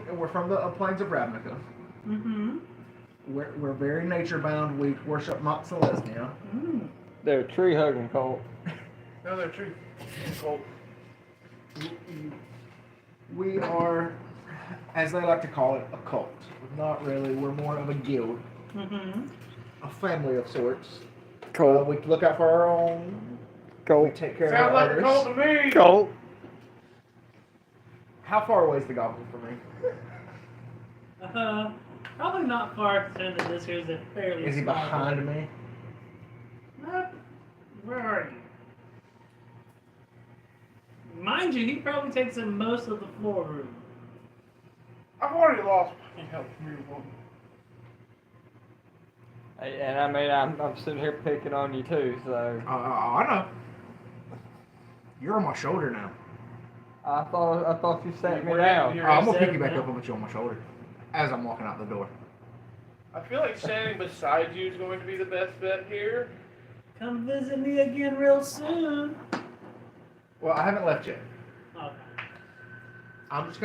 Speaker 3: plains of Ravnica.
Speaker 1: Mm-hmm.
Speaker 3: We're very nature bound. We worship Mont Celestia.
Speaker 1: Mm.
Speaker 2: They're a tree hugging cult.
Speaker 4: No, they're true. Cold.
Speaker 3: We are, as they like to call it, a cult. Not really. We're more of a guild,
Speaker 1: Mm-hmm.
Speaker 3: a family of sorts.
Speaker 2: Cult.
Speaker 3: We look out for our own. We
Speaker 2: Cult.
Speaker 3: take care
Speaker 4: Sounds
Speaker 3: of
Speaker 4: like a
Speaker 3: others.
Speaker 4: cult to me.
Speaker 2: Cult.
Speaker 3: How far away is the goblin from me?
Speaker 1: Probably not far considering that this here is a fairly
Speaker 3: Is he
Speaker 1: small
Speaker 3: behind
Speaker 1: building.
Speaker 3: me?
Speaker 1: Where are you? Mind you, he probably takes in most of the floor room.
Speaker 4: I've already lost my health from your one.
Speaker 2: And I mean, I'm sitting here picking on you too, so
Speaker 3: I know. You're on my shoulder now.
Speaker 2: I thought you sat me
Speaker 4: You're-
Speaker 2: down.
Speaker 4: you're-
Speaker 3: I'm gonna
Speaker 1: set
Speaker 3: pick you back
Speaker 1: now.
Speaker 3: up and put you on my shoulder as I'm walking out the door.
Speaker 4: I feel like standing beside you is going to be the best bet here.
Speaker 1: Come visit me again real soon.
Speaker 3: Well, I haven't left yet.
Speaker 1: Okay.
Speaker 3: I'm just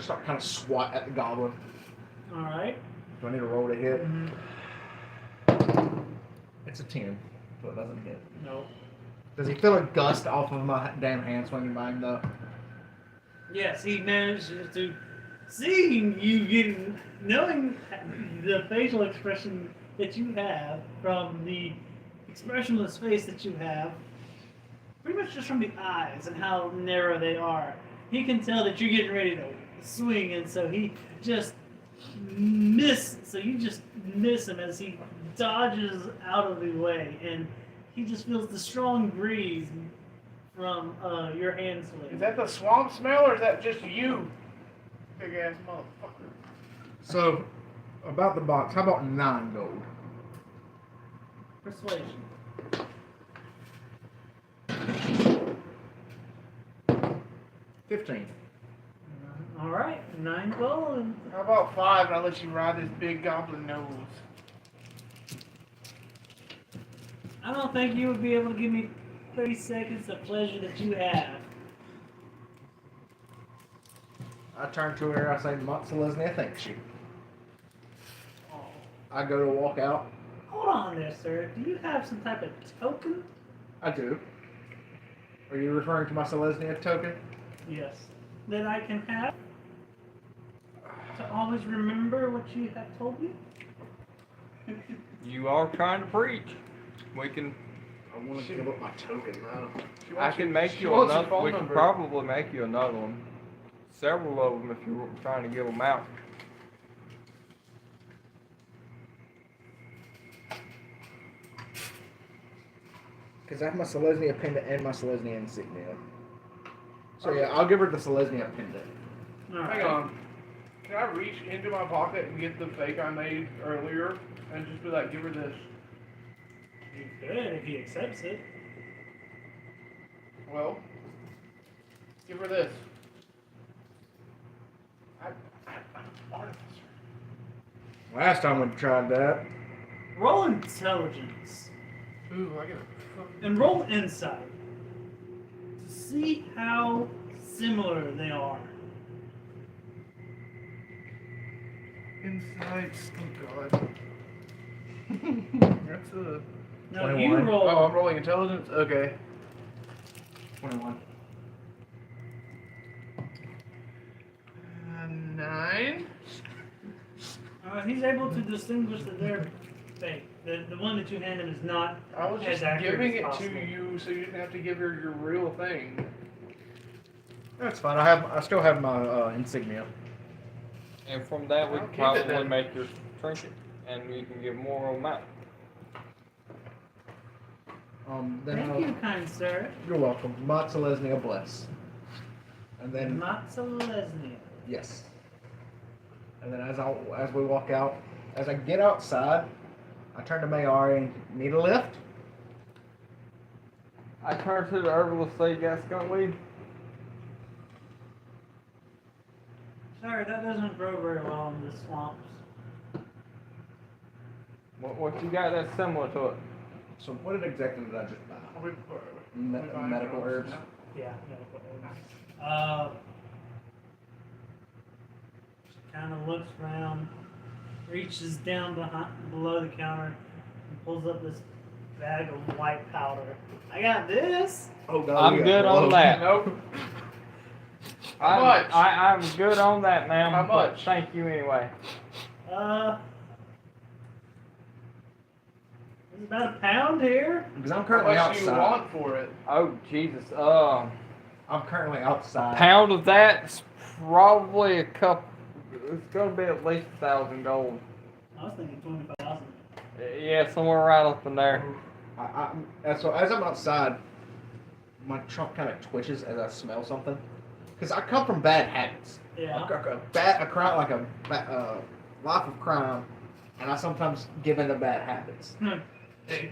Speaker 3: start kind of swat at the goblin.
Speaker 1: All right.
Speaker 3: Do I need to roll to hit?
Speaker 1: Mm-hmm.
Speaker 3: It's a 10, so it doesn't hit.
Speaker 1: No.
Speaker 3: Does he feel a gust off of my damn hand swinging by him though?
Speaker 1: Yes, he managed to, seeing you getting, knowing the facial expression that you have from the expressionless face that you have, pretty much just from the eyes and how narrow they are, he can tell that you're getting ready to swing, and so he just you just miss him as he dodges out of the way, and he just feels the strong breeze from your hand swing.
Speaker 4: Is that the swamp smell or is that just you? Big ass motherfucker.
Speaker 3: So, about the box, how about 9 gold?
Speaker 1: Persuasion.
Speaker 3: 15.
Speaker 1: All right, 9 gold.
Speaker 4: How about 5 and I let you ride this big goblin nose?
Speaker 1: I don't think you would be able to give me 30 seconds of pleasure that you have.
Speaker 3: I turn to her, I say, Mont Celestia thanks you.
Speaker 1: Oh.
Speaker 3: I go to walk out.
Speaker 1: Hold on there, sir. Do you have some type of token?
Speaker 3: I do. Are you referring to my Celestia token?
Speaker 1: Yes. That I can have? To always remember what you have told me?
Speaker 2: You are trying to preach. We can.
Speaker 3: I want to give up my token now.
Speaker 2: I can make
Speaker 4: she
Speaker 2: you
Speaker 4: wants your
Speaker 2: another.
Speaker 4: phone
Speaker 2: We can
Speaker 4: number.
Speaker 2: probably make you another one. Several of them if you were trying to give them out.
Speaker 3: Because I have my Celestia pendant and my Celestia insignia. So yeah, I'll give her the Celestia pendant.
Speaker 1: All
Speaker 4: Hang on. Can I reach into my pocket and get the fake I made earlier and just be like, give her this?
Speaker 1: You could if he accepts it.
Speaker 4: Well, give her this. I'm an artificer.
Speaker 3: Last time we tried that.
Speaker 1: Roll intelligence
Speaker 4: Ooh, I get a
Speaker 1: and roll insight to see how similar they are.
Speaker 4: insights. Oh god. That's a.
Speaker 1: Now
Speaker 3: 21.
Speaker 1: you roll.
Speaker 4: Oh, I'm rolling intelligence. Okay.
Speaker 3: 21.
Speaker 4: 9.
Speaker 1: He's able to distinguish that they're fake. The one that you hand him is not
Speaker 4: I was
Speaker 1: as
Speaker 4: just
Speaker 1: accurate
Speaker 4: giving
Speaker 1: as
Speaker 4: it
Speaker 1: possible.
Speaker 4: to you so you didn't have to give her your real thing.
Speaker 3: That's fine. I still have my insignia.
Speaker 2: And from that, we
Speaker 4: I'll
Speaker 2: can
Speaker 4: keep it
Speaker 2: probably
Speaker 4: then.
Speaker 2: make your trinket, and you can give more on that.
Speaker 3: Then
Speaker 1: Thank you, kind sir.
Speaker 3: You're welcome. Mont Celestia bless. And then
Speaker 1: Matza Lesnia.
Speaker 3: yes. And then as we walk out, as I get outside, I turn to Mayari and need a lift.
Speaker 2: I turn to the herbalist, say, you got skunk weed?
Speaker 1: Sorry, that doesn't grow very well in the swamps.
Speaker 2: What you got that's similar to it?
Speaker 3: So what exactly did I just buy? Medical herbs.
Speaker 1: Yeah, medical herbs. Kind of looks around, reaches down below the counter, and pulls up this bag of white powder. I got this.
Speaker 3: Oh God,
Speaker 2: I'm good on that.
Speaker 4: Nope. How much?
Speaker 2: I'm good on that, ma'am.
Speaker 4: How
Speaker 2: but
Speaker 4: much?
Speaker 2: Thank you anyway.
Speaker 1: There's about a pound here.
Speaker 3: Because I'm
Speaker 4: How
Speaker 3: currently
Speaker 4: much do you
Speaker 3: outside.
Speaker 4: want for it?
Speaker 2: Oh Jesus.
Speaker 3: I'm currently outside.
Speaker 2: Pound of that's probably a couple. It's gonna be at least 1,000 gold.
Speaker 1: I was thinking 20,000.
Speaker 2: Yeah, somewhere right up in there.
Speaker 3: So as I'm outside, my trunk kind of twitches as I smell something. Because I come from bad habits.
Speaker 1: Yeah.
Speaker 3: A life of crime, and I sometimes give into bad habits.
Speaker 4: Hey,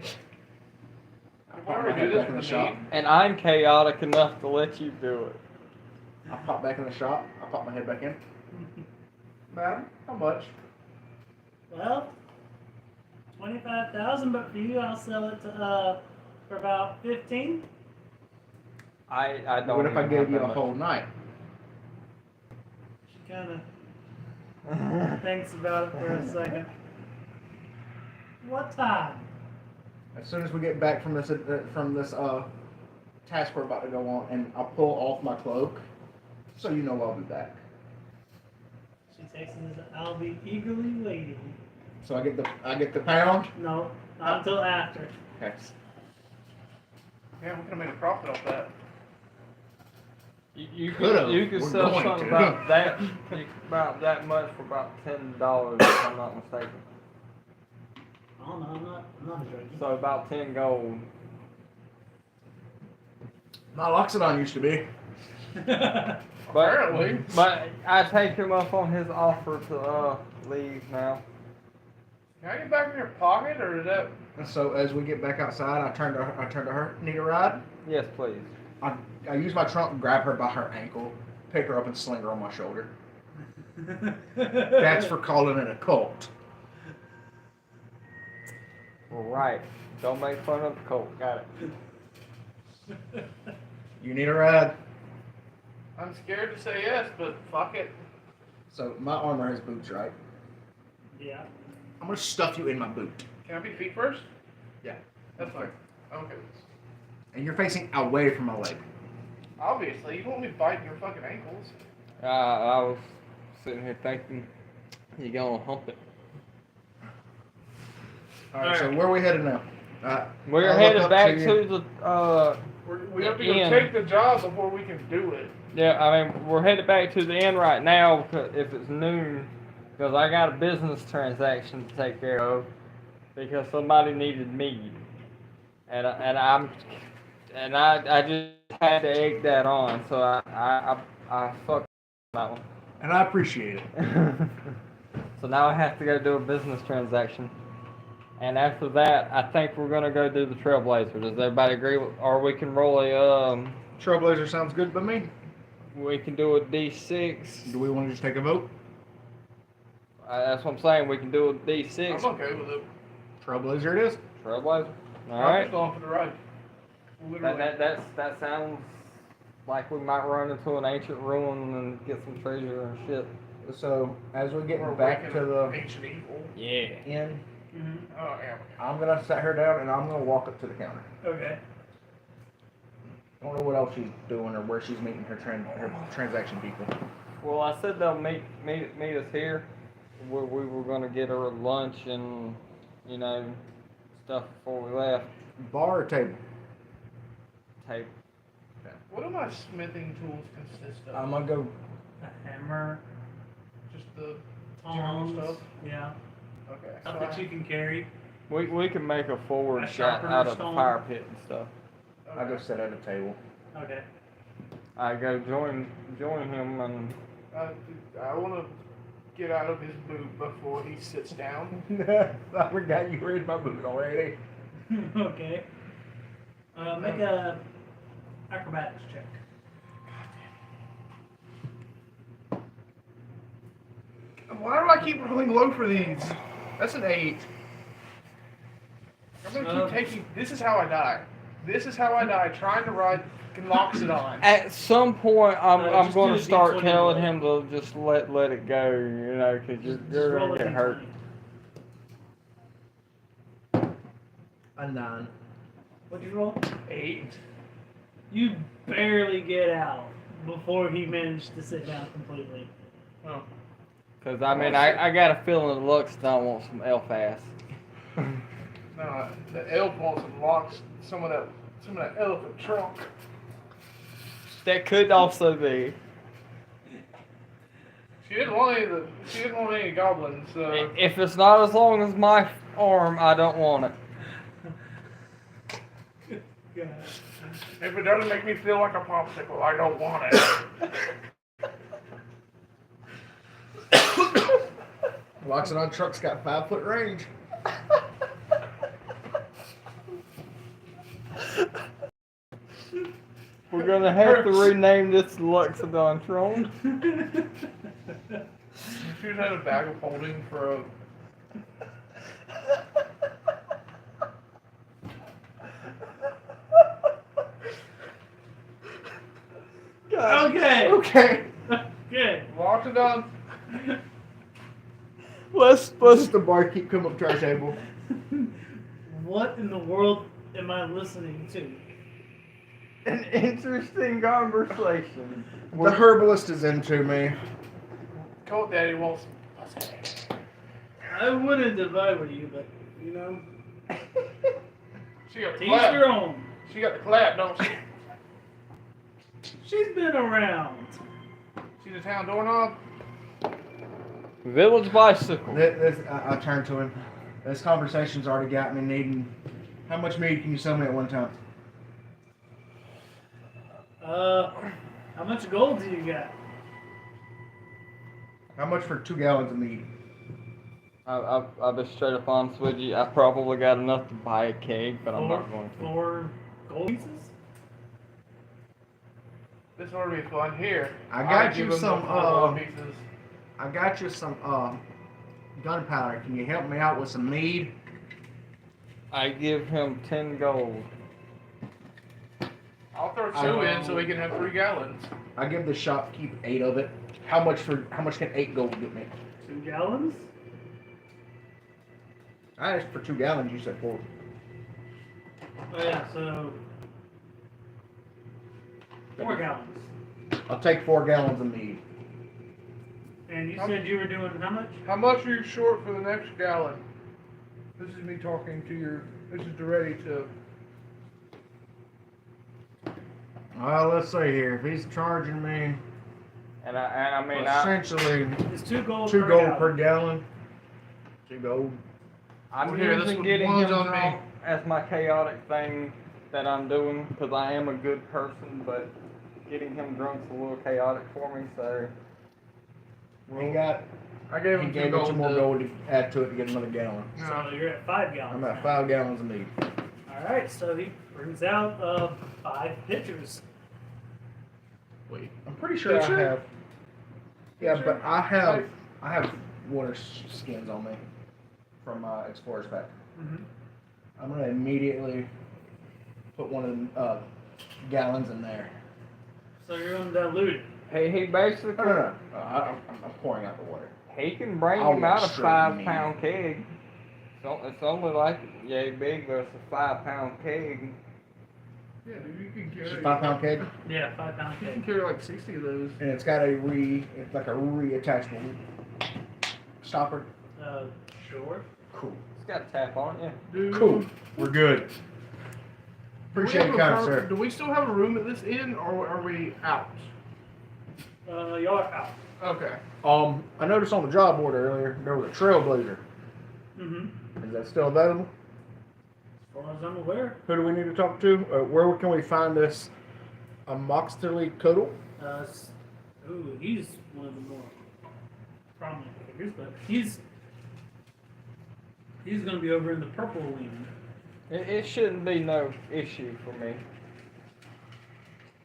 Speaker 3: I
Speaker 4: why
Speaker 3: pop
Speaker 4: don't
Speaker 3: my
Speaker 4: we do
Speaker 3: head
Speaker 4: this
Speaker 3: back in the
Speaker 4: for
Speaker 3: shop.
Speaker 4: me?
Speaker 2: And I'm chaotic enough to let you do it.
Speaker 3: I pop back in the shop. I pop my head back in. Madam, how much?
Speaker 1: Well, 25,000, but for you, I'll sell it to for about 15.
Speaker 2: I don't.
Speaker 3: What if I
Speaker 2: even
Speaker 3: gave
Speaker 2: have
Speaker 3: you
Speaker 2: that
Speaker 3: a
Speaker 2: much.
Speaker 3: whole night?
Speaker 1: She kind of thinks about it for a second. What time?
Speaker 3: As soon as we get back from this task we're about to go on, and I'll pull off my cloak, so you know I'll be back.
Speaker 1: She takes it as I'll be eagerly waiting.
Speaker 3: So I get the pound.
Speaker 1: No, not until after.
Speaker 3: Okay.
Speaker 4: Yeah, we could have made a profit off that.
Speaker 2: You
Speaker 3: Could've.
Speaker 2: could
Speaker 3: We're
Speaker 2: sell
Speaker 3: going
Speaker 2: something
Speaker 3: to.
Speaker 2: about that much for about $10 if I'm not mistaken.
Speaker 1: I don't know. I'm not a junkie.
Speaker 2: So about 10 gold.
Speaker 3: My Loxodon used to be.
Speaker 4: Apparently.
Speaker 2: But I take him up on his offer to leave now.
Speaker 4: Can I get back in your pocket, or is that?
Speaker 3: So as we get back outside, I turn to her. Need a ride?
Speaker 2: Yes, please.
Speaker 3: I use my trunk, grab her by her ankle, pick her up, and sling her on my shoulder. That's for calling it a cult.
Speaker 2: Right. Don't make fun of the cult. Got it.
Speaker 3: You need a ride?
Speaker 4: I'm scared to say yes, but fuck it.
Speaker 3: So my armor has boots, right?
Speaker 1: Yeah.
Speaker 3: I'm gonna stuff you in my boot,
Speaker 4: Can I be feet first?
Speaker 3: Yeah.
Speaker 4: That's fine. Okay.
Speaker 3: and you're facing away from my leg.
Speaker 4: Obviously, you don't want me biting your fucking ankles.
Speaker 2: I was sitting here thinking you're gonna hump it.
Speaker 3: All right. So where are we headed now?
Speaker 2: We're
Speaker 3: I'll
Speaker 2: headed
Speaker 3: look up
Speaker 2: back
Speaker 3: to
Speaker 2: to the
Speaker 4: We have to go
Speaker 2: Ian.
Speaker 4: take the job before we can do it.
Speaker 2: yeah. I mean, we're headed back to the inn right now if it's noon, because I got a business transaction to take care of because somebody needed mead, and I just had to egg that on, so I fucked that one.
Speaker 3: And I appreciate it.
Speaker 2: So now I have to go do a business transaction. And after that, I think we're gonna go do the Trailblazer. Does everybody agree? Or we can roll a
Speaker 3: Trailblazer sounds good by me.
Speaker 2: we can do a D6.
Speaker 3: Do we want to just take a vote?
Speaker 2: That's what I'm saying. We can do a D6.
Speaker 4: I'm okay with it.
Speaker 3: Trailblazer it is.
Speaker 2: Trailblazer. All
Speaker 4: I'm
Speaker 2: right.
Speaker 4: just going for the ride. Literally.
Speaker 2: That sounds like we might run into an ancient ruin and get some treasure and shit.
Speaker 3: So as we get
Speaker 4: We're
Speaker 3: back
Speaker 4: waking
Speaker 3: to
Speaker 4: up
Speaker 3: the
Speaker 4: ancient evil.
Speaker 2: Yeah.
Speaker 3: inn,
Speaker 1: Mm-hmm.
Speaker 4: Oh yeah.
Speaker 3: I'm gonna set her down and I'm gonna walk up to the counter.
Speaker 1: Okay.
Speaker 3: I don't know what else she's doing or where she's meeting her transaction people.
Speaker 2: Well, I said they'll meet us here. We were gonna get her lunch and stuff before we left.
Speaker 3: Bar or table?
Speaker 2: Tape.
Speaker 4: What do my smithing tools consist of?
Speaker 3: I'm gonna go.
Speaker 1: A hammer,
Speaker 4: Just the general
Speaker 1: tongs.
Speaker 4: stuff.
Speaker 1: Yeah.
Speaker 4: Okay.
Speaker 1: Stuff
Speaker 4: So
Speaker 1: that you can carry.
Speaker 2: We can make a forward
Speaker 1: A
Speaker 2: shot
Speaker 1: sharpener
Speaker 2: out of the
Speaker 1: stone.
Speaker 2: fire pit and stuff.
Speaker 3: I go sit at a table.
Speaker 1: Okay.
Speaker 2: I go join him and
Speaker 4: I want to get out of his boot before he sits down.
Speaker 3: I forgot you were in my boot already.
Speaker 1: Okay. Make a acrobatics check.
Speaker 4: Why do I keep rolling low for these? That's an 8. I'm gonna keep taking. This is how I die. This is how I die, trying to ride Loxodon.
Speaker 2: At some point, I'm
Speaker 1: just
Speaker 2: going
Speaker 1: do
Speaker 2: to
Speaker 1: a
Speaker 2: start
Speaker 1: D20
Speaker 2: telling
Speaker 1: roll.
Speaker 2: him to just let it go, you know, because you're
Speaker 1: roll
Speaker 2: going
Speaker 1: a
Speaker 2: to get hurt.
Speaker 1: D20.
Speaker 3: A 9.
Speaker 1: What'd you roll?
Speaker 4: 8.
Speaker 1: You barely get out before he managed to sit down completely.
Speaker 4: Oh.
Speaker 2: Because, I mean, I got a feeling the Lux don't want some elf ass.
Speaker 4: No, the elf wants some locks, some of that elephant trunk.
Speaker 2: That could also be.
Speaker 4: She didn't want any goblins, so
Speaker 2: If it's not as long as my arm, I don't want it.
Speaker 1: God.
Speaker 4: if it doesn't make me feel like a popsicle, I don't want it.
Speaker 3: Loxodon truck's got 5-foot range.
Speaker 2: We're going to have to rename this Luxodon Throne.
Speaker 4: You should have had a bag of holding for a.
Speaker 1: Okay.
Speaker 3: Okay.
Speaker 1: Good.
Speaker 4: Loxodon.
Speaker 2: Let's
Speaker 3: The barkeep come up to our table.
Speaker 1: What in the world am I listening to?
Speaker 2: an interesting conversation.
Speaker 3: The herbalist is into me.
Speaker 4: Colt Daddy wants.
Speaker 1: I wouldn't if I were you, but you know,
Speaker 4: She got the
Speaker 1: teach
Speaker 4: clap.
Speaker 1: your own.
Speaker 4: She got the clap, don't she?
Speaker 1: She's been around.
Speaker 4: She's a town doorknob.
Speaker 2: Village bicycle.
Speaker 3: I turned to him. This conversation's already got me needing. How much meat can you sell me at one time?
Speaker 1: How much gold do you got?
Speaker 3: How much for 2 gallons of meat?
Speaker 2: I'll be straight up honest with you. I probably got enough to buy a keg, but I'm not going to.
Speaker 1: 4 gold pieces?
Speaker 4: This ought to be fun. Here.
Speaker 3: I got
Speaker 4: I'll
Speaker 3: you
Speaker 4: give him
Speaker 3: some,
Speaker 4: the 4 gold pieces.
Speaker 3: I got you some gunpowder. Can you help me out with some mead?
Speaker 2: I give him 10 gold.
Speaker 4: I'll throw 2 in so he can have 3 gallons.
Speaker 3: I give the shopkeep 8 of it. How much can 8 gold get me?
Speaker 1: 2 gallons?
Speaker 3: I asked for 2 gallons. You said 4.
Speaker 1: Oh yeah, so 4 gallons.
Speaker 3: I'll take 4 gallons of mead.
Speaker 1: And you said you were doing how much?
Speaker 4: How much are you short for the next gallon? This is me talking to your. This is ready to.
Speaker 3: Well, let's see here. If he's charging me
Speaker 2: And I mean,
Speaker 3: essentially
Speaker 1: It's 2 gold
Speaker 3: 2
Speaker 1: per
Speaker 3: gold
Speaker 1: gallon.
Speaker 3: per gallon. 2 gold.
Speaker 2: I'm
Speaker 4: Well, here, this
Speaker 2: using
Speaker 4: one-
Speaker 2: getting
Speaker 4: one's
Speaker 2: him
Speaker 4: on me.
Speaker 2: drunk as my chaotic thing that I'm doing because I am a good person, but getting him drunk's a little chaotic for me. So
Speaker 3: He got.
Speaker 4: I gave
Speaker 3: He
Speaker 4: him 2
Speaker 3: gave me
Speaker 4: gold.
Speaker 3: 2 more gold to add to it to get another gallon.
Speaker 1: So you're at 5 gallons.
Speaker 3: I'm at
Speaker 1: now.
Speaker 3: 5 gallons of mead.
Speaker 1: Alright, so he brings out 5 pitchers.
Speaker 3: Wait, I'm pretty sure
Speaker 4: Pitcher?
Speaker 3: I have. Yeah,
Speaker 4: Pitcher?
Speaker 3: but I have water skins on me from my Explorer's pack.
Speaker 1: Mm-hmm.
Speaker 3: I'm gonna immediately put one of the gallons in there.
Speaker 1: So you're undiluted.
Speaker 2: he basically
Speaker 3: No. I'm pouring out the water.
Speaker 2: he can bring
Speaker 3: I'll
Speaker 2: him out a
Speaker 3: straight
Speaker 2: 5-pound keg. So it's only like yay big, but it's a 5-pound keg.
Speaker 4: Yeah, dude, you can
Speaker 3: It's a
Speaker 4: carry.
Speaker 3: 5-pound keg,
Speaker 1: Yeah, 5 pound
Speaker 4: You can
Speaker 1: cake.
Speaker 4: carry like 60 of those.
Speaker 3: and it's got it's like a reattachable stopper.
Speaker 1: Sure.
Speaker 3: Cool.
Speaker 2: It's got a tap on it, yeah.
Speaker 4: Dude.
Speaker 3: Cool. We're good.
Speaker 4: Do we
Speaker 3: Appreciate
Speaker 4: have
Speaker 3: it,
Speaker 4: a
Speaker 3: kind
Speaker 4: room-
Speaker 3: sir.
Speaker 4: Do we still have a room at this inn, or are we out?
Speaker 1: Y'all are out.
Speaker 4: Okay.
Speaker 3: I noticed on the job board earlier there was a trailblazer.
Speaker 1: Mm-hmm.
Speaker 3: Is that still available?
Speaker 1: As far as I'm aware.
Speaker 3: Who do we need to talk to? Where can we find this? A Moxley Cuddle?
Speaker 1: He's one of the more prominent figures, but he's going to be over in the purple wing.
Speaker 2: It shouldn't be no issue for me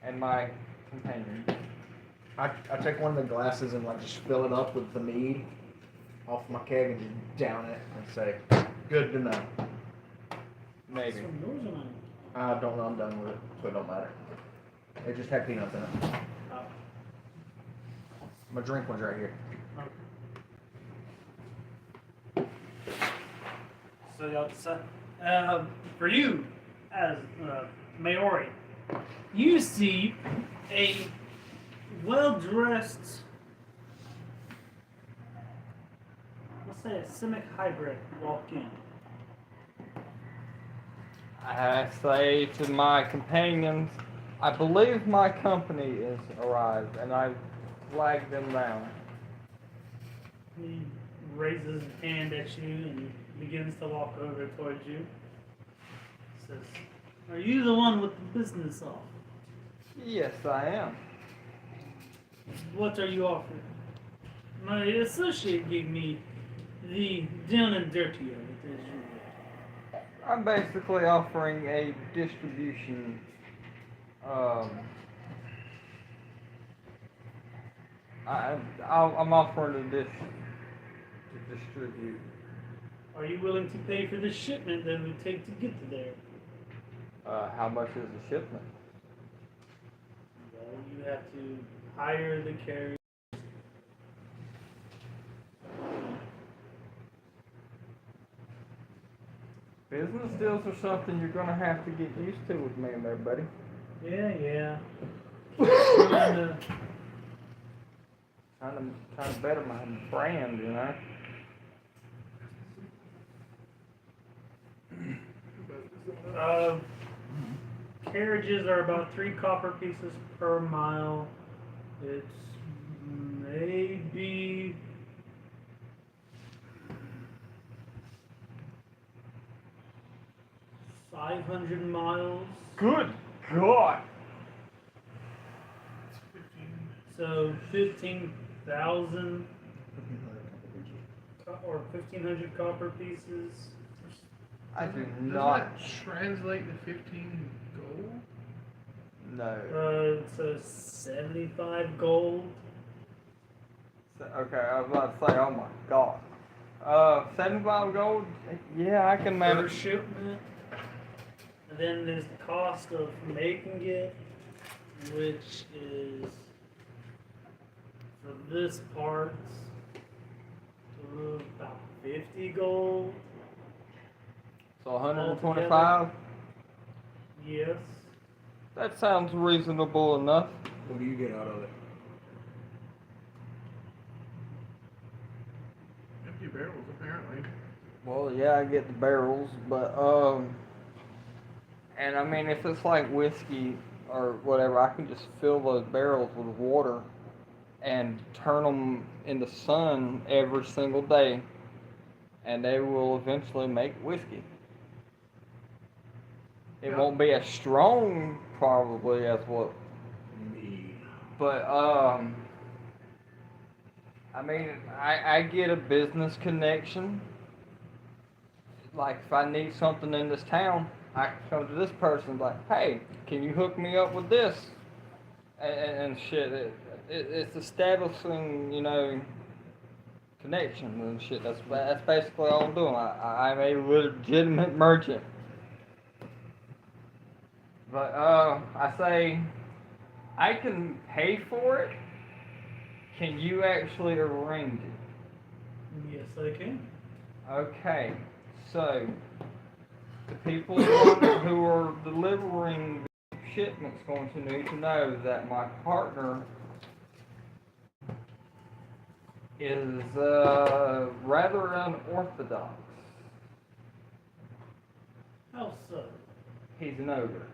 Speaker 2: and my companion.
Speaker 3: I take one of the glasses and like just fill it up with the mead off my keg and just down it and say, good to know.
Speaker 2: Maybe.
Speaker 1: Some yours or mine?
Speaker 3: I don't know, I'm done with it, so it don't matter. It just had peanuts in it.
Speaker 1: Oh,
Speaker 3: My drink one's right here.
Speaker 1: okay. So y'all decide. For you, as Maori, you see a well-dressed, let's say a Simic hybrid walk in.
Speaker 2: I say to my companions, I believe my company is arrived, and I flag them down.
Speaker 1: He raises his hand at you and begins to walk over towards you. Says, "Are you the one with the business off?
Speaker 2: Yes, I am.
Speaker 1: What are you offering?" My associate gave me the down and dirty of it, as usual.
Speaker 2: I'm basically offering a distribution. I'm offering to distribute.
Speaker 1: Are you willing to pay for the shipment that it would take to get to there?
Speaker 2: How much is the shipment?
Speaker 1: Well, you have to hire the carrier.
Speaker 2: Business deals are something you're gonna have to get used to with me and there, buddy.
Speaker 1: Yeah. Trying to
Speaker 2: Trying to better my brand, you know.
Speaker 1: Carriages are about 3 copper pieces per mile. It's maybe 500 miles.
Speaker 2: Good God!
Speaker 4: It's 15.
Speaker 1: So 15,000 or 1,500 copper pieces.
Speaker 2: I do
Speaker 4: Doesn't
Speaker 2: not.
Speaker 4: that translate to 15 gold?
Speaker 2: No.
Speaker 1: So 75 gold.
Speaker 2: Okay, I was about to say, oh my God. 75 gold? Yeah, I can
Speaker 1: Per
Speaker 2: manage.
Speaker 1: shipment. And then there's the cost of making it, which is for this part about 50 gold.
Speaker 2: So 125?
Speaker 1: Yes.
Speaker 2: That sounds reasonable enough.
Speaker 3: What do you get out of it?
Speaker 4: Empty barrels, apparently.
Speaker 2: Well, yeah, I get the barrels, but, and I mean, if it's like whiskey or whatever, I can just fill those barrels with water and turn them in the sun every single day, and they will eventually make whiskey. It won't be as strong, probably, as what, but, I mean, I get a business connection. Like, if I need something in this town, I can come to this person like, hey, can you hook me up with this? And shit, it's establishing, you know, connections and shit. That's basically all I'm doing. I'm a legitimate merchant. But, I say, I can pay for it. Can you actually arrange it?
Speaker 1: Yes, I can.
Speaker 2: Okay, so the people who are delivering the shipment's going to need to know that my partner is rather unorthodox.
Speaker 1: How so?
Speaker 2: He's an ogre.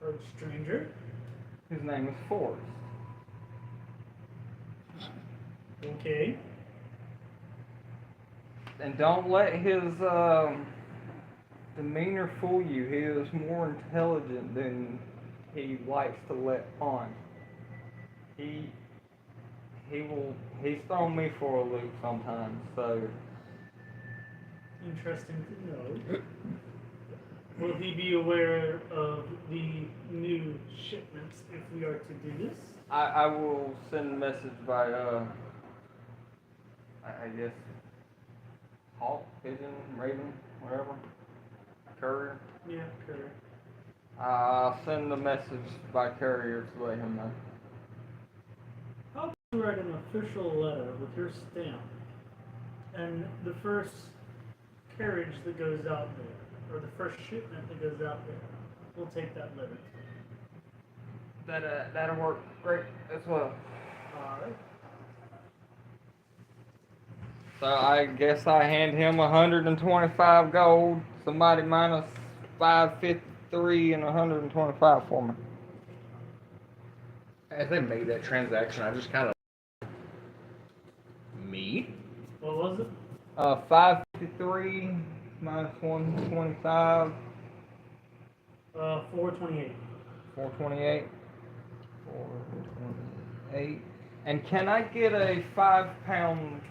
Speaker 1: Or a stranger?
Speaker 2: His name is Forrest.
Speaker 1: Okay.
Speaker 2: And don't let his demeanor fool you. He is more intelligent than he likes to let on. He's thrown me for a loop sometimes, so
Speaker 1: Interesting to know. Will he be aware of the new shipments if we are to do this?
Speaker 2: I will send a message by I guess hawk, pigeon, raven, whatever. Courier.
Speaker 1: Yeah, courier.
Speaker 2: I'll send the message by courier to let him know.
Speaker 1: How about you write an official letter with your stamp, and the first carriage that goes out there, or the first shipment that goes out there, we'll take that letter.
Speaker 2: That'll work great as well.
Speaker 1: Alright.
Speaker 2: So I guess I hand him 125 gold. Somebody minus 553 and 125 for me.
Speaker 3: As they made that transaction, I just kind of me.
Speaker 1: What was it?
Speaker 2: 553 minus 125.
Speaker 1: 428.
Speaker 2: 428. 428. And can I get a 5-pound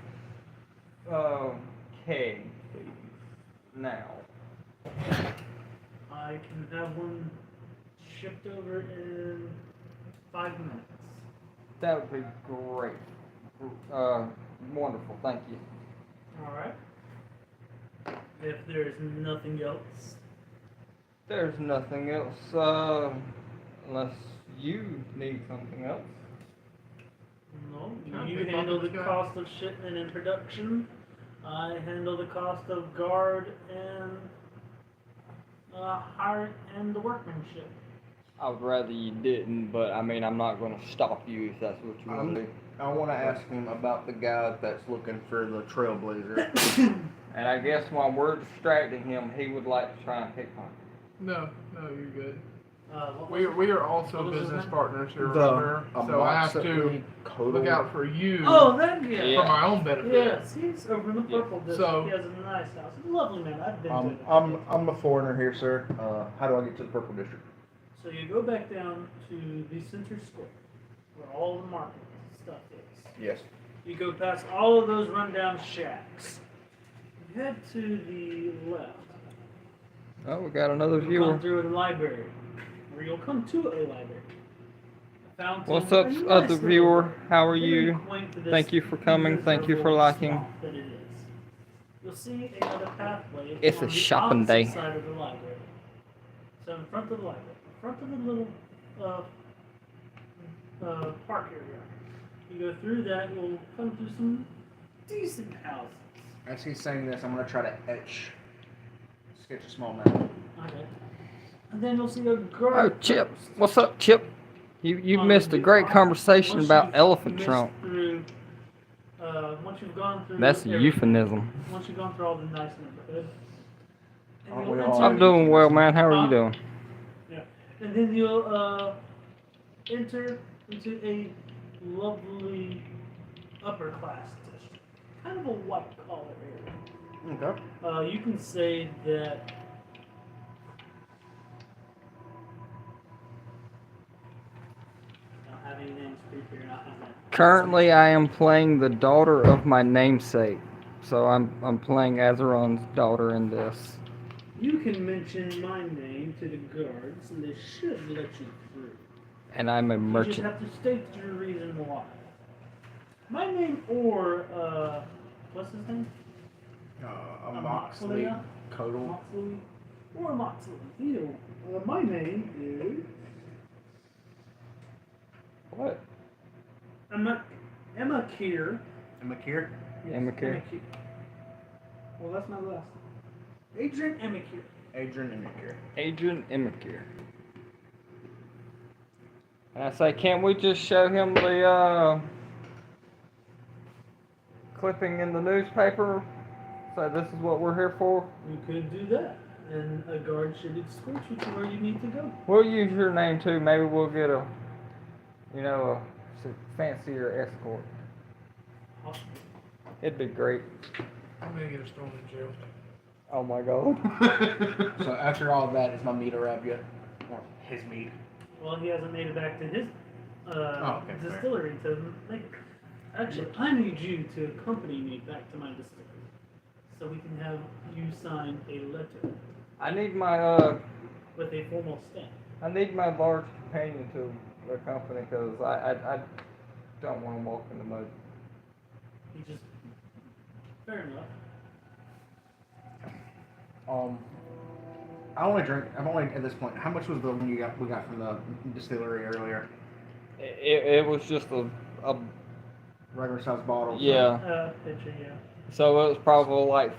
Speaker 2: keg, please? Now.
Speaker 1: I can have one shipped over in 5 minutes.
Speaker 2: That would be great. Wonderful. Thank you.
Speaker 1: Alright. If there's nothing else.
Speaker 2: There's nothing else, unless you need something else.
Speaker 1: No,
Speaker 4: Can't
Speaker 1: you
Speaker 4: pick on
Speaker 1: handle the
Speaker 4: this guy.
Speaker 1: cost of shipment and production. I handle the cost of guard and hire and the workmanship.
Speaker 2: I would rather you didn't, but I mean, I'm not going to stop you if that's what you want to do.
Speaker 3: I want to ask him about the guy that's looking for the Trailblazer.
Speaker 2: And I guess while we're distracting him, he would like to try and pick on.
Speaker 4: No, you're good.
Speaker 1: What was
Speaker 4: We
Speaker 1: it?
Speaker 4: are also
Speaker 1: What was his
Speaker 4: business
Speaker 1: name?
Speaker 4: partners here, remember? So I have to look out for you
Speaker 1: Oh, that guy.
Speaker 2: Yeah.
Speaker 4: for my own benefit.
Speaker 1: Yes, he's over in the
Speaker 2: Yeah.
Speaker 1: purple district.
Speaker 4: So-
Speaker 1: He has a nice house. He's a lovely man. I've been to it.
Speaker 3: I'm a foreigner here, sir. How do I get to the Purple District?
Speaker 1: So you go back down to the center square, where all the market stuff is.
Speaker 3: Yes.
Speaker 1: You go past all of those rundown shacks. You head to the left.
Speaker 2: Oh, we got another
Speaker 1: You'll
Speaker 2: viewer.
Speaker 1: come through a library, or you'll come to a library. A fountain,
Speaker 2: What's up,
Speaker 1: a nice
Speaker 2: other
Speaker 1: little
Speaker 2: viewer?
Speaker 1: library.
Speaker 2: How are
Speaker 1: Very
Speaker 2: you?
Speaker 1: quaint to this
Speaker 2: Thank you for coming. Thank you for
Speaker 1: miserable
Speaker 2: liking.
Speaker 1: swamp that it is. You'll see another pathway.
Speaker 2: It's a
Speaker 1: on the
Speaker 2: shopping
Speaker 1: opposite
Speaker 2: day.
Speaker 1: Side of the library. So in front of the library, in front of the little park area. You go through that, you'll come to some decent houses.
Speaker 3: As he's saying this, I'm going to try to sketch a small map.
Speaker 1: Okay. And then you'll see a
Speaker 2: Oh,
Speaker 1: guard
Speaker 2: Chip.
Speaker 1: post.
Speaker 2: What's up, Chip? You
Speaker 1: On
Speaker 2: missed
Speaker 1: the
Speaker 2: a great
Speaker 1: opposite-
Speaker 2: conversation
Speaker 1: once
Speaker 2: about
Speaker 1: you've
Speaker 2: elephant
Speaker 1: missed
Speaker 2: trunk.
Speaker 1: Through, once you've gone through.
Speaker 2: That's a
Speaker 1: everything,
Speaker 2: euphemism.
Speaker 1: Once you've gone through all the nice neighborhoods. and
Speaker 3: Aren't
Speaker 1: you'll
Speaker 3: we all?
Speaker 1: enter-
Speaker 2: I'm doing well, man. How are
Speaker 1: Huh?
Speaker 2: you doing?
Speaker 1: Yeah. And then you'll enter into a lovely upper class district. Kind of a white collar area.
Speaker 3: Okay.
Speaker 1: You can say that I don't have any names to prepare, not have that.
Speaker 2: Currently, I am playing the daughter of my namesake. So I'm playing Azaron's daughter in this.
Speaker 1: You can mention my name to the guards, and they should let you through.
Speaker 2: And I'm a
Speaker 1: You just
Speaker 2: merchant.
Speaker 1: have to state your reason why. My name, or what's his name?
Speaker 3: A
Speaker 1: Moxley?
Speaker 3: Moxley Codal.
Speaker 1: Moxley, or Moxley. Either one. My name is
Speaker 2: What?
Speaker 1: Emma Keir.
Speaker 3: Makir.
Speaker 2: Emma Keir.
Speaker 1: Well, that's my last name. Adrian Emma Keir.
Speaker 3: Adrian and Makir.
Speaker 2: Adrian Emmerkier. And I say, can't we just show him the clipping in the newspaper? So this is what we're here for.
Speaker 1: You could do that, and a guard should escort you to where you need to go.
Speaker 2: We'll use your name too. Maybe we'll get a fancier escort.
Speaker 1: Possibly.
Speaker 2: It'd be great.
Speaker 4: I'm gonna get us thrown in jail.
Speaker 2: Oh my god.
Speaker 3: So after all that, is my meat arrived yet? Or his meat?
Speaker 1: Well, he hasn't made it back to his
Speaker 3: okay, fair.
Speaker 1: distillery to make it. Actually, I need you to accompany me back to my distillery, so we can have you sign a letter
Speaker 2: I need my
Speaker 1: with a formal stamp.
Speaker 2: I need my large companion to the company because I don't want to walk in the mud.
Speaker 1: He just Fair enough.
Speaker 3: I only drink. I'm only at this point. How much was the one we got from the distillery earlier?
Speaker 2: It was just a
Speaker 3: Regular size bottle.
Speaker 2: yeah.
Speaker 1: Picture, yeah.
Speaker 2: So it was probably like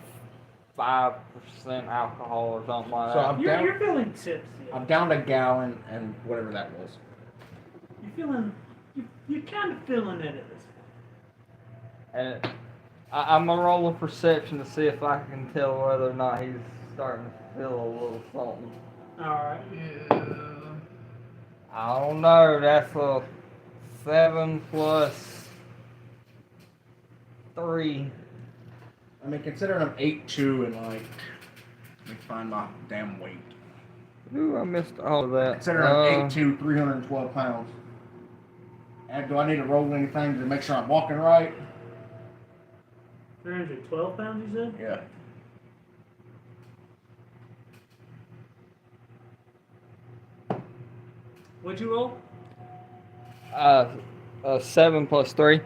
Speaker 2: 5% alcohol or something like
Speaker 3: So
Speaker 2: that.
Speaker 3: I'm
Speaker 1: You're,
Speaker 3: down.
Speaker 1: you're feeling tipsy.
Speaker 3: I'm down a gallon and whatever that was.
Speaker 1: You're feeling. You're kind of feeling it at this point.
Speaker 2: And I'm gonna roll a perception to see if I can tell whether or not he's starting to feel a little something.
Speaker 1: Alright.
Speaker 4: Yeah.
Speaker 2: I don't know. That's a 7 plus 3.
Speaker 3: I mean, considering I'm 8'2" and like, let me find my damn weight.
Speaker 2: Ooh, I missed all of that.
Speaker 3: Considering I'm 8'2", 312 pounds. And do I need to roll anything to make sure I'm walking right?
Speaker 1: 312 pounds, you said?
Speaker 3: Yeah.
Speaker 1: What'd you roll?
Speaker 2: 7 plus 3.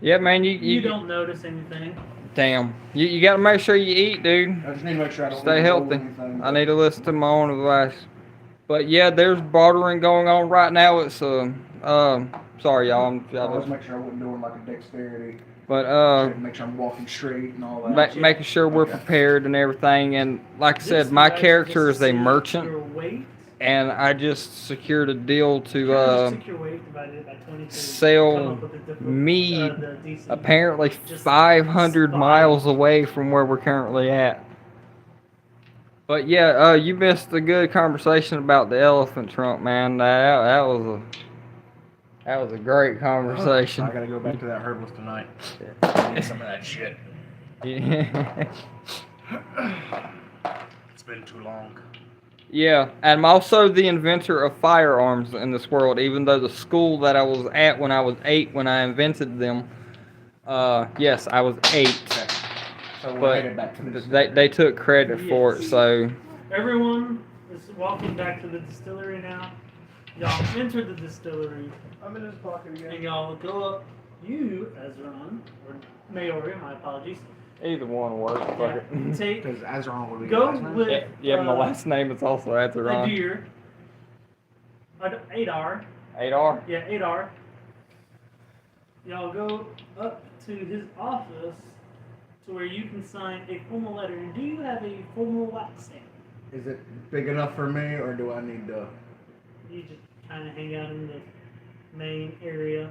Speaker 2: Yeah, man,
Speaker 1: You don't notice anything.
Speaker 2: Damn. You gotta make sure you eat, dude.
Speaker 3: I just need to make sure I don't
Speaker 2: Stay
Speaker 3: need to roll
Speaker 2: healthy.
Speaker 3: anything.
Speaker 2: I need to listen to my own advice. But yeah, there's bartering going on right now. It's sorry y'all.
Speaker 3: I always make sure I wasn't doing like a dexterity.
Speaker 2: But
Speaker 3: Make sure I'm walking straight and all that.
Speaker 2: making sure we're
Speaker 3: Okay.
Speaker 2: prepared and everything. And like I
Speaker 1: This
Speaker 2: said, my
Speaker 1: guy's
Speaker 2: character
Speaker 1: just
Speaker 2: is a
Speaker 1: seeing
Speaker 2: merchant,
Speaker 1: Your weight.
Speaker 2: and I just secured a deal
Speaker 1: Just
Speaker 2: to
Speaker 1: took your weight divided by 22.
Speaker 2: sell
Speaker 1: Come up with a different,
Speaker 2: me
Speaker 1: the DC.
Speaker 2: apparently
Speaker 1: Just
Speaker 2: 500
Speaker 1: spy.
Speaker 2: miles away from where we're currently at. But yeah, you missed a good conversation about the elephant trunk, man. That was a great conversation.
Speaker 3: I gotta go back to that herbalist tonight. I need some of that shit.
Speaker 2: Yeah.
Speaker 3: It's been too long.
Speaker 2: Yeah, and I'm also the inventor of firearms in this world, even though the school that I was at when I was 8 when I invented them, yes, I was 8,
Speaker 3: Okay. So we're
Speaker 2: but
Speaker 3: headed back to this.
Speaker 2: they took credit for it,
Speaker 1: Yes.
Speaker 2: so
Speaker 1: Everyone is walking back to the distillery now. Y'all enter the distillery
Speaker 4: I'm in his pocket
Speaker 1: and
Speaker 4: again.
Speaker 1: y'all go up. You, Azaron, or Maori, my apologies.
Speaker 2: either one works. Fuck it.
Speaker 1: Take
Speaker 3: Because Azaron will be
Speaker 1: go
Speaker 3: last name.
Speaker 1: with
Speaker 2: Yeah, my last name is also
Speaker 1: a
Speaker 2: Azaron.
Speaker 1: deer. 8R.
Speaker 2: 8R.
Speaker 1: Yeah, 8R. Y'all go up to his office to where you can sign a formal letter. Do you have a formal wax stamp?
Speaker 3: Is it big enough for me, or do I need to?
Speaker 1: You just kind of hang out in the main area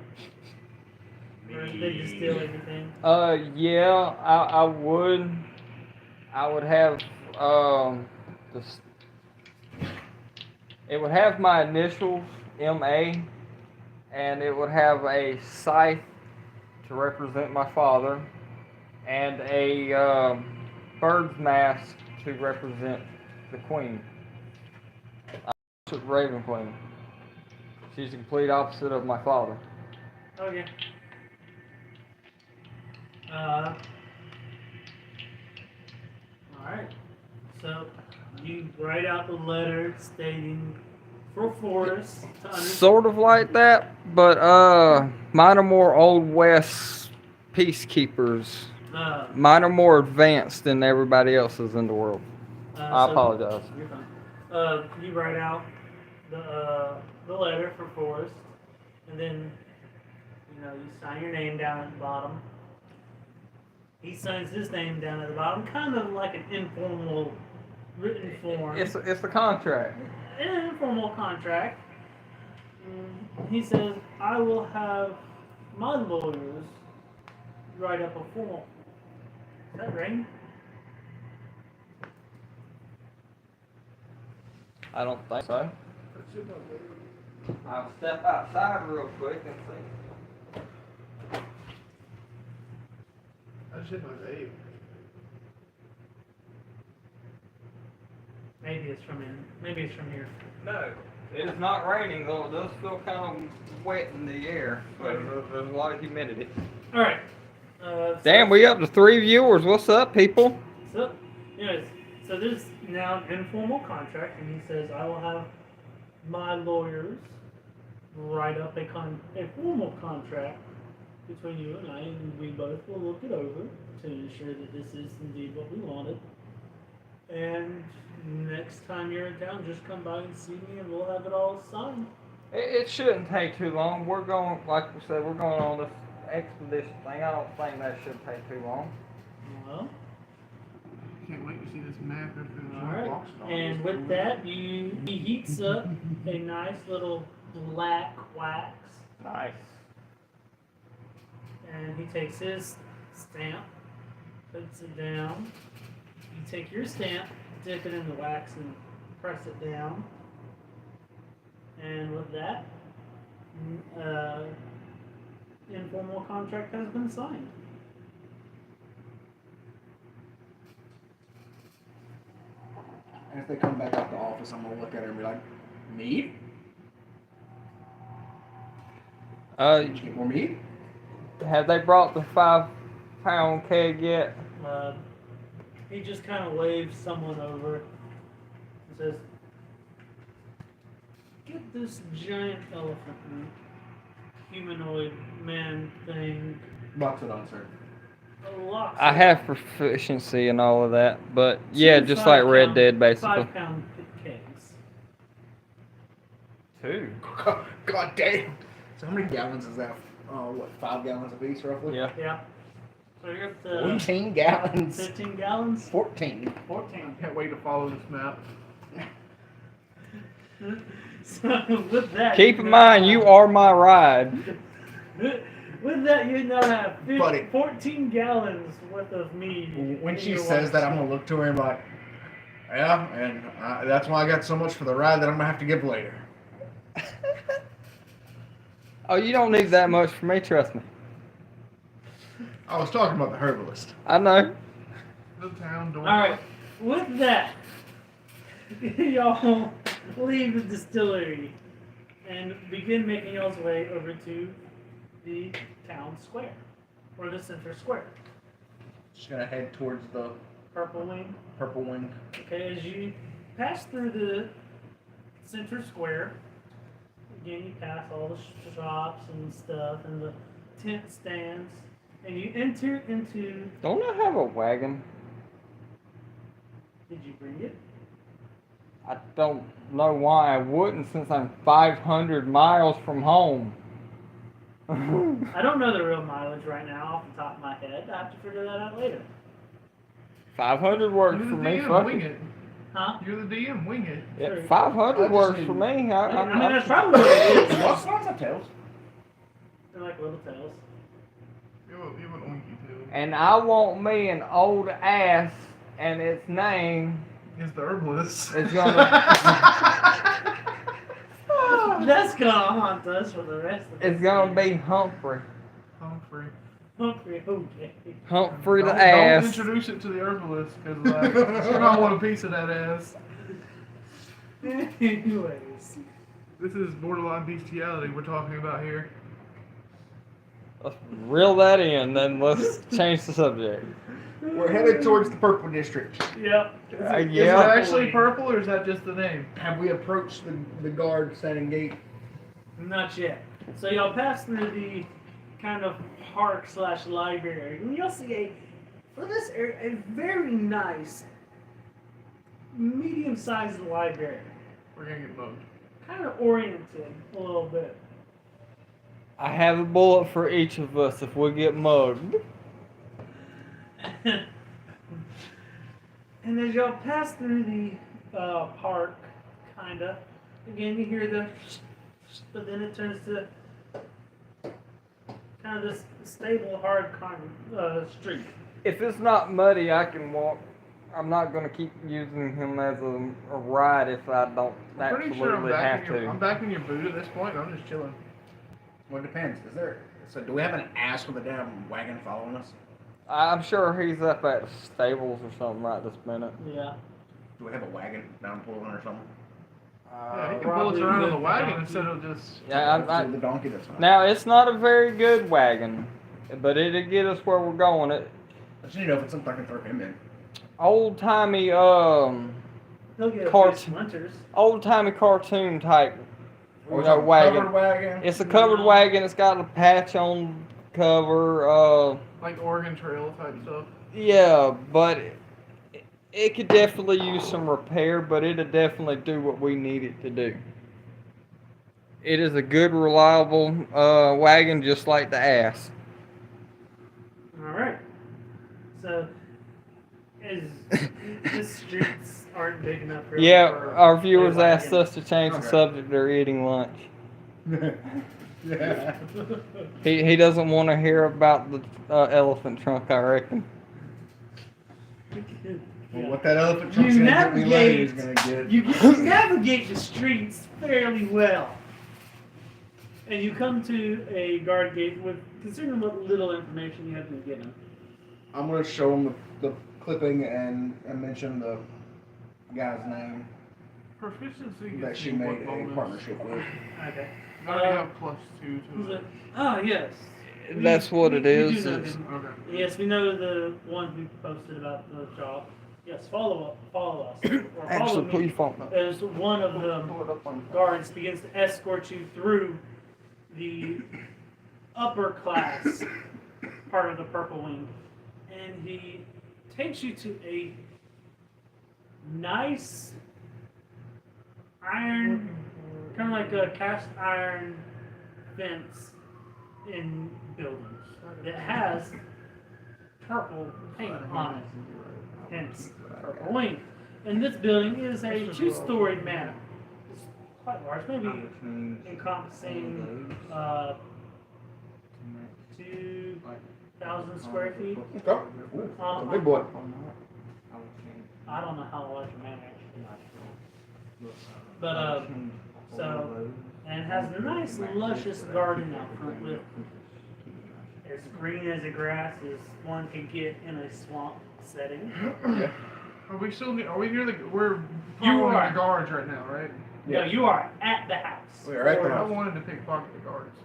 Speaker 1: where they distill everything.
Speaker 2: Yeah, I would have, this, it would have my initials, MA, and it would have a scythe to represent my father, and a bird's mask to represent the queen. The Raven Queen. She's the complete opposite of my father.
Speaker 1: Okay. Alright. So, you write out the letter stating for Forrest to understand.
Speaker 2: Sort of like that, but mine are more old west peacekeepers. Mine are more advanced than everybody else's in the world. I apologize.
Speaker 1: You're fine. You write out the letter for Forrest, and then you sign your name down at the bottom. He signs his name down at the bottom, kind of like an informal written form.
Speaker 2: It's a contract.
Speaker 1: An informal contract. He says, "I will have my lawyers write up a form." Is that rain?
Speaker 2: I don't think so. I'll step outside real quick and see.
Speaker 4: I just hit my vape.
Speaker 1: Maybe it's from in. Maybe it's from here.
Speaker 2: No, it is not raining though. It does feel kind of wet in the air, but there's a lot of humidity.
Speaker 1: All right.
Speaker 2: Damn, we up to 3 viewers. What's up, people?
Speaker 1: So, anyways, so there's now an informal contract, and he says, "I will have my lawyers write up a formal contract between you and I, and we both will look it over to ensure that this is indeed what we wanted. And next time you're in town, just come by and see me, and we'll have it all signed.
Speaker 2: It shouldn't take too long. We're going, like we said, we're going on this expedition thing. I don't think that should take too long.
Speaker 1: Well,
Speaker 4: Can't wait to see this map after the
Speaker 1: all right.
Speaker 4: box.
Speaker 1: And with that, he heats up a nice little black wax,
Speaker 2: Nice.
Speaker 1: and he takes his stamp, puts it down. You take your stamp, dip it in the wax, and press it down. And with that, informal contract has been signed.
Speaker 3: And if they come back out the office, I'm gonna look at her and be like, meat? Did you get more meat?
Speaker 2: Have they brought the 5-pound keg yet?
Speaker 1: He just kind of waves someone over and says, "Get this giant elephant meat, humanoid man thing,
Speaker 3: Box it on, sir.
Speaker 1: a lot."
Speaker 2: I have proficiency and all of that, but yeah,
Speaker 1: Two
Speaker 2: just like Red
Speaker 1: 5-pound
Speaker 2: Dead, basically.
Speaker 1: 5-pound kegs.
Speaker 2: 2.
Speaker 3: God damn. So how many gallons is that? Oh, what, 5 gallons apiece, roughly?
Speaker 2: Yeah.
Speaker 1: Yeah. So you're up to
Speaker 3: 14 gallons.
Speaker 1: 15 gallons?
Speaker 3: 14.
Speaker 1: 14.
Speaker 4: Can't wait to follow this map.
Speaker 1: So with that,
Speaker 2: Keep in mind, you are my ride.
Speaker 1: With that, you now have
Speaker 3: Buddy.
Speaker 1: 14 gallons worth of meat.
Speaker 3: When
Speaker 1: in
Speaker 3: she
Speaker 1: your
Speaker 3: says
Speaker 1: wax
Speaker 3: that, I'm
Speaker 1: tank.
Speaker 3: gonna look to her and be like, yeah, and that's why I got so much for the ride that I'm gonna have to give later.
Speaker 2: Oh, you don't need that much for me, trust me.
Speaker 3: I was talking about the herbalist.
Speaker 2: I know.
Speaker 4: The town door.
Speaker 1: Alright, with that, y'all leave the distillery and begin making y'all's way over to the town square, or the center square.
Speaker 3: Just gonna head towards the
Speaker 1: Purple Wing.
Speaker 3: purple wing.
Speaker 1: Okay, as you pass through the center square, again you pass all the shops and stuff and the tent stands, and you enter into.
Speaker 2: Don't I have a wagon?
Speaker 1: Did you bring it?
Speaker 2: I don't know why I wouldn't since I'm 500 miles from home.
Speaker 1: I don't know the real mileage right now off the top of my head. I have to figure that out later.
Speaker 2: 500 works
Speaker 4: You're
Speaker 2: for
Speaker 4: the
Speaker 2: me,
Speaker 4: DM,
Speaker 2: fuck
Speaker 4: wing
Speaker 2: it.
Speaker 4: it.
Speaker 1: Huh?
Speaker 4: You're the DM, wing it.
Speaker 2: Yeah, 500 works for me.
Speaker 1: I mean, that's
Speaker 2: I'm,
Speaker 1: probably what it is.
Speaker 3: Lots of tails.
Speaker 1: They're like little tails.
Speaker 4: You have an oinky too.
Speaker 2: and I want me an old ass, and its name
Speaker 4: It's the herbalist.
Speaker 2: is gonna
Speaker 1: That's gonna haunt us for the rest of the
Speaker 2: it's gonna be Humphrey.
Speaker 4: Humphrey.
Speaker 1: Humphrey, okay.
Speaker 2: Humphrey the
Speaker 4: Don't
Speaker 2: ass.
Speaker 4: introduce it to the herbalist because you're gonna want a piece of that ass.
Speaker 1: Anyways.
Speaker 4: This is borderline bestiality we're talking about here.
Speaker 2: Let's reel that in, then let's change the subject.
Speaker 3: We're headed towards the purple district.
Speaker 1: Yep.
Speaker 4: Is
Speaker 2: Yeah.
Speaker 4: it actually purple or is that just the name?
Speaker 3: Have we approached the guard standing gate?
Speaker 1: Not yet. So y'all pass through the kind of park / library, and you'll see for this area, a very nice, medium-sized library.
Speaker 4: We're gonna get mugged.
Speaker 1: Kind of oriented a little bit.
Speaker 2: I have a bullet for each of us if we get mugged.
Speaker 1: And as y'all pass through the park, kinda, again you hear the but then it turns to kind of this stable, hard street.
Speaker 2: If it's not muddy, I can walk. I'm not gonna keep using him as a ride if I don't
Speaker 4: I'm pretty sure I'm
Speaker 2: absolutely have
Speaker 4: I'm
Speaker 2: to.
Speaker 4: back in your boot at this point. I'm just chilling.
Speaker 3: Well, it depends. So do we have an ass with a damn wagon following us?
Speaker 2: I'm sure he's up at the stables or something right this minute.
Speaker 1: Yeah.
Speaker 3: Do we have a wagon down pulling or something?
Speaker 4: Yeah, he can pull us around on the wagon instead of just.
Speaker 2: Yeah,
Speaker 3: the donkey. That's fine.
Speaker 2: now it's not a very good wagon, but it'll get us where we're going.
Speaker 3: I just need to know if it's something I can throw him in.
Speaker 2: Old timey,
Speaker 1: He'll get a
Speaker 2: Cart-
Speaker 1: few splinters.
Speaker 2: old timey cartoon type,
Speaker 3: Or is it a
Speaker 2: wagon.
Speaker 3: covered wagon?
Speaker 2: It's a covered
Speaker 1: No.
Speaker 2: wagon. It's got a patch on cover.
Speaker 4: Like Oregon Trail type stuff.
Speaker 2: Yeah, but it could definitely use some repair, but it'll definitely do what we need it to do. It is a good, reliable wagon, just like the ass.
Speaker 1: All right. So, is the streets aren't big enough. Really
Speaker 2: Yeah,
Speaker 1: for
Speaker 2: our
Speaker 1: a
Speaker 2: viewers asked
Speaker 1: wagon.
Speaker 2: us to change the
Speaker 3: Okay.
Speaker 2: subject. They're eating lunch.
Speaker 3: Yeah.
Speaker 2: He doesn't want to hear about the elephant trunk, I reckon.
Speaker 3: Well,
Speaker 1: Yeah.
Speaker 3: what that elephant trunk's
Speaker 1: You
Speaker 3: gonna get me later is
Speaker 1: navigate.
Speaker 3: gonna get.
Speaker 1: You navigate the streets fairly well, and you come to a guard gate with, considering what little information you have been given.
Speaker 3: I'm gonna show him the clipping and mention the guy's name
Speaker 4: Proficiency
Speaker 3: that
Speaker 4: gets
Speaker 3: she
Speaker 4: you
Speaker 3: made
Speaker 4: what
Speaker 3: a
Speaker 4: bonus?
Speaker 3: partnership with.
Speaker 1: Okay.
Speaker 4: I already have +2
Speaker 1: Who's
Speaker 4: to
Speaker 1: it?
Speaker 4: it.
Speaker 1: Oh yes.
Speaker 2: That's what it
Speaker 1: we
Speaker 2: is.
Speaker 1: do know
Speaker 2: It's-
Speaker 1: him.
Speaker 4: Okay.
Speaker 1: Yes, we know the ones we posted about the job. Yes, follow us, or follow
Speaker 2: Actually,
Speaker 1: me.
Speaker 2: please phone up.
Speaker 1: As one of the
Speaker 2: Pull it up on-
Speaker 1: guards begins to escort you through the upper class part of the Purple Wing, and he takes you to a nice iron, kind of like a cast iron fence in buildings that has purple paint on it, hence Purple Wing. And this building is a two-storied manor. It's quite large, maybe encompassing 2,000 square feet.
Speaker 3: Okay. Ooh, a big boy.
Speaker 1: I don't know how large a manor actually is. But, so, and it has a nice luscious garden out front with as green as the grass as one could get in a swamp setting.
Speaker 3: Yeah.
Speaker 4: Are we still near? Are we near the? We're
Speaker 1: You
Speaker 4: following
Speaker 1: are.
Speaker 4: the guards right now, right?
Speaker 1: No, you are at the house.
Speaker 3: We are at the
Speaker 1: Or-
Speaker 4: I
Speaker 3: house.
Speaker 4: wanted to pickpocket the guards.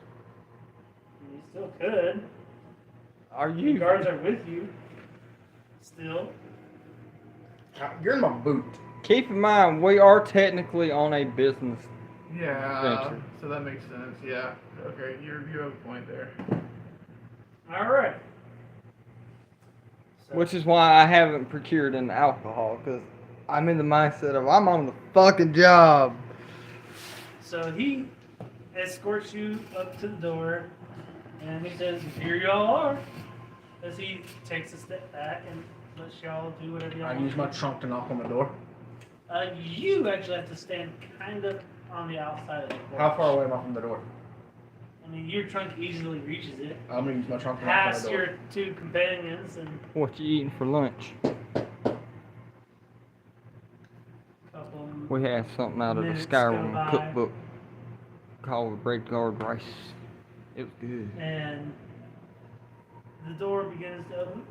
Speaker 1: You still could.
Speaker 2: Are
Speaker 1: The
Speaker 2: you?
Speaker 1: guards are with you. Still.
Speaker 3: You're in my boot.
Speaker 2: Keep in mind, we are technically on a business.
Speaker 4: Yeah.
Speaker 2: Venture.
Speaker 4: So that makes sense. Yeah. Okay. You have a point there.
Speaker 1: Alright. So,
Speaker 2: Which is why I haven't procured an alcohol, because I'm in the mindset of I'm on the fucking job.
Speaker 1: so he escorts you up to the door and he says, "Here y'all are." As he takes a step back and lets y'all do whatever y'all
Speaker 3: I
Speaker 1: want.
Speaker 3: use my trunk to knock on the door.
Speaker 1: You actually have to stand kind of on the outside of the door.
Speaker 3: How far away am I from the door?
Speaker 1: I mean, your trunk easily reaches it.
Speaker 3: I'm gonna use my trunk to knock on
Speaker 1: Past
Speaker 3: the door.
Speaker 1: your two companions and
Speaker 2: What you eating for lunch?
Speaker 1: a couple.
Speaker 2: We had something out of the
Speaker 1: Minutes go
Speaker 2: Skyrim
Speaker 1: by.
Speaker 2: cookbook called Red Guard Rice. It was good.
Speaker 1: And the door begins to open.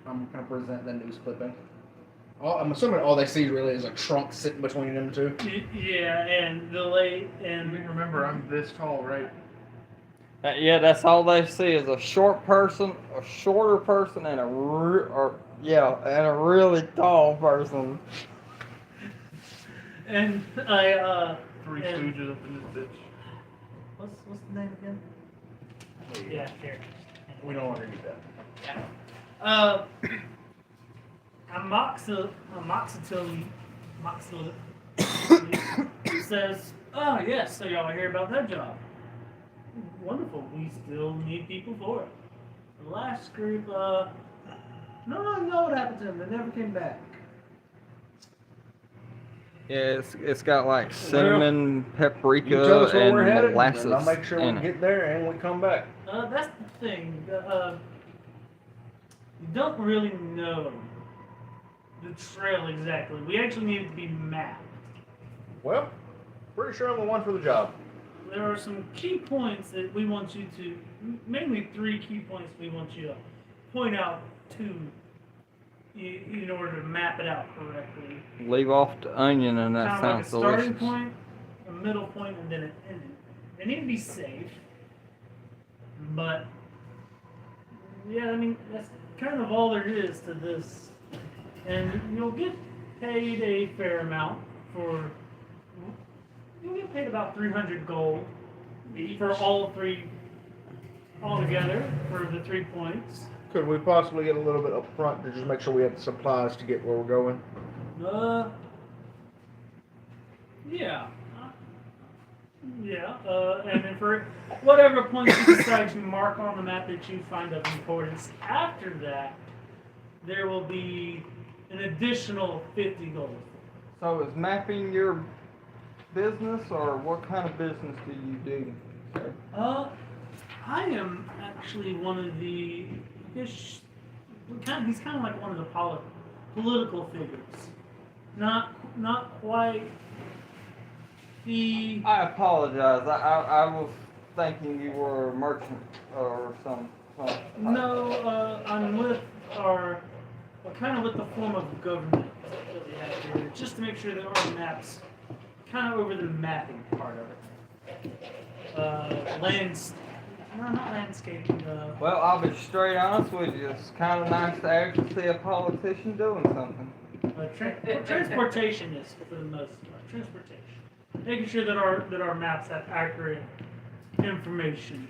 Speaker 3: I'm gonna present the news clipping. I'm assuming all they see really is a trunk sitting between them two.
Speaker 1: Yeah, and the late
Speaker 4: And
Speaker 1: and
Speaker 4: remember, I'm this tall, right?
Speaker 2: Yeah, that's all they see is a short person, a shorter person, and a really tall person.
Speaker 1: and
Speaker 4: Three
Speaker 1: And-
Speaker 4: stooges up in this bitch.
Speaker 1: what's the name again? Yeah, here.
Speaker 3: We no longer need that.
Speaker 1: Amoxicillin says, "Oh yes, so y'all are here about that job. Wonderful. We still need people for it. The last group, no one know what happened to them. They never came back.
Speaker 2: Yeah, it's got like cinnamon, paprika,
Speaker 3: You tell us where
Speaker 2: and
Speaker 3: we're headed,
Speaker 2: molasses
Speaker 3: and I'll make sure we
Speaker 2: in it.
Speaker 3: get there and we come back.
Speaker 1: That's the thing. You don't really know the trail exactly. We actually need it to be mapped.
Speaker 3: Well, pretty sure I'm the one for the job.
Speaker 1: There are some key points that we want you to, mainly 3 key points we want you to point out to in order to map it out correctly.
Speaker 2: Leave off the onion, and that
Speaker 1: Kind of like a
Speaker 2: sounds
Speaker 1: starting
Speaker 2: delicious.
Speaker 1: point, a middle point, and then an ending. They need to be safe, but yeah, I mean that's kind of all there is to this, and you'll get paid a fair amount for. You'll get paid about 300 gold for all 3 altogether for the 3 points.
Speaker 3: Could we possibly get a little bit up front to just make sure we have the supplies to get where we're going?
Speaker 1: Yeah. Yeah, and then for whatever points you decide to mark on the map that you find of importance, after that, there will be an additional 50 gold.
Speaker 2: So is mapping your business, or what kind of business do you do, sir?
Speaker 1: I am actually one of the, he's kind of like one of the political figures. Not quite the.
Speaker 2: I apologize. I was thinking you were a merchant or some.
Speaker 1: No, I'm with kind of with the form of government that we have here, just to make sure that our maps, kind of over the mapping part of it. Not landscaping.
Speaker 2: Well, I'll be straight honest with you. It's kind of nice to actually see a politician doing something.
Speaker 1: Transportation is for the most part. Transportation, making sure that our maps have accurate information,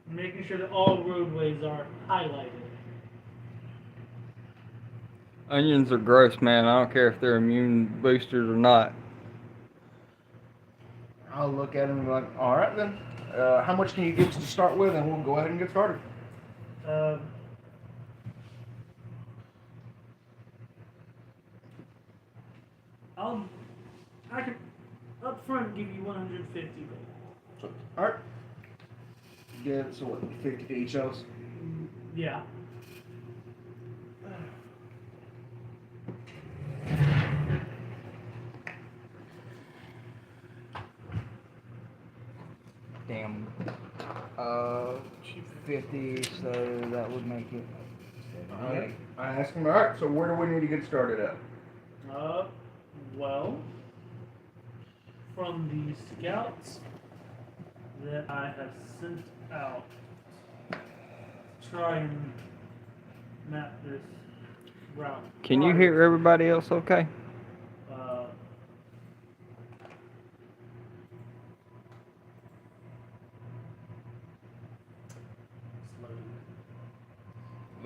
Speaker 1: making sure that all roadways are highlighted.
Speaker 2: Onions are gross, man. I don't care if they're immune boosters or not.
Speaker 3: I'll look at them and be like, all right then. How much can you give us to start with, and we'll go ahead and get started.
Speaker 1: I can up front give you 150 gold.
Speaker 3: So, all right. Yeah, so what, 50 to each of us?
Speaker 1: Yeah.
Speaker 6: Damn. 50, so that would make it.
Speaker 3: All right. I asked him, all right, so where do we need to get started at?
Speaker 1: Well, from the scouts that I have sent out to try and map this route.
Speaker 2: Can you hear everybody else okay?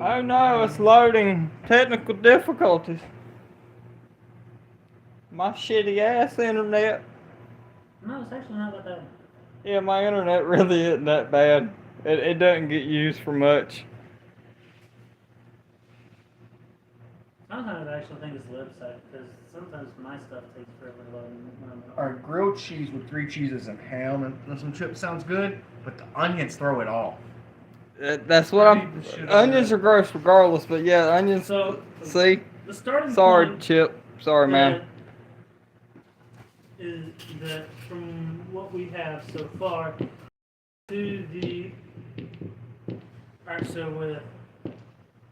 Speaker 2: Oh no, it's loading. Technical difficulties. My shitty ass internet.
Speaker 1: No, it's actually not that bad.
Speaker 2: Yeah, my internet really isn't that bad. It doesn't get used for much.
Speaker 1: Sometimes I actually think it's the website, because sometimes my stuff takes forever to load.
Speaker 3: All right, grilled cheese with 3 cheeses and ham and some chips sounds good, but the onions throw it all.
Speaker 2: That's what I'm. Onions are gross regardless, but yeah, onions.
Speaker 1: So,
Speaker 2: See?
Speaker 1: the starting
Speaker 2: Sorry,
Speaker 1: point
Speaker 2: Chip. Sorry, man.
Speaker 1: is that from what we have so far to the. Alright, so with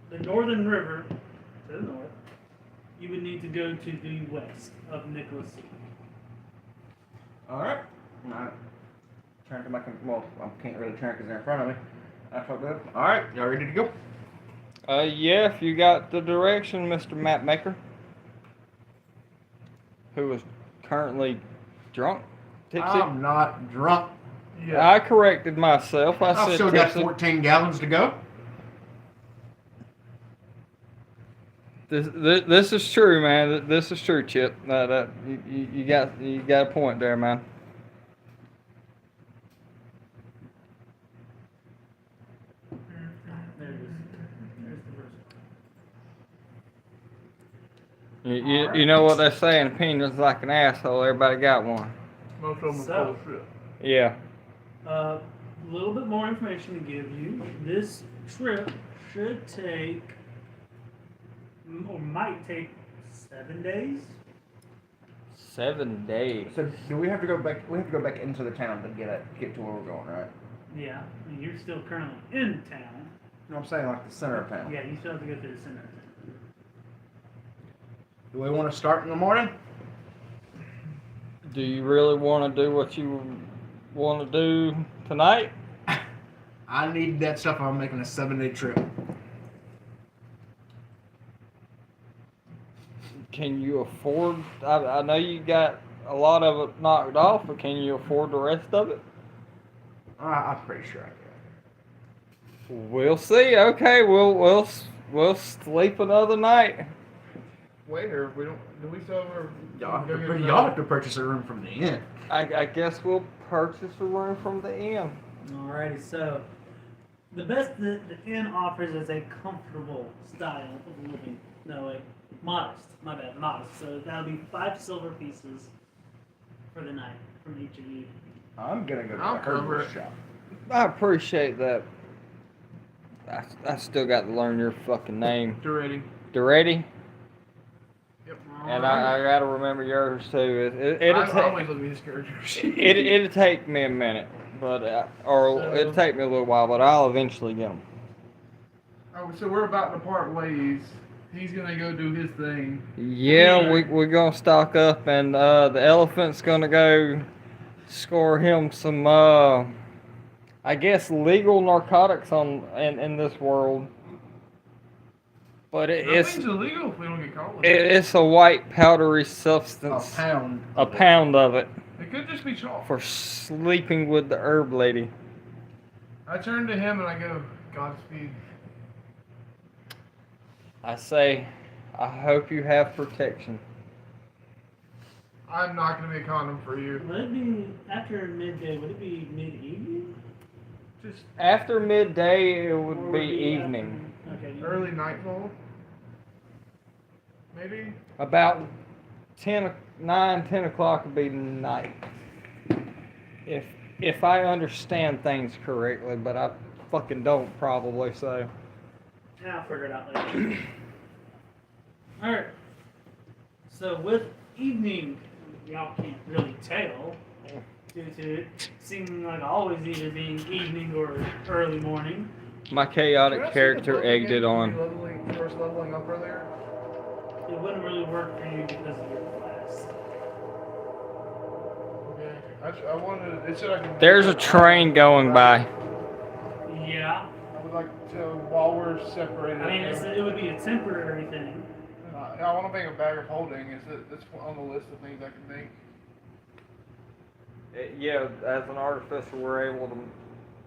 Speaker 1: the northern river to the north, you would need to go to the west of Nicholas City.
Speaker 3: All right. I turn to my well, I can't really turn because they're in front of me. That's all good. All right, y'all ready to go?
Speaker 2: Yeah, if you got the direction, Mr. Mapmaker, who is currently drunk, tipsy.
Speaker 3: I'm not drunk.
Speaker 4: Yeah.
Speaker 2: I corrected myself. I
Speaker 3: I've
Speaker 2: said
Speaker 3: still got
Speaker 2: tipsy.
Speaker 3: 14 gallons to go.
Speaker 2: This is true, man. This is true, Chip. You got a point there, man.
Speaker 1: There it is. There's the first
Speaker 2: You know what they say, an opinion's like an asshole. Everybody got one.
Speaker 4: Most of them
Speaker 1: So-
Speaker 4: are full of shit.
Speaker 2: Yeah.
Speaker 1: A little bit more information to give you. This trip should take, or might take, 7 days.
Speaker 2: 7 days.
Speaker 3: So do we have to go back? We have to go back into the town to get to where we're going, right?
Speaker 1: Yeah, and you're still currently in town.
Speaker 3: You know what I'm saying, like the center of town.
Speaker 1: Yeah, you still have to go through the center of town.
Speaker 3: Do we want to start in the morning?
Speaker 2: Do you really want to do what you want to do tonight?
Speaker 3: I need that stuff. I'm making a 7-day trip.
Speaker 2: Can you afford? I know you got a lot of it knocked off, but can you afford the rest of it?
Speaker 3: I'm pretty sure I can.
Speaker 2: We'll see. Okay, we'll sleep another night.
Speaker 4: Wait, or we don't. Do we still ever?
Speaker 3: Y'all have to purchase a room from the inn.
Speaker 2: I guess we'll purchase a room from the inn.
Speaker 1: Alrighty, so the best that the inn offers is a comfortable style of living. No, wait, modest. My bad, modest. So that'll be 5 silver pieces for the night from each of you.
Speaker 3: I'm gonna go to
Speaker 4: I'll
Speaker 3: the
Speaker 4: cover
Speaker 3: hardware
Speaker 4: it.
Speaker 3: shop.
Speaker 2: I appreciate that. I still got to learn your fucking name.
Speaker 4: Duretti.
Speaker 2: Duretti?
Speaker 4: Yep.
Speaker 2: And I gotta remember yours too. It'll
Speaker 4: I always look at his character sheet.
Speaker 2: it'll take me a minute, but it'll take me a little while, but I'll eventually get them.
Speaker 4: Oh, so we're about to part ways. He's gonna go do his thing.
Speaker 2: Yeah, we're gonna stock up, and the elephant's gonna go score him some I guess legal narcotics in this world. But it's
Speaker 4: Nothing's illegal if we don't get caught with
Speaker 2: it's a white powdery substance.
Speaker 3: A pound.
Speaker 2: A pound of it
Speaker 4: It could just be chalk.
Speaker 2: for sleeping with the herb lady.
Speaker 4: I turn to him and I go, Godspeed.
Speaker 2: I say, I hope you have protection.
Speaker 4: I'm not gonna be a condom for you.
Speaker 1: Would it be after midday? Would it be mid-evening?
Speaker 4: Just
Speaker 2: After midday, it
Speaker 1: Or
Speaker 2: would be evening.
Speaker 1: Okay.
Speaker 4: early nightfall. Maybe.
Speaker 2: About 9, 10 o'clock would be night. If I understand things correctly, but I fucking don't probably, so.
Speaker 1: I'll figure it out later. Alright. So with evening, y'all can't really tell due to it seeming like always either being evening or early morning.
Speaker 2: My
Speaker 4: Can I
Speaker 2: chaotic
Speaker 4: see
Speaker 2: character
Speaker 4: the book
Speaker 2: egged
Speaker 4: again
Speaker 2: it
Speaker 4: for
Speaker 2: on.
Speaker 4: me first leveling up earlier.
Speaker 1: It wouldn't really work for you because of your class.
Speaker 4: Okay. I wanted. It said I can.
Speaker 2: There's a train going by.
Speaker 1: Yeah.
Speaker 4: I would like to, while we're separated.
Speaker 1: I mean, it would be a temporary thing.
Speaker 4: I want to make a bag of holding. Is it? That's on the list of things I can make.
Speaker 2: Yeah, as an artificer, we're able to.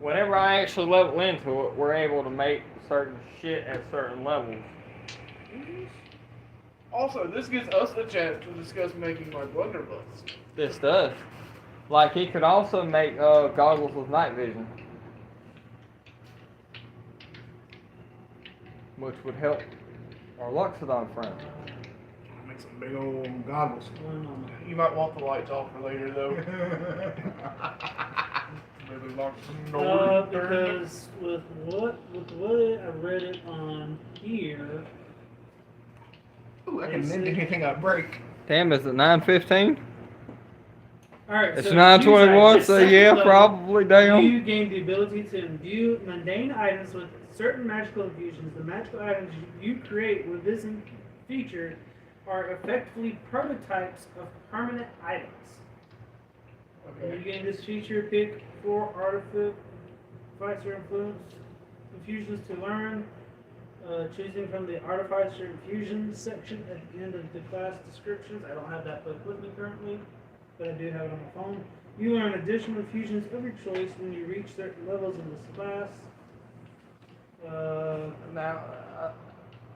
Speaker 2: Whenever I actually level into it, we're able to make certain shit at certain levels.
Speaker 4: Also, this gives us a chance to discuss making my blunderbuss.
Speaker 2: This does. Like, he could also make goggles with night vision, which would help our Luxodon friend.
Speaker 3: Make some big old goggles.
Speaker 4: You might want the lights off for later, though. Really lock some doors.
Speaker 1: Because with the way I read it on here,
Speaker 3: Ooh, I can mend anything I break.
Speaker 2: Damn, is it 9:15?
Speaker 1: alright,
Speaker 2: It's
Speaker 1: so
Speaker 2: 9:21,
Speaker 1: use
Speaker 2: so
Speaker 1: second
Speaker 2: yeah,
Speaker 1: level,
Speaker 2: probably damn.
Speaker 1: You gain the ability to imbue mundane items with certain magical infusions. The magical items you create with this feature are effectively prototypes of permanent items. When you gain this feature, pick 4 artificer influence infusions to learn, choosing from the artificer infusions section at the end of the class descriptions. I don't have that book with me currently, but I do have it on my phone. You learn additional infusions of your choice when you reach certain levels in this class.
Speaker 2: Now,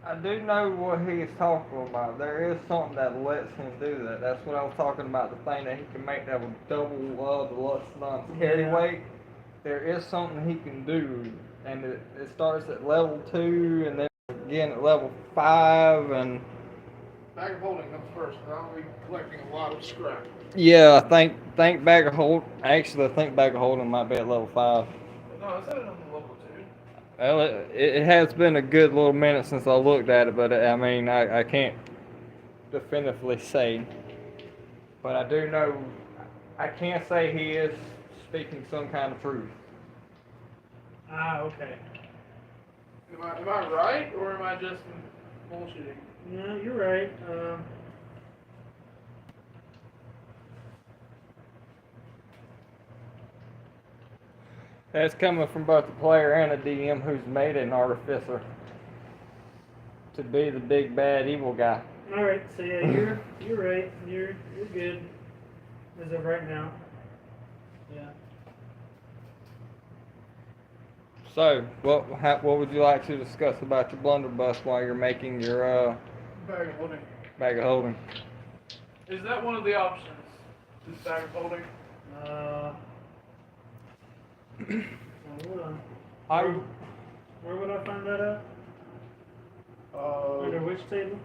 Speaker 2: I do know what he is talking about. There is something that lets him do that. That's what I was talking about, the thing that he can make that would double the Luxodon's carry weight. There is something he can do, and it starts at level 2, and then again at level 5, and
Speaker 4: Bag of holding comes first, and I'll be collecting a lot of scrap.
Speaker 2: yeah, I think bag of hold. Actually, I think bag of holding might be at level 5.
Speaker 4: No, I said it on the level 2.
Speaker 2: Well, it has been a good little minute since I looked at it, but I mean, I can't definitively say. But I do know, I can't say he is speaking some kind of truth.
Speaker 1: Ah, okay.
Speaker 4: Am I right, or am I just bullshitting?
Speaker 1: No, you're right.
Speaker 2: That's coming from both the player and the DM who's made an artificer to be the big bad evil guy.
Speaker 1: All right. So yeah, you're right. You're good as of right now. Yeah.
Speaker 2: So, what would you like to discuss about your blunderbuss while you're making your
Speaker 4: Bag of holding.
Speaker 2: bag of holding?
Speaker 4: Is that one of the options? This bag of holding?
Speaker 1: Hold on.
Speaker 2: I
Speaker 1: Where would I find that at? Under which table?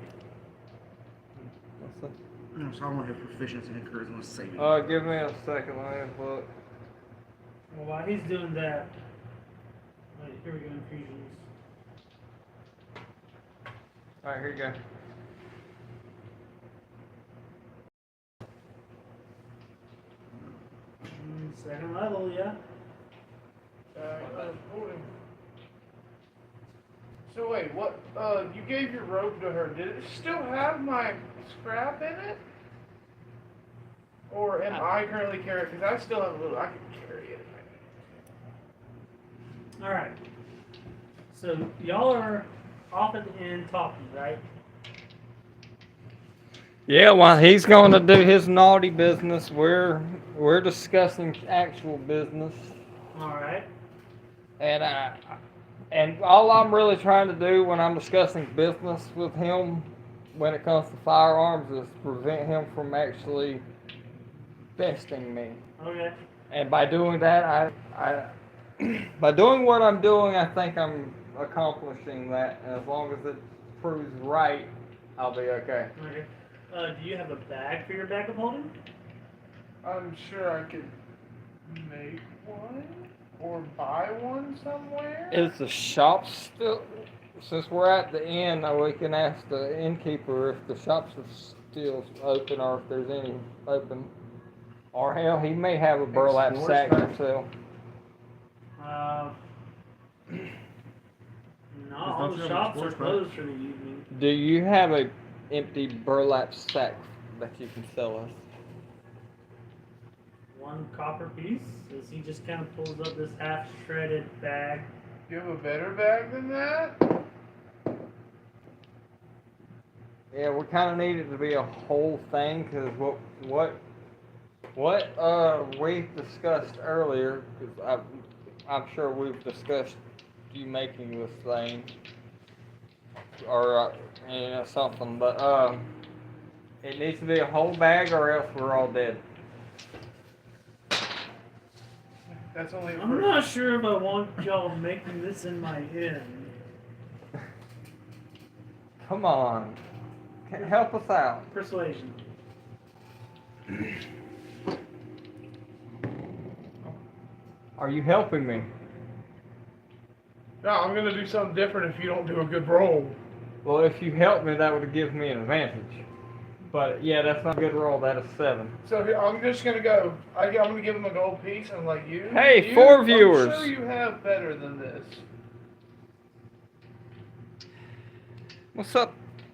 Speaker 2: what's that?
Speaker 7: No, so I want to have proficiency in charisma saving.
Speaker 2: Give me a second. Let me look.
Speaker 1: Well, while he's doing that, wait, here we go, infusions.
Speaker 2: All right, here you go.
Speaker 1: Second level, yeah.
Speaker 4: Bag of holding. So wait, what? You gave your robe to her. Did it still have my scrap in it? Or am I currently carrying? Because I still have a little. I can carry it.
Speaker 1: All right. So y'all are off at the end talking, right?
Speaker 2: Yeah, while he's going to do his naughty business, we're discussing actual business,
Speaker 1: All right.
Speaker 2: and all I'm really trying to do when I'm discussing business with him, when it comes to firearms, is prevent him from actually besting me.
Speaker 1: Okay.
Speaker 2: And by doing that, by doing what I'm doing, I think I'm accomplishing that. And as long as it proves right, I'll be okay.
Speaker 1: Okay. Do you have a bag for your bag of holding?
Speaker 4: I'm sure I could make one or buy one somewhere.
Speaker 2: Is the shop still? Since we're at the inn, we can ask the innkeeper if the shop's still open or if there's any open. Or hell, he may have a burlap sack to sell.
Speaker 1: No, all the shops are closed for the evening.
Speaker 2: Do you have a empty burlap sack that you can sell us?
Speaker 1: One copper piece, as he just kind of pulls up this half shredded bag.
Speaker 4: Do you have a better bag than that?
Speaker 2: Yeah, we kind of need it to be a whole thing, because what we discussed earlier, because I'm sure we've discussed you making this thing, or something, but it needs to be a whole bag, or else we're all dead.
Speaker 4: That's only.
Speaker 1: I'm not sure if I want y'all making this in my inn.
Speaker 2: Come on, help us out.
Speaker 1: Persuasion.
Speaker 2: Are you helping me?
Speaker 4: No, I'm gonna do something different if you don't do a good roll.
Speaker 2: Well, if you help me, that would give me an advantage. But yeah, that's not a good roll. That is 7.
Speaker 4: So here, I'm just gonna go. I'm gonna give him a gold piece and like you.
Speaker 2: Hey, 4
Speaker 4: I'm
Speaker 2: viewers.
Speaker 4: sure you have better than this.
Speaker 2: What's up?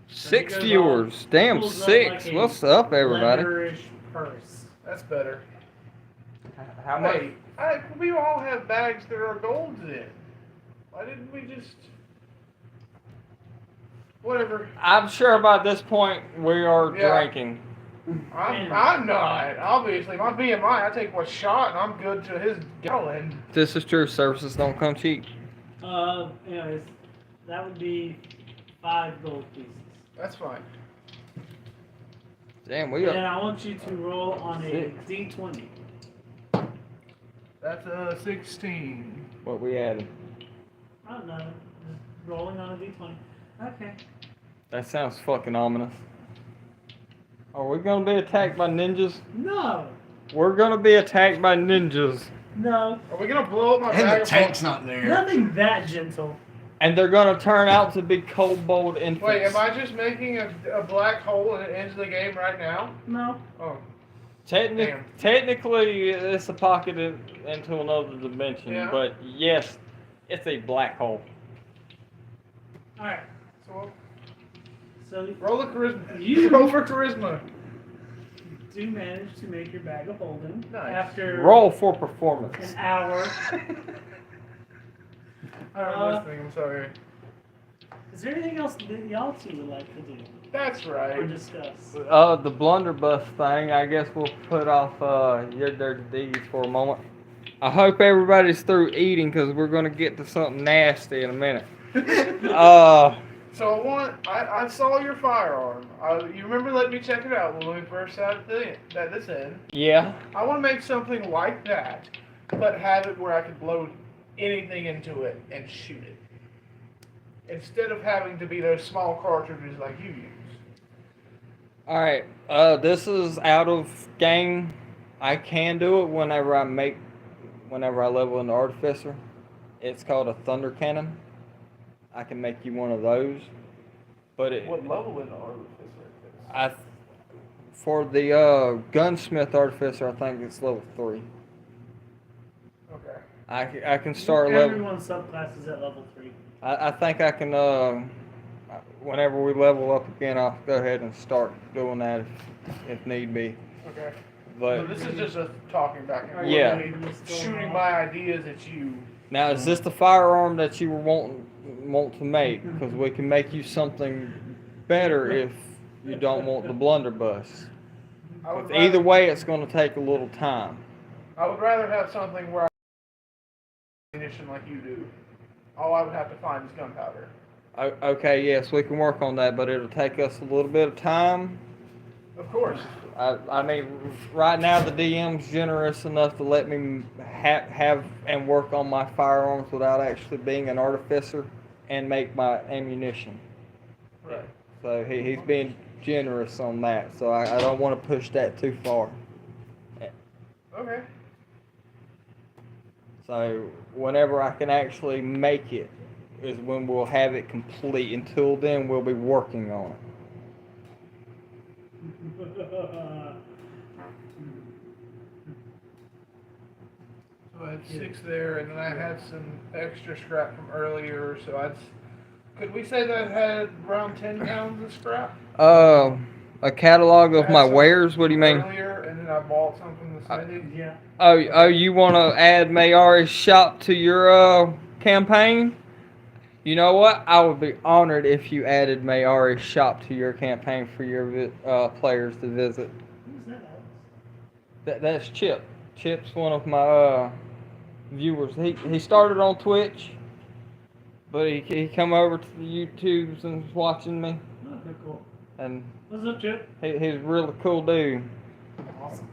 Speaker 1: So
Speaker 2: 6
Speaker 1: he goes
Speaker 2: viewers.
Speaker 1: on,
Speaker 2: Damn,
Speaker 1: pulls up
Speaker 2: 6.
Speaker 1: like a
Speaker 2: What's up, everybody?
Speaker 1: leatherish purse.
Speaker 4: That's better.
Speaker 2: How much?
Speaker 4: Hey, we all have bags that are golds in. Why didn't we just? Whatever.
Speaker 2: I'm sure by this point we are
Speaker 4: Yeah.
Speaker 2: drinking.
Speaker 4: I'm not. Obviously, my BMI, I take one shot and I'm good to his gallon.
Speaker 2: This is true. Services don't come cheap.
Speaker 1: Anyways, that would be 5 gold pieces.
Speaker 4: That's fine.
Speaker 2: Damn, we
Speaker 1: And
Speaker 2: got.
Speaker 1: I want you to roll on a
Speaker 2: Six.
Speaker 1: d20.
Speaker 4: That's a 16.
Speaker 2: What we added?
Speaker 1: I don't know. Just rolling on a d20. Okay.
Speaker 2: That sounds fucking ominous. Are we gonna be attacked by ninjas?
Speaker 1: No.
Speaker 2: We're gonna be attacked by ninjas.
Speaker 1: No.
Speaker 4: Are we gonna blow up my
Speaker 7: And
Speaker 4: bag
Speaker 7: the
Speaker 4: of
Speaker 7: tank's not there.
Speaker 1: Nothing that gentle.
Speaker 2: And they're gonna turn out to be cold-bold infants.
Speaker 4: Wait, am I just making a black hole and it ends the game right now?
Speaker 1: No.
Speaker 4: Oh.
Speaker 2: Technically, it's a pocket into another dimension,
Speaker 4: Yeah.
Speaker 2: but yes, it's a black hole.
Speaker 1: Alright. So
Speaker 4: Roll the charisma.
Speaker 1: You-
Speaker 4: Roll for charisma.
Speaker 1: do manage to make your bag of holding
Speaker 4: Nice.
Speaker 1: after
Speaker 2: Roll for performance.
Speaker 1: an hour.
Speaker 4: I'm listening, I'm sorry.
Speaker 1: Is there anything else that y'all two would like to do
Speaker 4: That's
Speaker 1: or
Speaker 4: right.
Speaker 1: discuss?
Speaker 2: The blunderbuss thing, I guess we'll put off your dirty deeds for a moment. I hope everybody's through eating because we're gonna get to something nasty in a minute. Uh,
Speaker 4: So I saw your firearm. You remember letting me check it out when we first had this in.
Speaker 2: yeah.
Speaker 4: I want to make something like that, but have it where I could blow anything into it and shoot it. Instead of having to be those small cartridges like you use.
Speaker 2: All right. This is out of game. I can do it whenever I level an artificer. It's called a thunder cannon. I can make you one of those, but
Speaker 4: What level in the artificer is
Speaker 2: I for the gunsmith artificer, I think it's level 3.
Speaker 4: Okay.
Speaker 2: I can start level.
Speaker 1: Everyone's subclass is at level 3.
Speaker 2: I think I can. Whenever we level up again, I'll go ahead and start doing that if need be.
Speaker 4: Okay.
Speaker 2: But
Speaker 4: So this is just us talking back and forth.
Speaker 2: Yeah.
Speaker 4: Shooting my ideas at you.
Speaker 2: now, is this the firearm that you were want to make? Because we can make you something better if you don't want the blunderbuss.
Speaker 4: I would
Speaker 2: Either
Speaker 4: rather-
Speaker 2: way, it's going to take a little time.
Speaker 4: I would rather have something where I ammunition like you do. All I would have to find is gunpowder.
Speaker 2: Okay, yes, we can work on that, but it'll take us a little bit of time.
Speaker 4: Of course.
Speaker 2: I mean, right now the DM's generous enough to let me have and work on my firearms without actually being an artificer and make my ammunition.
Speaker 4: Right.
Speaker 2: So he's being generous on that. So I don't want to push that too far.
Speaker 4: Okay.
Speaker 2: So whenever I can actually make it is when we'll have it complete. Until then, we'll be working on it.
Speaker 4: So I had 6 there, and then I had some extra scrap from earlier. So could we say that I had around 10 pounds of scrap?
Speaker 2: A catalog
Speaker 4: I
Speaker 2: of
Speaker 4: had
Speaker 2: my
Speaker 4: some
Speaker 2: wares. What do you mean?
Speaker 4: Earlier, and then I bought some from the smithy.
Speaker 1: Yeah.
Speaker 2: Oh, you want to add Mayari's shop to your campaign? You know what? I would be honored if you added Mayari's shop to your campaign for your players to visit.
Speaker 1: Who's that?
Speaker 2: That's Chip. Chip's one of my viewers. He started on Twitch, but he come over to the YouTubes and was watching me,
Speaker 1: Okay, cool.
Speaker 2: and
Speaker 1: What's up, Chip?
Speaker 2: he's a really cool dude.
Speaker 1: Awesome.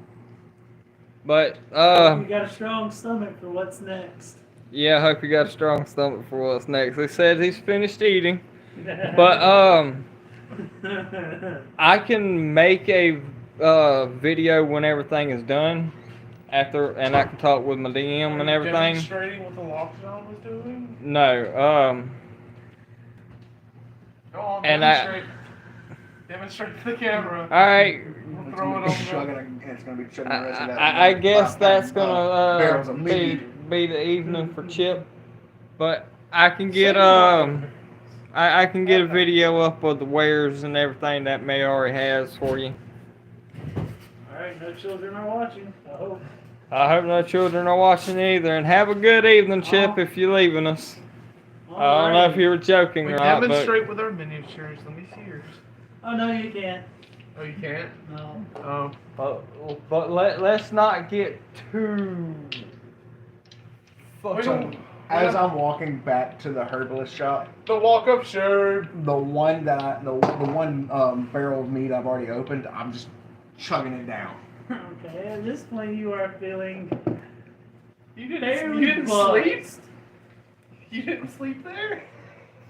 Speaker 2: But
Speaker 1: You got a strong stomach for what's next.
Speaker 2: yeah, I hope you got a strong stomach for what's next. He said he's finished eating, but I can make a video when everything is done, and I can talk with my DM and everything.
Speaker 4: Demonstrating what the lockdown was doing?
Speaker 2: No,
Speaker 4: Go on,
Speaker 2: And
Speaker 4: demonstrate to the camera.
Speaker 2: all right.
Speaker 4: We'll throw it on
Speaker 3: chugging, and it's gonna be chugging the rest of that.
Speaker 2: I guess that's
Speaker 3: barrels
Speaker 2: gonna
Speaker 3: of meat.
Speaker 2: be the evening for Chip, but I can get I can get a video up of the wares and everything that Mayari has for you.
Speaker 1: Alright, no children are watching. I hope.
Speaker 2: I hope no children are watching either, and have a good evening, Chip, if you're leaving us. I don't know if you were joking
Speaker 4: We
Speaker 2: or not, but
Speaker 4: demonstrate with our miniatures. Let me see yours.
Speaker 1: Oh, no, you can't.
Speaker 4: Oh, you can't?
Speaker 1: No.
Speaker 4: Oh.
Speaker 2: but let's not get too fucking.
Speaker 3: As I'm walking back to the herbalist shop,
Speaker 4: The walk-up shirt.
Speaker 3: the one barrel of meat I've already opened, I'm just chugging it down.
Speaker 1: Okay, at this point you are feeling
Speaker 4: You
Speaker 1: fairly
Speaker 4: didn't sleep?
Speaker 1: buzzed.
Speaker 4: You didn't sleep there?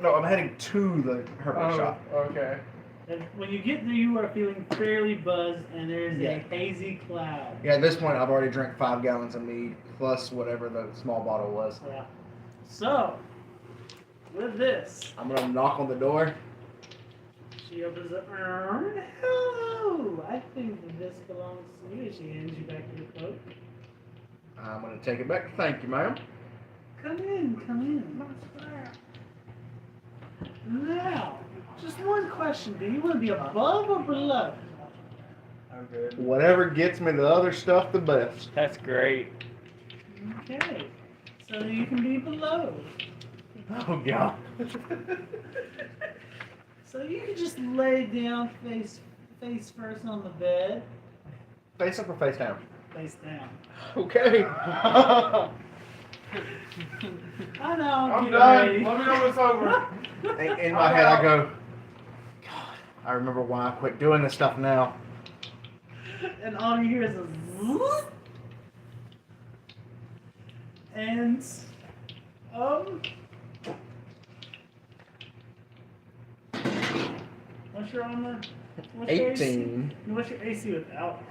Speaker 3: No, I'm heading to the herbalist shop.
Speaker 4: Okay.
Speaker 1: And when you get there, you are feeling fairly buzzed, and there is
Speaker 3: Yeah.
Speaker 1: a hazy cloud.
Speaker 3: Yeah, at this point I've already drank 5 gallons of mead plus whatever the small bottle was.
Speaker 1: Yeah. So, with this,
Speaker 3: I'm gonna knock on the door.
Speaker 1: she opens up. Hello! I think that this belongs to you. She hands you back your cloak.
Speaker 3: I'm gonna take it back. Thank you, ma'am.
Speaker 1: Come in, come in. Now, just one question. Do you want to be above or below?
Speaker 3: Whatever gets me the other stuff the best.
Speaker 2: That's great.
Speaker 1: Okay. So you can be below.
Speaker 3: Oh god.
Speaker 1: So you can just lay down face first on the bed.
Speaker 3: Face up or face down?
Speaker 1: face down.
Speaker 3: Okay.
Speaker 1: I know.
Speaker 4: I'm
Speaker 1: get
Speaker 4: done.
Speaker 1: ready.
Speaker 4: Let me know when it's over.
Speaker 3: In my head, I go, God, I remember why I quit doing this stuff now.
Speaker 1: And all you hear is a zzz. And what's your armor? What's your AC?
Speaker 3: 18.
Speaker 1: What's your AC without?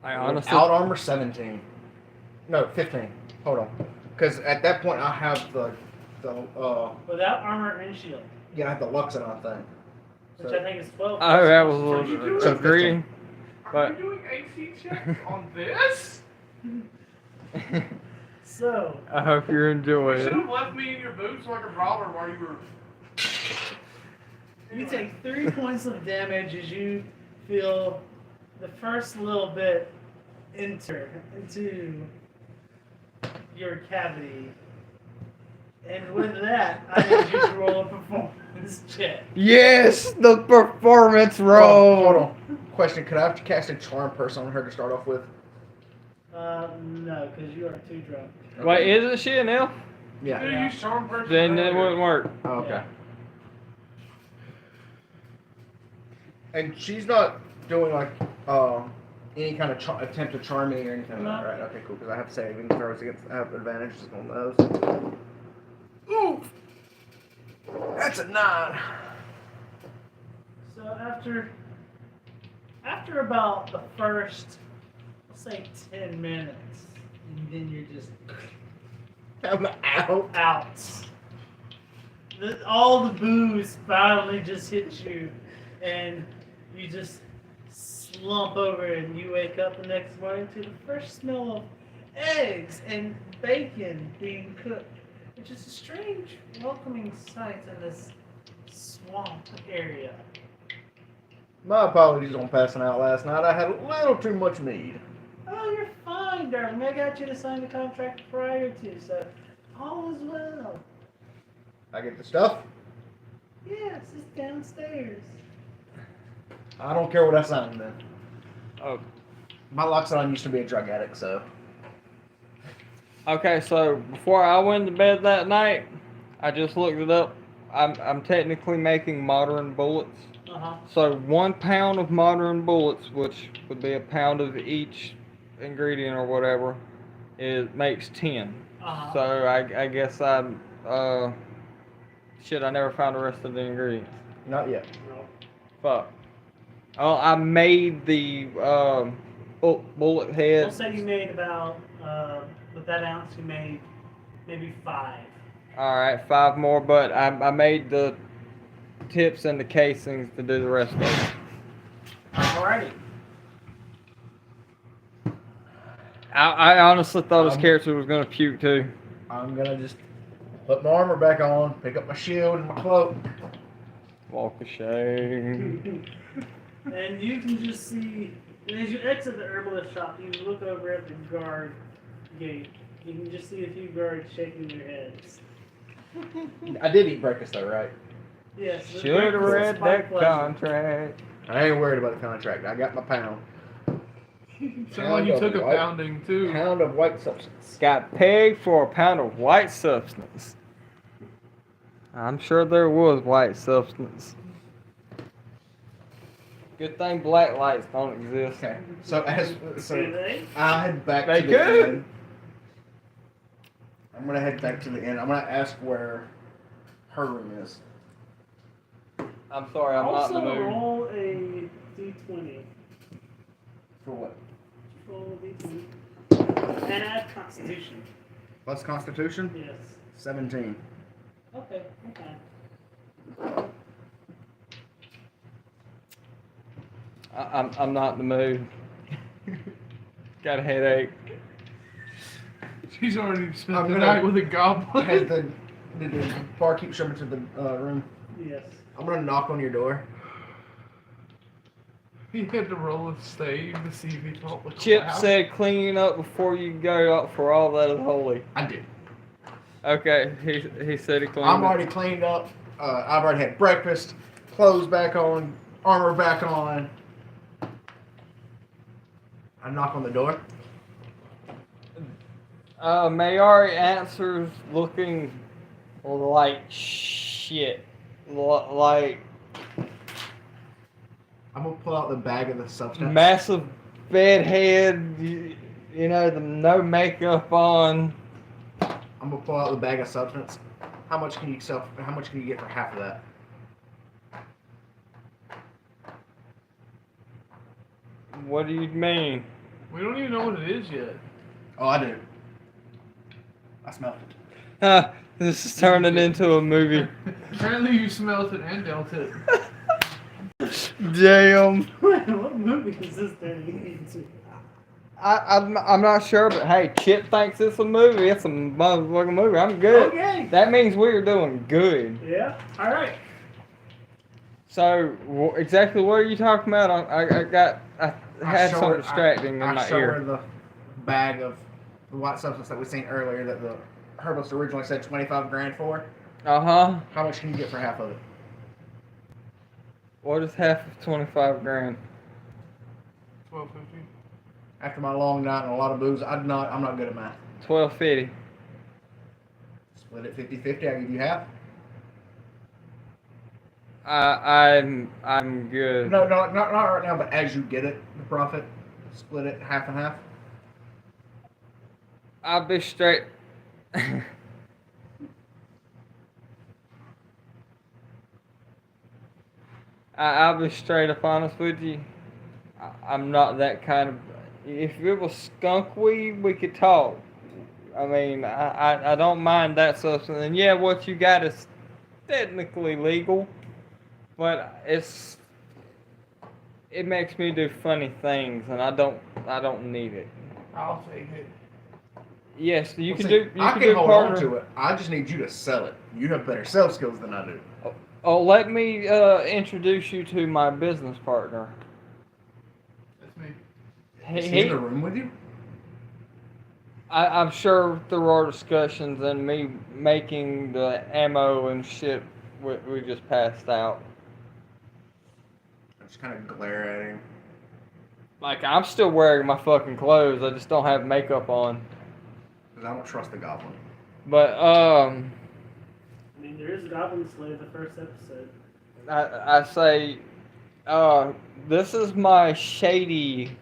Speaker 2: I honestly.
Speaker 3: Out armor 17. No, 15. Hold on. Because at that point, I have the
Speaker 1: Without armor and shield,
Speaker 3: yeah, I have the Luxon thing.
Speaker 1: which I think is 12.
Speaker 2: Oh, that was a
Speaker 4: What are you
Speaker 2: little
Speaker 4: doing?
Speaker 2: greedy.
Speaker 4: Are
Speaker 2: But
Speaker 4: you doing AC checks on this?
Speaker 1: So,
Speaker 2: I hope you enjoy
Speaker 4: You should
Speaker 2: it.
Speaker 4: have left me in your boots so I could rob her while you were.
Speaker 1: you take 3 points of damage as you feel the first little bit enter into your cavity. And with that, I need you to roll a performance check.
Speaker 2: Yes, the performance roll.
Speaker 3: Hold on. Question: could I have to cast a charm person on her to start off with?
Speaker 1: No, because you are too drunk.
Speaker 2: Wait, isn't she an elf?
Speaker 4: You could
Speaker 3: Yeah.
Speaker 4: have used charm person.
Speaker 2: Then it
Speaker 4: earlier.
Speaker 2: wouldn't work.
Speaker 3: Oh, okay. And she's not doing like any kind of attempt to charm me or anything like that, right? Okay, cool. Because I have saving throws against. I have advantages on those. Ooh, that's a 9.
Speaker 1: So after about the first, let's say 10 minutes, and then you're just
Speaker 3: I'm out.
Speaker 1: out. All the booze finally just hits you, and you just slump over, and you wake up the next morning to the first smell of eggs and bacon being cooked, which is a strange, welcoming sight in this swamp area.
Speaker 3: My apologies on passing out last night. I had a little too much mead.
Speaker 1: Oh, you're fine, darling. I got you to sign the contract prior to, so all is well.
Speaker 3: I get the stuff.
Speaker 1: Yes, it's downstairs.
Speaker 3: I don't care what I signed then.
Speaker 2: Oh,
Speaker 3: My Luxon used to be a drug addict, so.
Speaker 2: okay. So before I went to bed that night, I just looked it up. I'm technically making modern bullets.
Speaker 1: Uh-huh.
Speaker 2: So 1 pound of modern bullets, which would be a pound of each ingredient or whatever, makes 10.
Speaker 1: Uh-huh.
Speaker 2: So I guess shit, I never found the rest of the ingredients.
Speaker 3: Not yet.
Speaker 2: Fuck. Oh, I made the bullet
Speaker 1: We'll
Speaker 2: head.
Speaker 1: say you made about, with that ounce, you made maybe 5.
Speaker 2: All right, 5 more, but I made the tips and the casings to do the rest of it.
Speaker 1: Alrighty.
Speaker 2: I honestly thought his character was gonna puke too.
Speaker 3: I'm gonna just put my armor back on, pick up my shield and my cloak.
Speaker 2: Walk of shame.
Speaker 1: And you can just see, and as you exit the herbalist shop, you look over at the guard gate. You can just see a few guards shaking their heads.
Speaker 3: I did eat breakfast though, right?
Speaker 1: Yes. the
Speaker 2: Should have
Speaker 1: breakfast
Speaker 2: read
Speaker 1: is my
Speaker 2: that
Speaker 1: pleasure.
Speaker 2: contract.
Speaker 3: I ain't worried about the contract. I got my pound.
Speaker 4: Sound like you took a pounding too.
Speaker 3: Pound of white substance.
Speaker 2: Got paid for a pound of white substance. I'm sure there was white substance. Good thing black lights don't exist.
Speaker 3: Okay. So
Speaker 1: Do they?
Speaker 3: I head back
Speaker 2: They
Speaker 3: to the
Speaker 2: could.
Speaker 3: inn. I'm gonna head back to the inn. I'm gonna ask where her room is.
Speaker 2: I'm sorry, I'm
Speaker 1: Also,
Speaker 2: not in the mood.
Speaker 1: roll a d20.
Speaker 3: For what?
Speaker 1: Roll a d20. And add Constitution.
Speaker 3: What's Constitution?
Speaker 1: Yes.
Speaker 3: 17.
Speaker 1: Okay.
Speaker 2: I'm not in the mood. Got a headache.
Speaker 4: She's already spent
Speaker 3: I'm
Speaker 4: the
Speaker 3: gonna-
Speaker 4: night with a goblin.
Speaker 3: Has did the barkeep show me to the room?
Speaker 1: Yes.
Speaker 3: I'm gonna knock on your door.
Speaker 4: He had to roll a save to see if he thought the
Speaker 2: Chip
Speaker 4: cloud.
Speaker 2: said clean up before you go up for all that is holy.
Speaker 3: I did.
Speaker 2: Okay, he said he cleaned
Speaker 3: I'm
Speaker 2: up.
Speaker 3: already cleaned up. I've already had breakfast, clothes back on, armor back on. I knock on the door.
Speaker 2: Mayari answers looking like shit. Like
Speaker 3: I'm gonna pull out the bag of the substance.
Speaker 2: massive bed head, you know, the no makeup on.
Speaker 3: I'm gonna pull out the bag of substance. How much can you sell? How much can you get for half of that?
Speaker 2: What do you mean?
Speaker 4: We don't even know what it is yet.
Speaker 3: Oh, I do. I smelled it.
Speaker 2: This is turning into a movie.
Speaker 4: Apparently you smelled it and dealt it.
Speaker 2: Damn.
Speaker 1: What movie is this turning into?
Speaker 2: I'm not sure, but hey, Chip thinks it's a movie. It's a motherfucking movie. I'm good.
Speaker 1: Okay.
Speaker 2: That means we're doing good.
Speaker 1: Yeah. All right.
Speaker 2: So, exactly what are you talking about? I had
Speaker 3: show
Speaker 2: some
Speaker 3: her-
Speaker 2: distracting in
Speaker 3: I
Speaker 2: my
Speaker 3: show her
Speaker 2: ear.
Speaker 3: the bag of the white substance that we seen earlier that the herbalist originally said 25 grand for.
Speaker 2: Uh-huh.
Speaker 3: How much can you get for half of it?
Speaker 2: What is half of 25 grand?
Speaker 4: 12.50.
Speaker 3: After my long night and a lot of booze, I'm not good at math.
Speaker 2: 12.50.
Speaker 3: Split it 50-50, I give you half.
Speaker 2: I'm good.
Speaker 3: No, not right now, but as you get it, the profit, split it half and half.
Speaker 2: I'll be straight. I'll be straight up honest with you. I'm not that kind of. If it was skunk weed, we could talk. I mean, I don't mind that substance. And yeah, what you got is technically legal, but it makes me do funny things, and I don't need it.
Speaker 4: I'll take it.
Speaker 2: Yes, you
Speaker 3: Well,
Speaker 2: can
Speaker 3: see,
Speaker 2: do. You
Speaker 3: I
Speaker 2: can
Speaker 3: can
Speaker 2: do
Speaker 3: hold on
Speaker 2: partner.
Speaker 3: to it. I just need you to sell it. You have better sales skills than I do.
Speaker 2: Oh, let me introduce you to my business partner.
Speaker 4: That's me.
Speaker 3: Is he in the room with you?
Speaker 2: I'm sure through our discussions and me making the ammo and shit, we just passed out.
Speaker 3: I just kind of glare at him.
Speaker 2: Like, I'm still wearing my fucking clothes, I just don't have makeup on.
Speaker 3: Because I don't trust the goblin.
Speaker 2: But,
Speaker 1: I mean, there is Goblin Slayer, the first episode.
Speaker 2: I say, this is my shady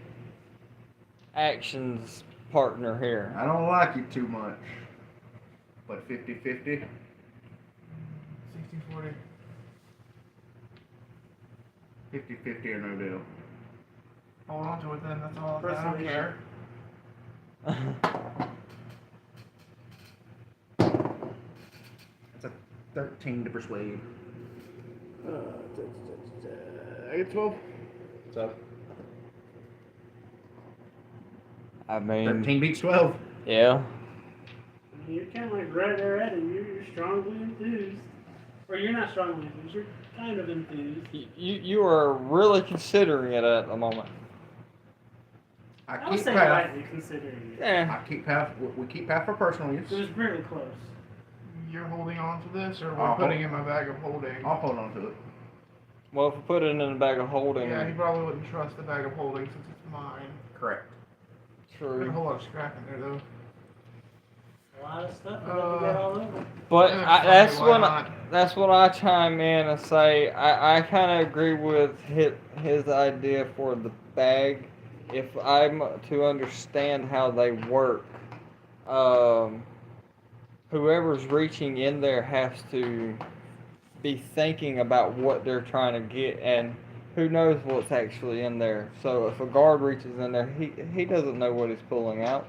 Speaker 2: actions partner here.
Speaker 3: I don't like you too much. But 50-50?
Speaker 4: 60-40.
Speaker 3: 50-50 or no deal.
Speaker 4: Hold on to it then, that's all. I don't
Speaker 1: Persuasion.
Speaker 4: care.
Speaker 3: That's a 13 to persuade.
Speaker 4: I get 12.
Speaker 3: So
Speaker 2: I mean,
Speaker 3: 13 beats 12.
Speaker 2: yeah.
Speaker 1: I mean, you're kind of like right there at him. You're strongly enthused. Or you're not strongly enthused, you're kind of enthused.
Speaker 2: You are really considering it at the moment.
Speaker 1: I
Speaker 3: I
Speaker 1: would
Speaker 3: keep
Speaker 1: say
Speaker 3: half.
Speaker 1: lightly considering it.
Speaker 2: Yeah.
Speaker 3: I keep half. We keep half for personal
Speaker 1: It was
Speaker 3: use.
Speaker 1: really close.
Speaker 4: You're holding on to this, or we're
Speaker 3: I'll
Speaker 4: putting
Speaker 3: hold-
Speaker 4: in my bag of holding?
Speaker 3: I'll hold on to it.
Speaker 2: Well, if we put it in a bag of holding,
Speaker 4: Yeah, he probably wouldn't trust the bag of holding since it's mine.
Speaker 3: Correct.
Speaker 4: There's a
Speaker 2: true.
Speaker 4: whole lot of scrap in there, though.
Speaker 1: A lot of stuff we have to get all over.
Speaker 2: But
Speaker 4: Yeah,
Speaker 2: that's
Speaker 4: why
Speaker 2: when
Speaker 4: not?
Speaker 2: that's when I chime in and say I kind of agree with his idea for the bag. If I'm to understand how they work, whoever's reaching in there has to be thinking about what they're trying to get, and who knows what's actually in there. So if a guard reaches in there, he doesn't know what he's pulling out.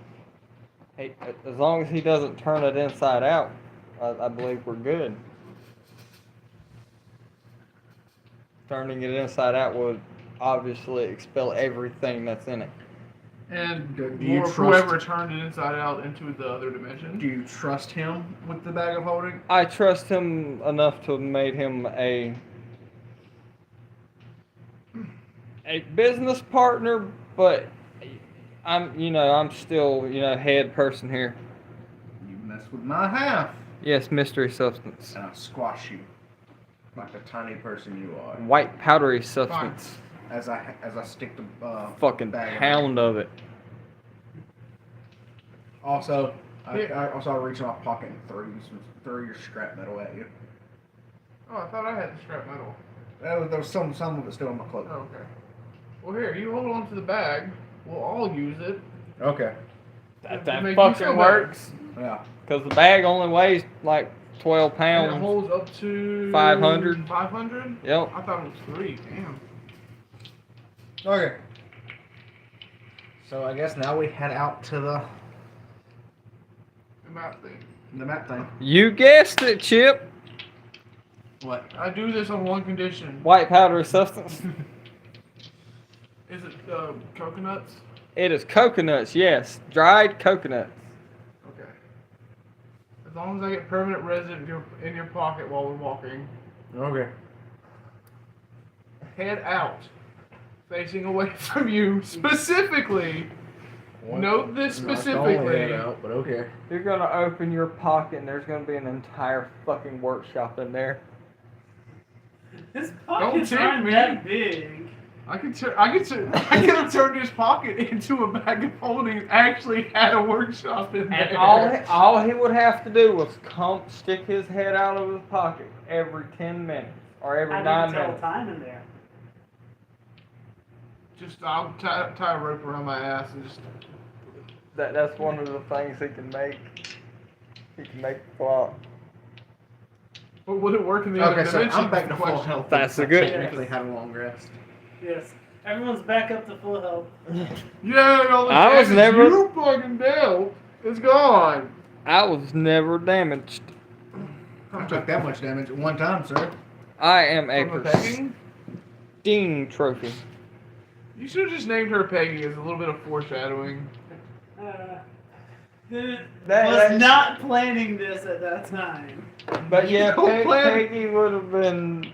Speaker 2: As long as he doesn't turn it inside out, I believe we're good. Turning it inside out would obviously expel everything that's in it.
Speaker 4: And
Speaker 3: Do you
Speaker 4: whoever
Speaker 3: trust-
Speaker 4: turned it inside out into the other dimension.
Speaker 3: Do you trust him with the bag of holding?
Speaker 2: I trust him enough to have made him a business partner, but I'm still, head person here.
Speaker 3: You mess with my half,
Speaker 2: Yes, mystery substance.
Speaker 3: and I'll squash you like the tiny person you are.
Speaker 2: White powdery substance.
Speaker 3: as I stick the
Speaker 2: Fucking
Speaker 3: bag in.
Speaker 2: pound of it.
Speaker 3: Also, I also reach in my pocket and throw your scrap metal at you.
Speaker 4: Oh, I thought I had the scrap metal.
Speaker 3: There was some of it still in my cloak.
Speaker 4: Oh, okay. Well, here, you hold on to the bag. We'll all use it.
Speaker 3: Okay.
Speaker 2: That
Speaker 4: To make you
Speaker 2: fucking
Speaker 4: feel better.
Speaker 2: works.
Speaker 3: Yeah.
Speaker 2: Because the bag only weighs like 12
Speaker 4: And it
Speaker 2: pounds.
Speaker 4: holds up to
Speaker 2: 500.
Speaker 4: 500?
Speaker 2: Yep.
Speaker 4: I thought it was 3. Damn.
Speaker 3: Okay. So I guess now we head out to
Speaker 4: The map thing.
Speaker 3: the map thing.
Speaker 2: You guessed it, Chip.
Speaker 3: What?
Speaker 4: I do this on one condition.
Speaker 2: White powdery substance.
Speaker 4: Is it coconuts?
Speaker 2: It is coconuts, yes. Dried coconuts.
Speaker 4: Okay. As long as I get permanent resident in your pocket while we're walking.
Speaker 3: Okay.
Speaker 4: Head out. Facing away from you. Specifically. Note this
Speaker 3: Not the only
Speaker 4: specifically.
Speaker 3: head out, but okay.
Speaker 2: You're gonna open your pocket and there's gonna be an entire fucking workshop in there.
Speaker 1: His pockets
Speaker 4: tempt
Speaker 1: aren't
Speaker 4: me.
Speaker 1: that big.
Speaker 4: I could have turned his pocket into a bag of holding and actually had a workshop in there.
Speaker 2: And all he would have to do was stick his head out of his pocket every 10 minutes or every
Speaker 1: I
Speaker 2: 9
Speaker 1: didn't tell
Speaker 2: minutes.
Speaker 1: time in there.
Speaker 4: Just I'll tie a rope around my ass and just.
Speaker 2: That's one of the things he can make. He can make the clock.
Speaker 4: But would it work in the other
Speaker 3: Okay, so
Speaker 4: dimension?
Speaker 3: I'm back to full
Speaker 4: Question.
Speaker 3: health.
Speaker 2: That's
Speaker 3: I
Speaker 2: a good-
Speaker 3: technically had a long rest.
Speaker 1: Yes. Everyone's back up to full health.
Speaker 4: Yeah, all the
Speaker 2: I was
Speaker 4: damage
Speaker 2: never-
Speaker 4: you fucking dealt is gone.
Speaker 2: I was never damaged.
Speaker 3: I took that much damage at one time, sir.
Speaker 2: I am a
Speaker 4: From the pegging?
Speaker 2: pristine trophy.
Speaker 4: You should have just named her Peggy as a little bit of foreshadowing.
Speaker 1: Dude,
Speaker 2: That-
Speaker 1: was not planning this at that time.
Speaker 2: But yeah,
Speaker 4: Don't plan-
Speaker 2: Peggy would have been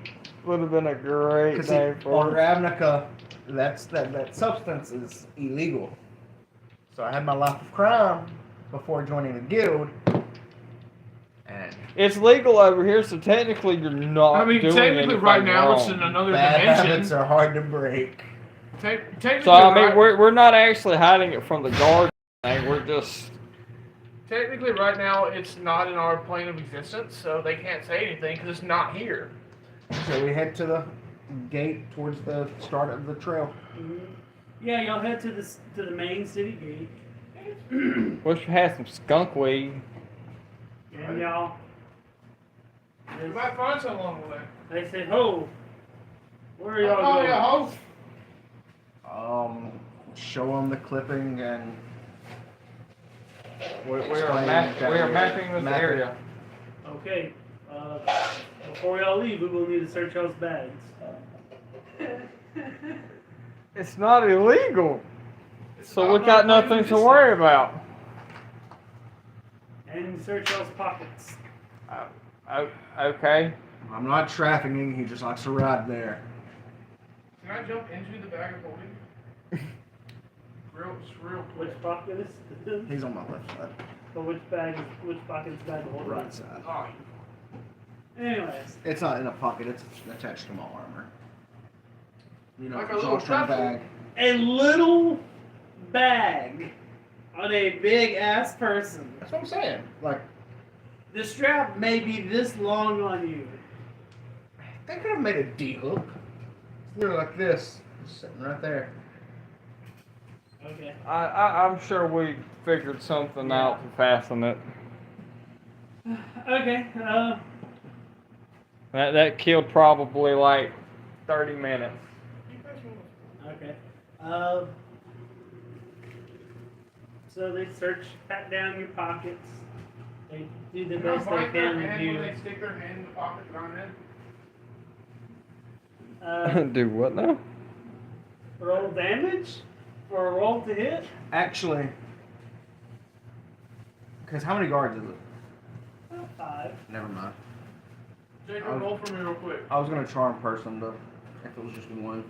Speaker 2: a great
Speaker 3: Because
Speaker 2: name
Speaker 3: on
Speaker 2: for her.
Speaker 3: Ravnica, that substance is illegal. So I had my life of crime before joining the guild. And
Speaker 2: It's legal over here, so technically you're not.
Speaker 4: I mean,
Speaker 2: doing
Speaker 4: technically,
Speaker 2: anything
Speaker 4: right now it's
Speaker 2: wrong.
Speaker 4: in another
Speaker 3: bad habits
Speaker 4: dimension.
Speaker 3: are hard to break.
Speaker 4: Technically,
Speaker 2: So I mean,
Speaker 4: right,
Speaker 2: we're not actually hiding it from the guard thing. We're just.
Speaker 4: technically right now it's not in our plane of existence, so they can't say anything because it's not here.
Speaker 3: So we head to the gate towards the start of the trail.
Speaker 1: Yeah, y'all head to the main city gate.
Speaker 2: Wish we had some skunk weed.
Speaker 1: And y'all.
Speaker 4: We might find some along the way.
Speaker 1: They say, ho. Where are y'all
Speaker 4: Oh
Speaker 1: going?
Speaker 4: yeah, hope.
Speaker 3: Show them the clipping and
Speaker 2: We are
Speaker 3: Explain
Speaker 2: mapping this
Speaker 3: mapping.
Speaker 2: area.
Speaker 1: Okay. Before y'all leave, we will need to search y'all's bags.
Speaker 2: It's not illegal, so we
Speaker 4: not
Speaker 2: got
Speaker 4: in our plane
Speaker 2: nothing
Speaker 4: of
Speaker 2: to worry about.
Speaker 1: And search y'all's pockets.
Speaker 2: Okay.
Speaker 3: I'm not trafficking. He just likes to ride there.
Speaker 4: Can I jump into the bag of holding? Real quick.
Speaker 1: Which pocket is this?
Speaker 3: He's on my left side,
Speaker 1: Or which pocket is bag holding?
Speaker 3: right side.
Speaker 4: Oh,
Speaker 1: Anyways.
Speaker 3: It's not in a pocket. It's attached to my armor. You know,
Speaker 4: Like a little
Speaker 3: drawstring
Speaker 4: travel-
Speaker 3: bag.
Speaker 1: A little bag on a big ass person.
Speaker 3: That's what I'm saying. Like,
Speaker 1: The strap may be this long on you.
Speaker 3: they could have made a D-hook. It's literally like this, just sitting right there.
Speaker 1: Okay.
Speaker 2: I'm sure we figured something out to fasten it.
Speaker 1: Okay.
Speaker 2: That killed probably like 30 minutes.
Speaker 1: Okay. So they pat down your pockets. They do the best they can with you.
Speaker 4: They stick their hand in the pocket on it.
Speaker 2: Do what now?
Speaker 1: Roll damage for a roll to hit.
Speaker 3: Actually, because how many guards is it?
Speaker 1: About 5.
Speaker 3: Never mind.
Speaker 4: Jacob, roll for me real quick.
Speaker 3: I was gonna charm person, but if it was just one.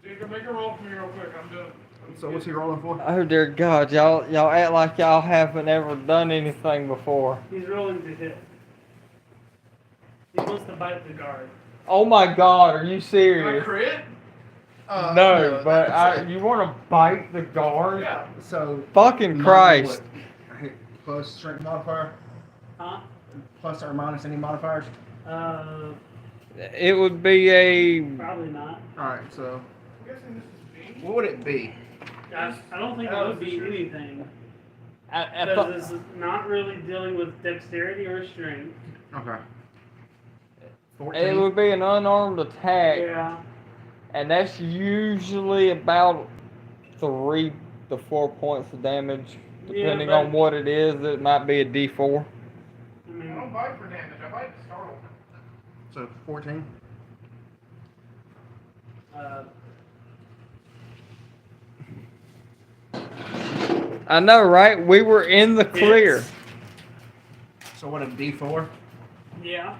Speaker 4: Jacob, make a roll for me real quick. I'm done.
Speaker 3: So what's he rolling for?
Speaker 2: Oh dear God, y'all act like y'all haven't ever done anything before.
Speaker 1: He's rolling to hit. He wants to bite the guard.
Speaker 2: Oh my God, are you
Speaker 4: Can I
Speaker 2: serious?
Speaker 4: crit?
Speaker 2: No, but you want to bite the guard?
Speaker 4: Yeah.
Speaker 3: So
Speaker 2: Fucking
Speaker 7: Minus
Speaker 2: Christ.
Speaker 7: what? Plus strength modifier?
Speaker 1: Huh?
Speaker 7: Plus or minus any modifiers?
Speaker 2: It would be a.
Speaker 1: Probably not.
Speaker 7: Alright, so
Speaker 4: I'm guessing this is B.
Speaker 3: what would it be?
Speaker 1: I don't think it would be anything.
Speaker 2: I
Speaker 1: Because
Speaker 2: thought-
Speaker 1: this is not really dealing with dexterity or strength.
Speaker 7: okay.
Speaker 2: It
Speaker 7: 14.
Speaker 2: would be an unarmed attack,
Speaker 1: Yeah.
Speaker 2: and that's usually about 3 to 4 points of damage, depending
Speaker 1: but-
Speaker 2: on what it is. It might be a D4.
Speaker 1: I
Speaker 4: I
Speaker 1: mean,
Speaker 4: don't bite for damage. I bite to startle.
Speaker 7: So 14.
Speaker 1: uh,
Speaker 2: I know, right? We were in the clear.
Speaker 1: It's-
Speaker 3: So what, a D4?
Speaker 1: yeah.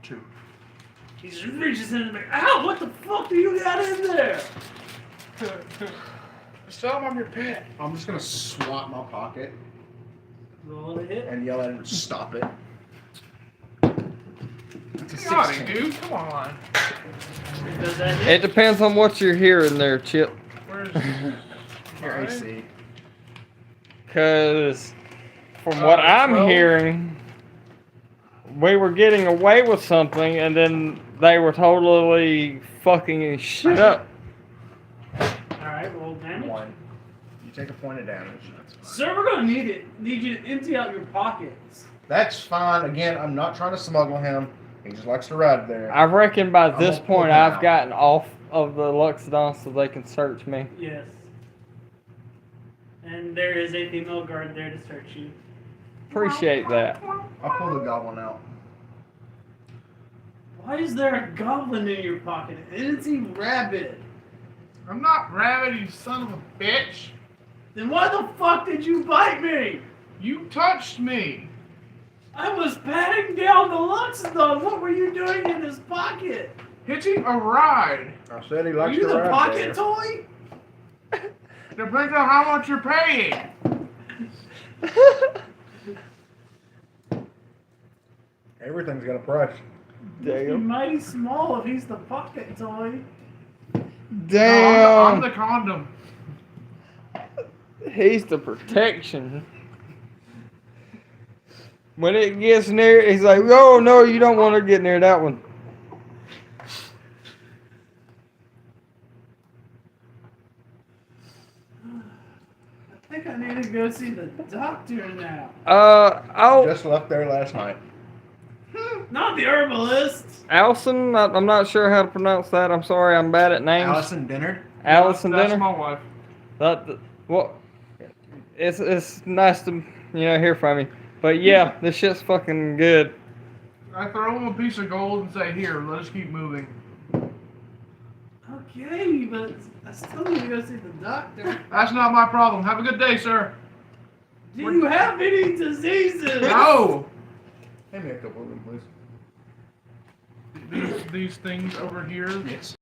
Speaker 7: 2.
Speaker 1: He just reaches in and like, ow, what the fuck do you got in there?
Speaker 4: Just tell him I'm your pet.
Speaker 7: I'm just gonna swat my pocket
Speaker 1: Roll a hit.
Speaker 3: And yell at him to stop it.
Speaker 7: It's a
Speaker 4: God,
Speaker 7: 16.
Speaker 4: dude, come on.
Speaker 1: Does that
Speaker 2: It
Speaker 1: hit?
Speaker 2: depends on what you're hearing there, Chip.
Speaker 4: Where's
Speaker 7: Your AC.
Speaker 2: Because from what I'm
Speaker 4: 12?
Speaker 2: hearing, we were getting away with something, and then they were totally fucking shit up.
Speaker 1: Alright, roll damage.
Speaker 3: 1. You take a point of damage.
Speaker 1: Sir, we're gonna need it. Need you to empty out your pockets.
Speaker 3: That's fine. Again, I'm not trying to smuggle him. He just likes to ride there.
Speaker 2: I reckon by
Speaker 3: I'm
Speaker 2: this
Speaker 3: gonna pull
Speaker 2: point
Speaker 3: him
Speaker 2: I've
Speaker 3: out.
Speaker 2: gotten off of the Luxodon so they can search me.
Speaker 1: Yes. And there is a female guard there to search you.
Speaker 2: Appreciate that.
Speaker 3: I'll pull the goblin out.
Speaker 1: Why is there a goblin in your pocket? And it's a rabbit.
Speaker 4: I'm not rabbit, you son of a bitch.
Speaker 1: Then why the fuck did you bite me?
Speaker 4: You touched me.
Speaker 1: I was patting down the Luxodon. What were you doing in his pocket?
Speaker 4: Hitching a ride.
Speaker 3: I said he
Speaker 1: Are
Speaker 3: likes
Speaker 1: you
Speaker 3: to
Speaker 1: the
Speaker 3: ride
Speaker 1: pocket
Speaker 3: there.
Speaker 1: toy?
Speaker 4: Depends on how much you're paying.
Speaker 3: Everything's got a price.
Speaker 1: You're
Speaker 2: Damn.
Speaker 1: mighty small if he's the pocket toy.
Speaker 4: No, I'm
Speaker 2: Damn.
Speaker 4: the condom.
Speaker 2: He's the protection. When it gets near, he's like, "Oh no, you don't want to get near that one."
Speaker 1: I think I need to go see the doctor now.
Speaker 2: Oh,
Speaker 3: Just left there last night.
Speaker 1: Not the herbalist.
Speaker 2: Allison. I'm not sure how to pronounce that. I'm sorry, I'm bad at names.
Speaker 3: Allison dinner.
Speaker 2: Allison
Speaker 4: That's
Speaker 2: dinner.
Speaker 4: my wife.
Speaker 2: Well, it's nice to hear from you. But yeah, this shit's fucking good.
Speaker 4: I throw him a piece of gold and say, here, let us keep moving.
Speaker 1: Okay, but I still need to go see the doctor.
Speaker 4: That's not my problem. Have a good day, sir.
Speaker 1: Do you have any diseases?
Speaker 4: No!
Speaker 3: Hand me a couple of them, please.
Speaker 4: These things over here.
Speaker 3: Yes.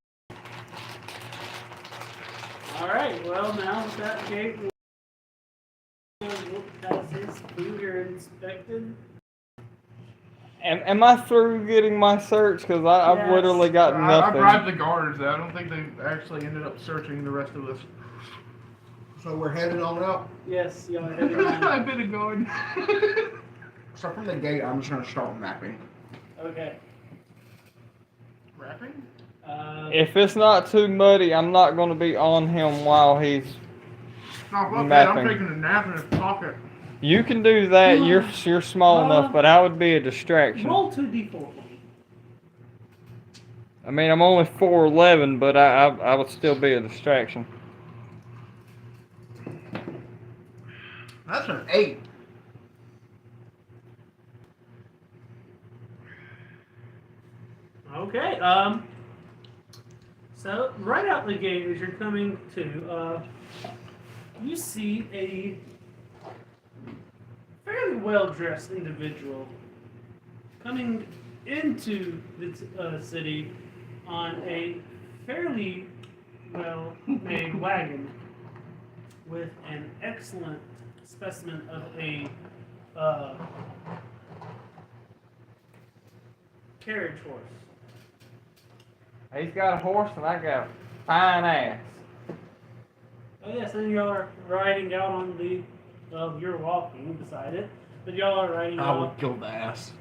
Speaker 1: Alright, well now with that gate, has his finger inspected.
Speaker 2: Am I through getting my search? Because I've
Speaker 1: Yes.
Speaker 2: literally got
Speaker 4: I
Speaker 2: nothing.
Speaker 4: bribed the guards. I don't think they actually ended up searching the rest of us.
Speaker 3: So we're headed on out.
Speaker 1: Yes, y'all are heading on.
Speaker 4: I've been a guard.
Speaker 3: So from the gate, I'm just gonna start mapping.
Speaker 1: Okay.
Speaker 4: Rapping?
Speaker 2: If it's not too muddy, I'm not going to be on him while he's.
Speaker 4: No, fuck that. I'm
Speaker 2: Mapping.
Speaker 4: taking a nap in his pocket.
Speaker 2: You can do that. You're small enough, but I would be a distraction.
Speaker 1: Roll 2d4.
Speaker 2: I mean, I'm only 4'11", but I would still be a distraction.
Speaker 3: That's an 8.
Speaker 1: Okay, so right out the gate as you're coming to, you see a fairly well-dressed individual coming into the city on a fairly well-made wagon with an excellent specimen of a carriage horse.
Speaker 2: He's got a horse and I got a fine ass.
Speaker 1: Oh yes, and y'all are riding out on the. Well, you're walking beside it, but y'all are riding
Speaker 7: I
Speaker 1: out
Speaker 7: would kill the ass.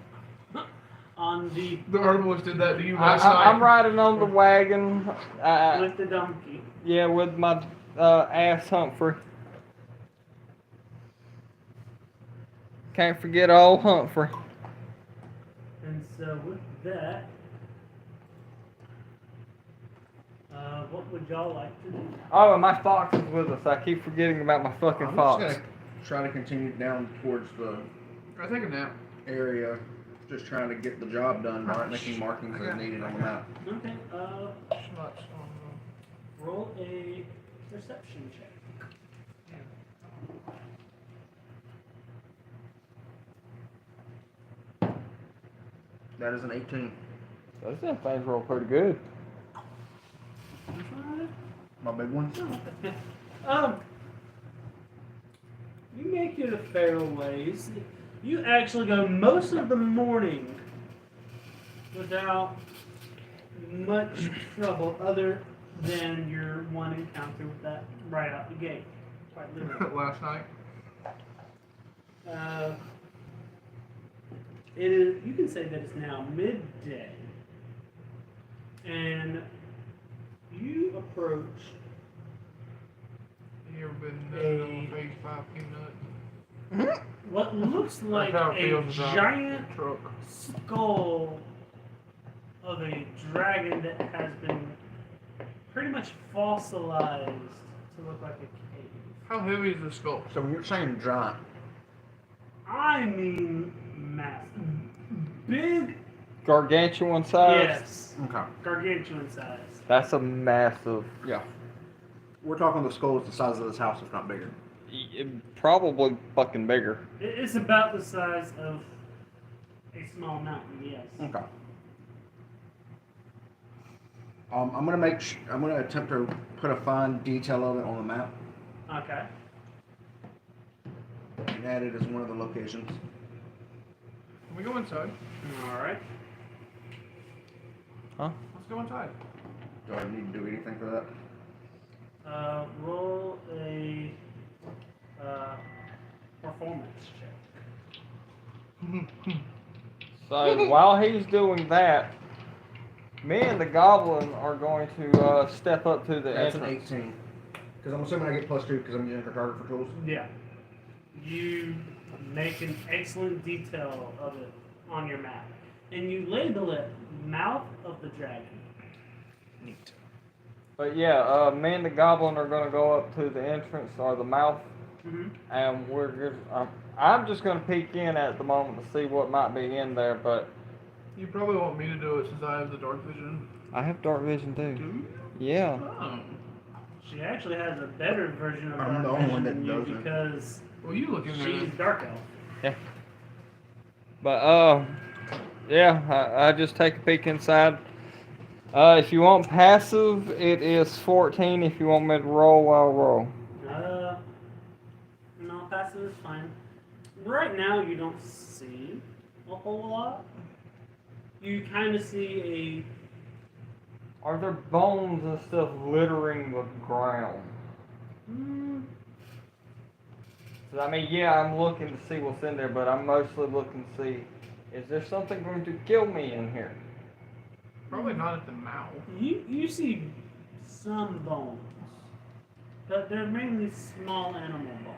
Speaker 1: on the
Speaker 4: The herbalist did that to you last night.
Speaker 2: I'm riding on the wagon.
Speaker 1: with the donkey.
Speaker 2: Yeah, with my ass Humphrey. Can't forget old Humphrey.
Speaker 1: And so with that, what would y'all like to do?
Speaker 2: Oh, and my fox is with us. I keep forgetting about my fucking
Speaker 7: I'm
Speaker 2: fox.
Speaker 7: just gonna try to continue down towards the
Speaker 4: I take a nap.
Speaker 7: area, just trying to get the job done, making markings as needed on the map.
Speaker 1: Okay,
Speaker 4: Schmutz.
Speaker 1: roll a perception check.
Speaker 7: That is an 18.
Speaker 2: Those things roll pretty good.
Speaker 7: My big one.
Speaker 1: You make it a fair ways. You actually go most of the morning without much trouble, other than your one encounter with that right out the gate. Quite literally.
Speaker 4: Last night.
Speaker 1: It is. You can say that it's now midday, and you approach
Speaker 4: You ever been
Speaker 1: Hey.
Speaker 4: on phase 5 peanut?
Speaker 1: what looks like
Speaker 4: how it
Speaker 1: a
Speaker 4: feels about
Speaker 1: giant
Speaker 4: Truck.
Speaker 1: skull of a dragon that has been pretty much fossilized to look like a cave.
Speaker 4: How heavy is the skull?
Speaker 7: So when you're saying giant,
Speaker 1: I mean massive. Big,
Speaker 2: Gargantuan size?
Speaker 1: yes.
Speaker 7: okay.
Speaker 1: Gargantuan size.
Speaker 2: That's a massive.
Speaker 7: Yeah. We're talking the skull is the size of this house, if not bigger.
Speaker 2: Probably fucking bigger.
Speaker 1: It's about the size of a small mountain, yes.
Speaker 7: Okay. I'm gonna attempt to put a fine detail of it on the map
Speaker 1: Okay.
Speaker 7: and add it as one of the locations.
Speaker 4: Can we go inside?
Speaker 1: Alright.
Speaker 4: Let's go inside.
Speaker 7: Do I need to do anything for that?
Speaker 1: Roll a performance check.
Speaker 2: So while he's doing that, me and the goblin are going to step up to the
Speaker 7: That's an
Speaker 2: entrance.
Speaker 7: 18. Because I'm assuming I get +2 because I'm using cartographer tools.
Speaker 1: Yeah. You make an excellent detail of it on your map. And you label it Mouth of the Dragon.
Speaker 7: Neat.
Speaker 2: But yeah, me and the goblin are going to go up to the entrance or the mouth,
Speaker 1: Mm-hmm.
Speaker 2: and we're just, I'm just going to peek in at the moment to see what might be in there. But
Speaker 4: You probably want me to do it since I have the dark vision.
Speaker 2: I have dark vision
Speaker 4: Do
Speaker 2: too.
Speaker 4: you?
Speaker 2: Yeah.
Speaker 4: Oh.
Speaker 1: She actually has a better version of
Speaker 7: I'm the
Speaker 1: Dark
Speaker 7: only one
Speaker 1: Vision
Speaker 7: that
Speaker 1: than you
Speaker 7: doesn't.
Speaker 1: because
Speaker 4: Well, you look in there.
Speaker 1: she's
Speaker 4: then.
Speaker 1: Dark Elf.
Speaker 2: But yeah, I just take a peek inside. If you want passive, it is 14. If you want me to roll, I'll roll.
Speaker 1: No, passive is fine. Right now, you don't see a whole lot. You kind of see
Speaker 2: Are there bones and stuff littering the ground?
Speaker 1: a.
Speaker 2: 'Cause I mean, yeah, I'm looking to see what's in there, but I'm mostly looking to see, is there something going to kill me in here?
Speaker 4: Probably not at the mouth.
Speaker 1: You see some bones, but they're mainly small animal bones.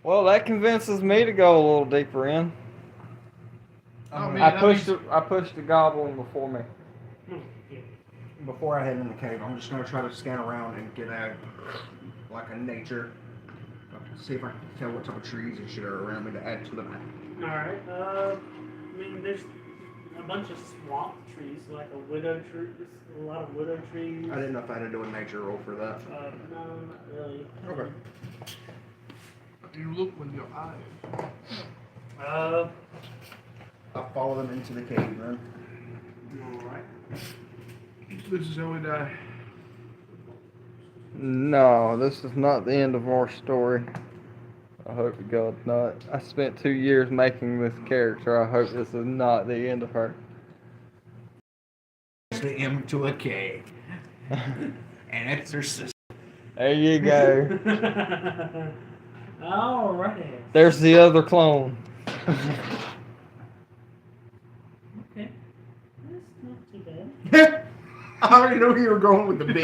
Speaker 2: Well, that convinces me to go a little deeper in.
Speaker 4: Oh, man.
Speaker 2: I
Speaker 4: that
Speaker 2: pushed the goblin before me.
Speaker 1: Yeah.
Speaker 7: Before I head in the cave, I'm just gonna try to scan around and get a nature. See if I can tell what type of trees and shit are around me to add to the map.
Speaker 1: All right. I mean, there's a bunch of swamp trees, like a widow tree. A lot of widow trees.
Speaker 7: I didn't know if I had to do a nature roll for that.
Speaker 1: No, not really.
Speaker 7: Okay.
Speaker 4: You look with your eyes.
Speaker 7: I'll follow them into the cave then.
Speaker 1: All right.
Speaker 4: This is how we die.
Speaker 2: No, this is not the end of our story. I hope to God not. I spent 2 years making this character. I hope this is not the end of her.
Speaker 7: them to a cave and exorcist.
Speaker 2: There you go.
Speaker 1: Alrighty.
Speaker 2: There's the other clone.
Speaker 1: Okay. That's not too bad.
Speaker 7: I already knew you were going with the B.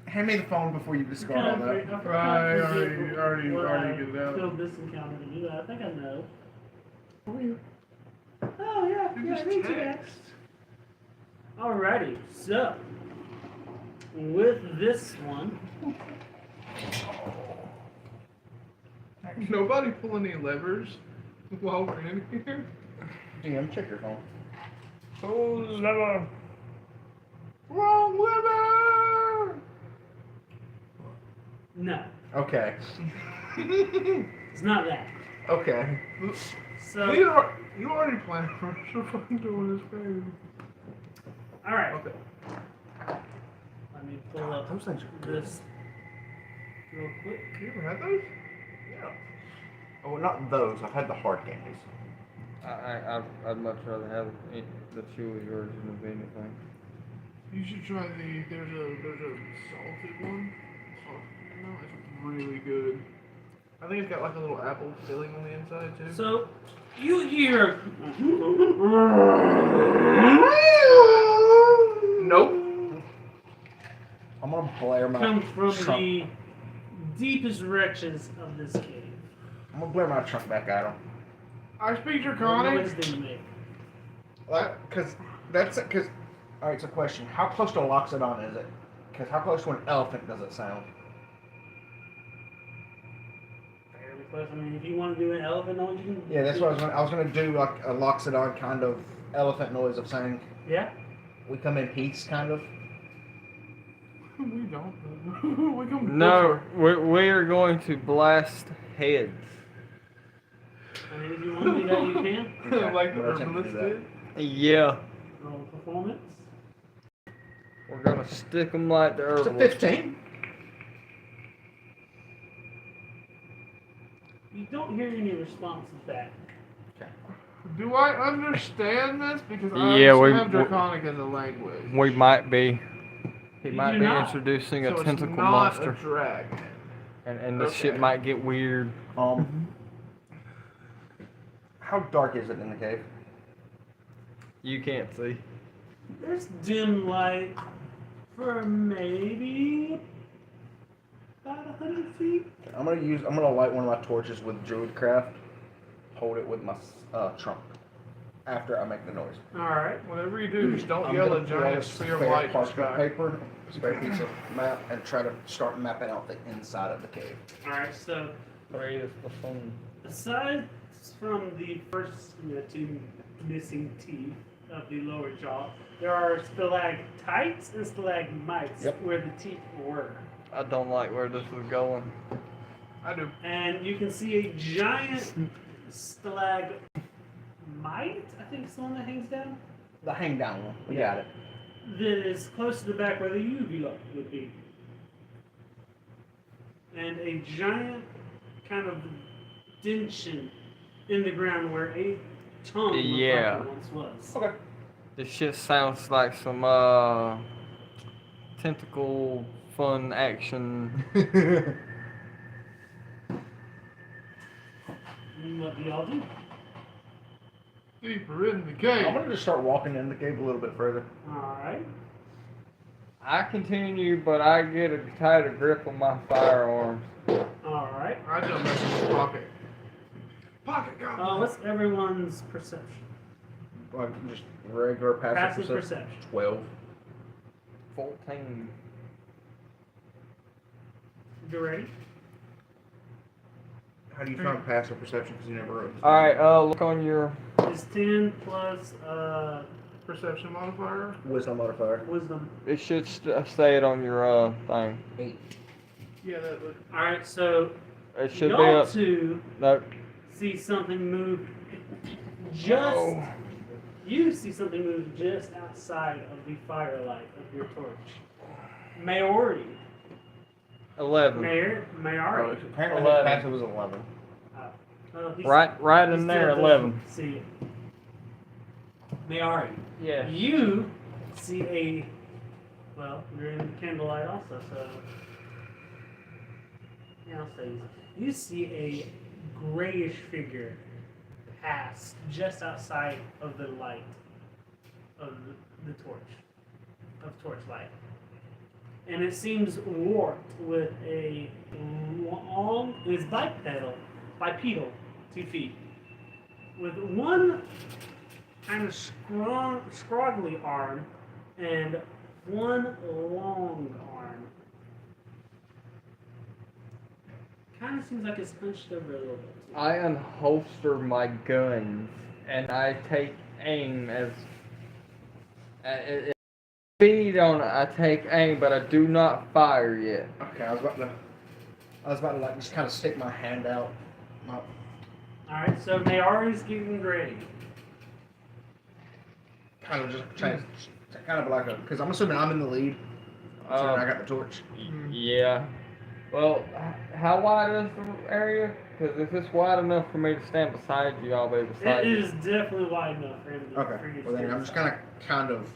Speaker 7: Hand me the phone before you discard all that.
Speaker 4: Already get it out.
Speaker 1: Filled this encounter to do that. I think I know. Oh yeah,
Speaker 4: You
Speaker 1: yeah,
Speaker 4: just
Speaker 1: me too.
Speaker 4: text.
Speaker 1: Alrighty, so with this one,
Speaker 4: Nobody pull any levers while we're in here.
Speaker 7: DM, check your phone.
Speaker 2: Pull the lever.
Speaker 4: Wrong lever!
Speaker 1: no,
Speaker 7: Okay.
Speaker 1: it's not that.
Speaker 7: Okay.
Speaker 1: So,
Speaker 4: You already planned for so fucking doing this baby.
Speaker 1: alright,
Speaker 4: Okay.
Speaker 1: let me pull up
Speaker 7: Those things are good.
Speaker 1: this real quick.
Speaker 4: You ever had those?
Speaker 7: Yeah. Oh, not those. I've had the hard candies.
Speaker 2: I'd much rather have the chewy version of anything.
Speaker 4: You should try there's a salted one. No, it's really good. I think it's got like a little apple filling on the inside too.
Speaker 1: So, you hear
Speaker 4: Nope.
Speaker 7: I'm gonna blare my
Speaker 1: come from
Speaker 7: trunk.
Speaker 1: the deepest reaches of this cave.
Speaker 7: I'm gonna blare my trunk back at him.
Speaker 4: I speak
Speaker 1: What
Speaker 4: Draconic.
Speaker 1: noise do you make?
Speaker 7: Like, cause that's cause. All right, it's a question. How close to Loxodon is it? Cause how close to an elephant does it sound?
Speaker 1: Fairly close. I mean, if you want to do an elephant noise, you can.
Speaker 7: Yeah, that's what I was gonna do, like a Loxodon kind of elephant noise of saying,
Speaker 1: Yeah.
Speaker 7: "We come in peace," kind of.
Speaker 4: We don't. We come
Speaker 2: No, we are going to blast heads.
Speaker 1: I mean, if you want to do that, you can.
Speaker 7: Okay,
Speaker 4: like the
Speaker 7: I'm gonna attempt to do
Speaker 4: herbalist
Speaker 7: that.
Speaker 4: did.
Speaker 2: Yeah.
Speaker 1: Roll performance.
Speaker 2: We're gonna stick them like the
Speaker 7: It's a
Speaker 2: herbalist.
Speaker 7: 15.
Speaker 1: You don't hear any responses back.
Speaker 4: Do I understand this? Because I
Speaker 2: Yeah,
Speaker 4: actually
Speaker 2: we-
Speaker 4: have Draconic as a language.
Speaker 2: We might be. He
Speaker 1: You
Speaker 2: might
Speaker 1: do
Speaker 2: be
Speaker 1: not.
Speaker 2: introducing
Speaker 4: So
Speaker 2: a
Speaker 4: it's
Speaker 2: tentacle
Speaker 4: not
Speaker 2: monster,
Speaker 4: a dragon.
Speaker 2: and this shit
Speaker 4: Okay.
Speaker 2: might get weird.
Speaker 7: How dark is it in the cave?
Speaker 2: You can't see.
Speaker 1: There's dim light for maybe about 100 feet.
Speaker 7: I'm gonna light one of my torches with Druidcraft. Hold it with my trunk. After I make the noise.
Speaker 1: Alright.
Speaker 4: Whatever you do, just don't
Speaker 7: I'm
Speaker 4: yell
Speaker 7: gonna
Speaker 4: a
Speaker 7: pull out
Speaker 4: giant
Speaker 7: a
Speaker 4: sphere of
Speaker 7: spare
Speaker 4: light in the
Speaker 7: parchment
Speaker 4: sky.
Speaker 7: paper, spare piece of map, and try to start mapping out the inside of the cave.
Speaker 1: Alright, so
Speaker 2: Three is the phone.
Speaker 1: aside from the first two missing teeth of the lower jaw, there are stalactites and stalagmites
Speaker 7: Yep.
Speaker 1: where the teeth were.
Speaker 2: I don't like where this is going.
Speaker 4: I do.
Speaker 1: And you can see a giant stalagmite, I think it's the one that hangs down,
Speaker 7: The hang down one. We got it.
Speaker 1: that is close to the back where the uvula would be. And a giant kind of dentition in the ground where a tongue looked
Speaker 2: Yeah.
Speaker 1: like it once was.
Speaker 7: Okay.
Speaker 2: This shit sounds like some tentacle fun action.
Speaker 1: And what do y'all do?
Speaker 4: Deeper in the cave.
Speaker 7: I'm gonna just start walking in the cave a little bit further.
Speaker 1: Alright.
Speaker 2: I continue, but I get a tighter grip on my firearms.
Speaker 1: Alright.
Speaker 4: I jump back in the pocket. Pocket got
Speaker 1: What's everyone's perception?
Speaker 7: Like just regular passive
Speaker 1: Passive perception.
Speaker 7: 12.
Speaker 2: 14.
Speaker 1: You ready?
Speaker 7: How do you find passive perception? Because you never wrote this
Speaker 2: Alright, look on your.
Speaker 1: It's 10 plus
Speaker 4: perception modifier.
Speaker 7: down. Wisdom modifier.
Speaker 1: wisdom.
Speaker 2: It should say it on your thing.
Speaker 7: 8.
Speaker 4: Yeah, that would.
Speaker 1: Alright, so
Speaker 2: It should be
Speaker 1: y'all
Speaker 2: up.
Speaker 1: two
Speaker 2: No.
Speaker 1: see something move just.
Speaker 2: Oh.
Speaker 1: You see something move just outside of the firelight of your torch. Mayority.
Speaker 2: 11.
Speaker 1: Mayority.
Speaker 7: Apparently
Speaker 2: 11.
Speaker 7: his passive was 11.
Speaker 1: Well,
Speaker 2: Right
Speaker 1: he
Speaker 2: in
Speaker 1: still
Speaker 2: there,
Speaker 1: doesn't
Speaker 2: 11.
Speaker 1: See it. Mayari,
Speaker 2: Yeah.
Speaker 1: you see a, well, you're in the candlelight also, so, yeah, I'll say you see a grayish figure pass just outside of the light of the torchlight. And it seems warped with a long, it's bipedal, 2 feet, with one kind of scroggly arm and one long arm. Kind of seems like it's hunched over a little bit.
Speaker 2: I unholster my guns and I take aim as. Speed on it, I take aim, but I do not fire yet.
Speaker 3: Okay, I was about to like just kind of stick my hand out.
Speaker 1: Alright, so Mayari's getting ready.
Speaker 3: Kind of just trying to, kind of like a, because I'm assuming I'm in the lead. Assuming I got the torch.
Speaker 2: Yeah. Well, how wide is the area? Because if it's wide enough for me to stand beside you, I'll be beside
Speaker 1: It
Speaker 2: you.
Speaker 1: is definitely wide enough for him to
Speaker 3: Okay.
Speaker 1: for you to
Speaker 3: Well then
Speaker 1: stand
Speaker 3: I'm just
Speaker 1: beside.
Speaker 3: kind of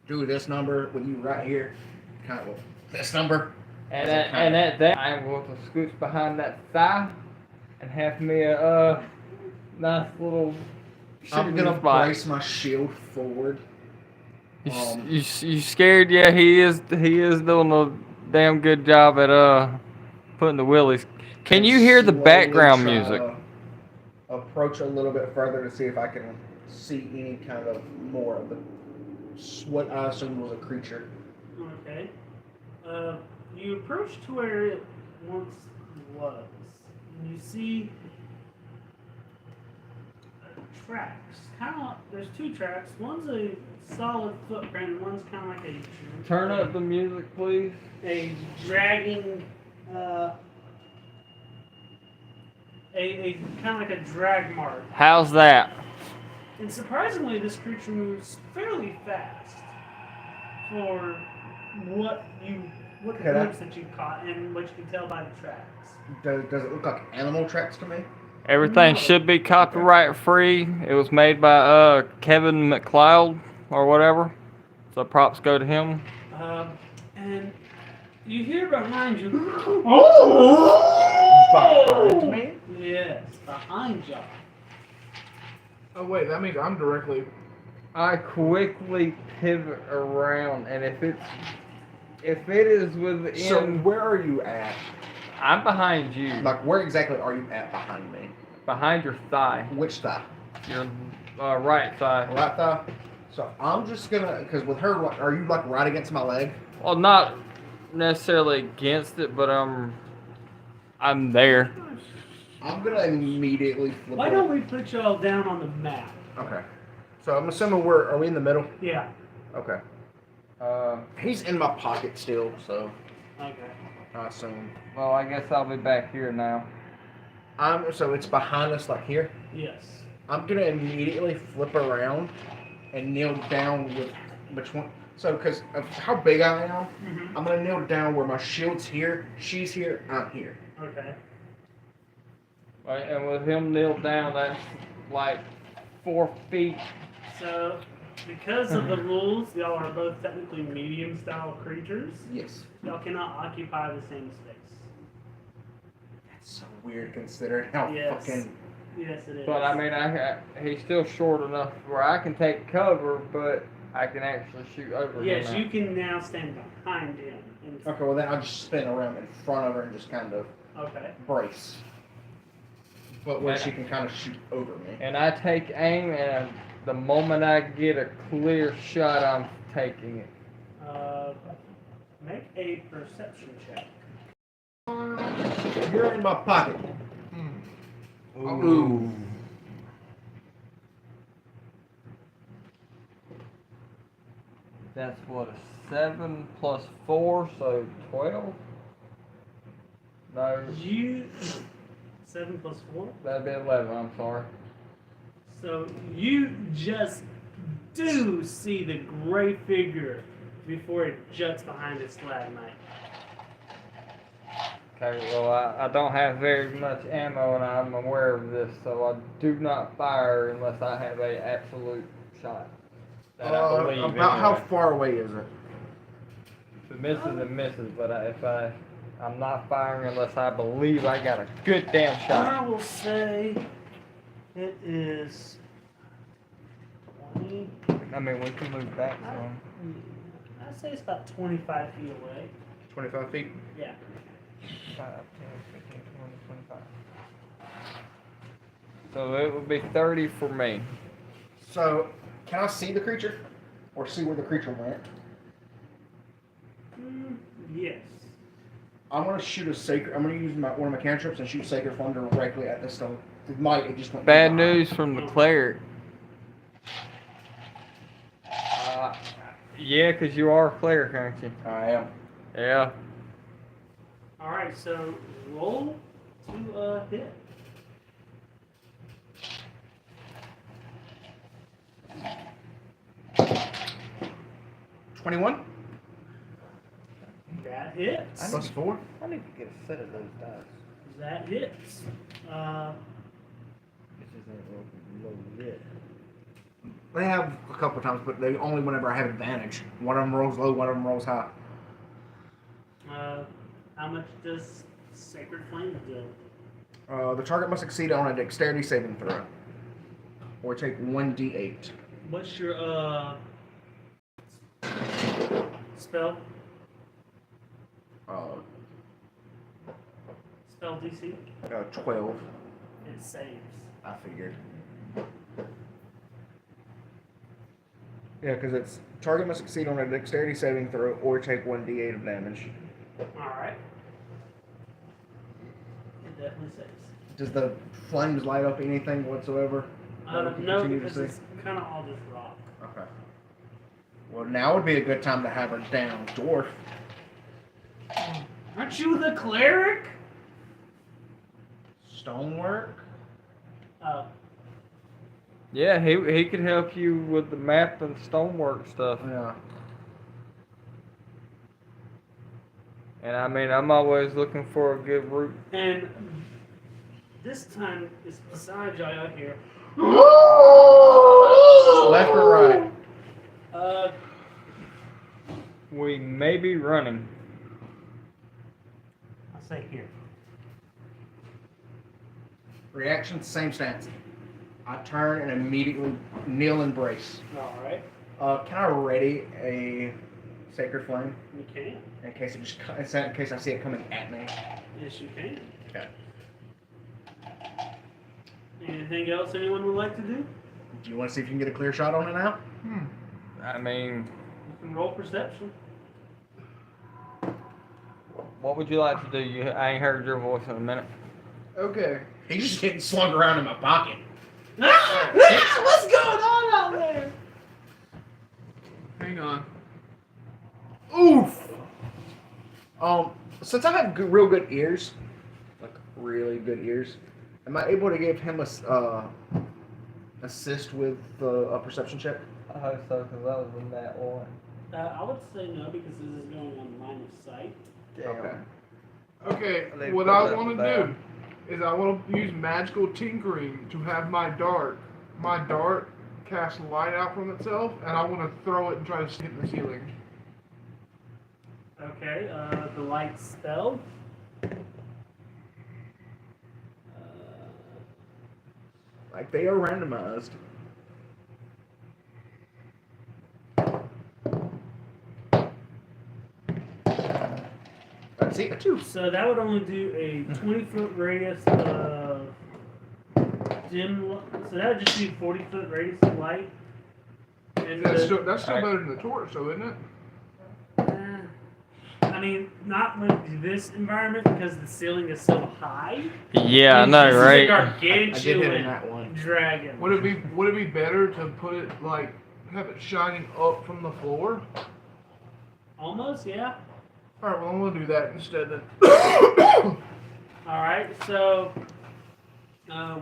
Speaker 3: do this number with you right here. Kind of this number.
Speaker 2: And at that, I'm going to scooch behind that thigh and have me a nice little.
Speaker 3: I'm
Speaker 2: shooting
Speaker 3: gonna
Speaker 2: spot.
Speaker 3: brace my shield forward.
Speaker 2: You scared? Yeah, he is doing a damn good job at putting the willies. Can you hear the
Speaker 3: slowly
Speaker 2: background
Speaker 3: try
Speaker 2: music?
Speaker 3: to approach a little bit further to see if I can see any kind of more of the what I assume was a creature.
Speaker 1: Okay. You approach to where it once was. And you see tracks. There's 2 tracks. One's a solid footprint, and one's kind of like a.
Speaker 2: Turn up the music, please.
Speaker 1: A dragging. A kind of like a drag mark.
Speaker 2: How's that?
Speaker 1: And surprisingly, this creature moves fairly fast for what the glimpse that you caught and what you can tell by the tracks.
Speaker 3: Does it look like animal tracks to me?
Speaker 2: Everything
Speaker 1: No.
Speaker 2: should be copyright free. It was made by Kevin McLeod or whatever. So props go to him.
Speaker 1: And you hear behind you.
Speaker 3: Behind me?
Speaker 1: Yes, behind you.
Speaker 4: Oh wait, that means I'm directly.
Speaker 2: I quickly pivot around, and if it is within,
Speaker 3: So where are you at?
Speaker 2: I'm behind you,
Speaker 3: Like where exactly are you at behind me?
Speaker 2: behind your thigh,
Speaker 3: Which thigh?
Speaker 2: your right thigh.
Speaker 3: Right thigh. So I'm just gonna, because with her, are you like right against my leg?
Speaker 2: Well, not necessarily against it, but I'm there.
Speaker 3: I'm gonna immediately flip.
Speaker 1: Why don't we put y'all down on the map?
Speaker 3: Okay. So I'm assuming are we in the middle?
Speaker 1: Yeah.
Speaker 3: Okay.
Speaker 2: Uh,
Speaker 3: He's in my pocket still, so
Speaker 1: Okay.
Speaker 3: I assume.
Speaker 2: well, I guess I'll be back here now.
Speaker 3: So it's behind us, like here.
Speaker 1: Yes.
Speaker 3: I'm gonna immediately flip around and kneel down with between. So, because of how big I am,
Speaker 1: Mm-hmm.
Speaker 3: I'm gonna kneel down where my shield's here, she's here, I'm here.
Speaker 1: Okay.
Speaker 2: Right, and with him kneeled down, that's like 4 feet.
Speaker 1: So, because of the rules, y'all are both technically medium-style creatures.
Speaker 3: Yes.
Speaker 1: Y'all cannot occupy the same space.
Speaker 3: That's so weird considering how
Speaker 1: Yes.
Speaker 3: fucking.
Speaker 1: Yes, it is.
Speaker 2: But I mean, he's still short enough where I can take cover, but I can actually shoot over him.
Speaker 1: Yes,
Speaker 2: now.
Speaker 1: you can now stand behind him.
Speaker 3: Okay, well then I'll just spin around in front of her and just kind of
Speaker 1: Okay.
Speaker 3: brace. But where
Speaker 2: Okay.
Speaker 3: she can kind of shoot over me.
Speaker 2: And I take aim, and the moment I get a clear shot, I'm taking it.
Speaker 1: Make a perception check.
Speaker 3: You're in my pocket.
Speaker 2: Ooh. That's what, a 7 plus 4, so 12? No,
Speaker 1: You 7 plus 4.
Speaker 2: that'd be 11, I'm sorry.
Speaker 1: So you just do see the gray figure before it juts behind its stalagmite.
Speaker 2: Okay, well, I don't have very much ammo, and I'm aware of this, so I do not fire unless I have a absolute shot. That I believe
Speaker 3: about how
Speaker 2: anyway.
Speaker 3: far away is it?
Speaker 2: The misses and misses, but I'm not firing unless I believe I got a good damn shot.
Speaker 1: I will say it is 20.
Speaker 2: I mean, we can move back some.
Speaker 1: I'd say it's about 25 feet away.
Speaker 3: 25 feet.
Speaker 1: Yeah.
Speaker 2: 5, 10, 15, 20, 25. So it would be 30 for me.
Speaker 3: So, can I see the creature? Or see where the creature went?
Speaker 1: Yes.
Speaker 3: I'm gonna shoot a sacred. I'm gonna use one of my cantrips and shoot Sacred Flame directly at this stone. It just went
Speaker 2: Bad
Speaker 3: through the eye.
Speaker 2: news from the cleric. Yeah, 'cause you are a cleric, aren't you?
Speaker 3: I am.
Speaker 2: Yeah.
Speaker 1: Alright, so roll to hit.
Speaker 3: $21
Speaker 1: That hits.
Speaker 3: plus 4.
Speaker 6: I need to get a set of those dice.
Speaker 1: That hits.
Speaker 6: This isn't low yet.
Speaker 3: They have a couple times, but they only whenever I have advantage. One of them rolls low, one of them rolls high.
Speaker 1: How much does Sacred Flame do?
Speaker 3: The target must succeed on a dexterity saving throw, or take 1d8.
Speaker 1: What's your spell? Spell DC?
Speaker 3: 12.
Speaker 1: It saves.
Speaker 3: I figured. Yeah, because it's target must succeed on a dexterity saving throw or take 1d8 of damage.
Speaker 1: Alright. It definitely saves.
Speaker 3: Does the flames light up anything whatsoever? that we can
Speaker 1: No,
Speaker 3: continue to
Speaker 1: because
Speaker 3: see?
Speaker 1: it's kind of all just rock.
Speaker 3: Okay. Well, now would be a good time to have her down, dwarf.
Speaker 1: Aren't you the cleric?
Speaker 3: Stonework.
Speaker 1: Oh,
Speaker 2: Yeah, he could help you with the map and stonework stuff.
Speaker 3: Yeah.
Speaker 2: And I mean, I'm always looking for a good route.
Speaker 1: and this time it's beside y'all out here.
Speaker 3: Left or right?
Speaker 2: We may be running.
Speaker 1: I'll say here.
Speaker 3: Reaction, same stance. I turn and immediately kneel and brace.
Speaker 1: Alright,
Speaker 3: Can I ready a sacred flame
Speaker 1: you can.
Speaker 3: in case in case I see it coming at me?
Speaker 1: Yes, you can.
Speaker 3: Okay.
Speaker 1: Anything else anyone would like to do?
Speaker 3: Do you want to see if you can get a clear shot on it now?
Speaker 2: I mean,
Speaker 1: You can roll perception.
Speaker 2: what would you like to do? I ain't heard your voice in a minute.
Speaker 4: Okay.
Speaker 3: He's just getting slung around in my pocket.
Speaker 1: What's going on out there?
Speaker 4: Hang on.
Speaker 3: Oof. Since I have real good ears, like really good ears, am I able to give him a assist with a perception check?
Speaker 2: I hope so, because that was in that one.
Speaker 1: I would say no because this is going on line of sight.
Speaker 3: Okay.
Speaker 4: Okay,
Speaker 2: They
Speaker 4: what
Speaker 2: put
Speaker 4: I
Speaker 2: that
Speaker 4: want to
Speaker 2: down.
Speaker 4: do is I want to use magical tinkering to have my dart cast light out from itself, and I want to throw it and try to stick it in the ceiling.
Speaker 1: Okay, the light spell.
Speaker 3: Like they are randomized. Let's see, a 2.
Speaker 1: So that would only do a 20-foot radius of dim. So that would just be 40-foot radius of light. And
Speaker 4: That's
Speaker 1: the-
Speaker 4: still better than the torch, though, isn't it?
Speaker 1: I mean, not with this environment because the ceiling is so high.
Speaker 2: Yeah, I know,
Speaker 1: This
Speaker 2: right?
Speaker 1: is a
Speaker 3: I did hit in
Speaker 1: gargantuan
Speaker 3: that one.
Speaker 1: dragon.
Speaker 4: Would it be better to put it like have it shining up from the floor?
Speaker 1: Almost, yeah.
Speaker 4: All right, well I'm gonna do that instead then.
Speaker 1: All right, so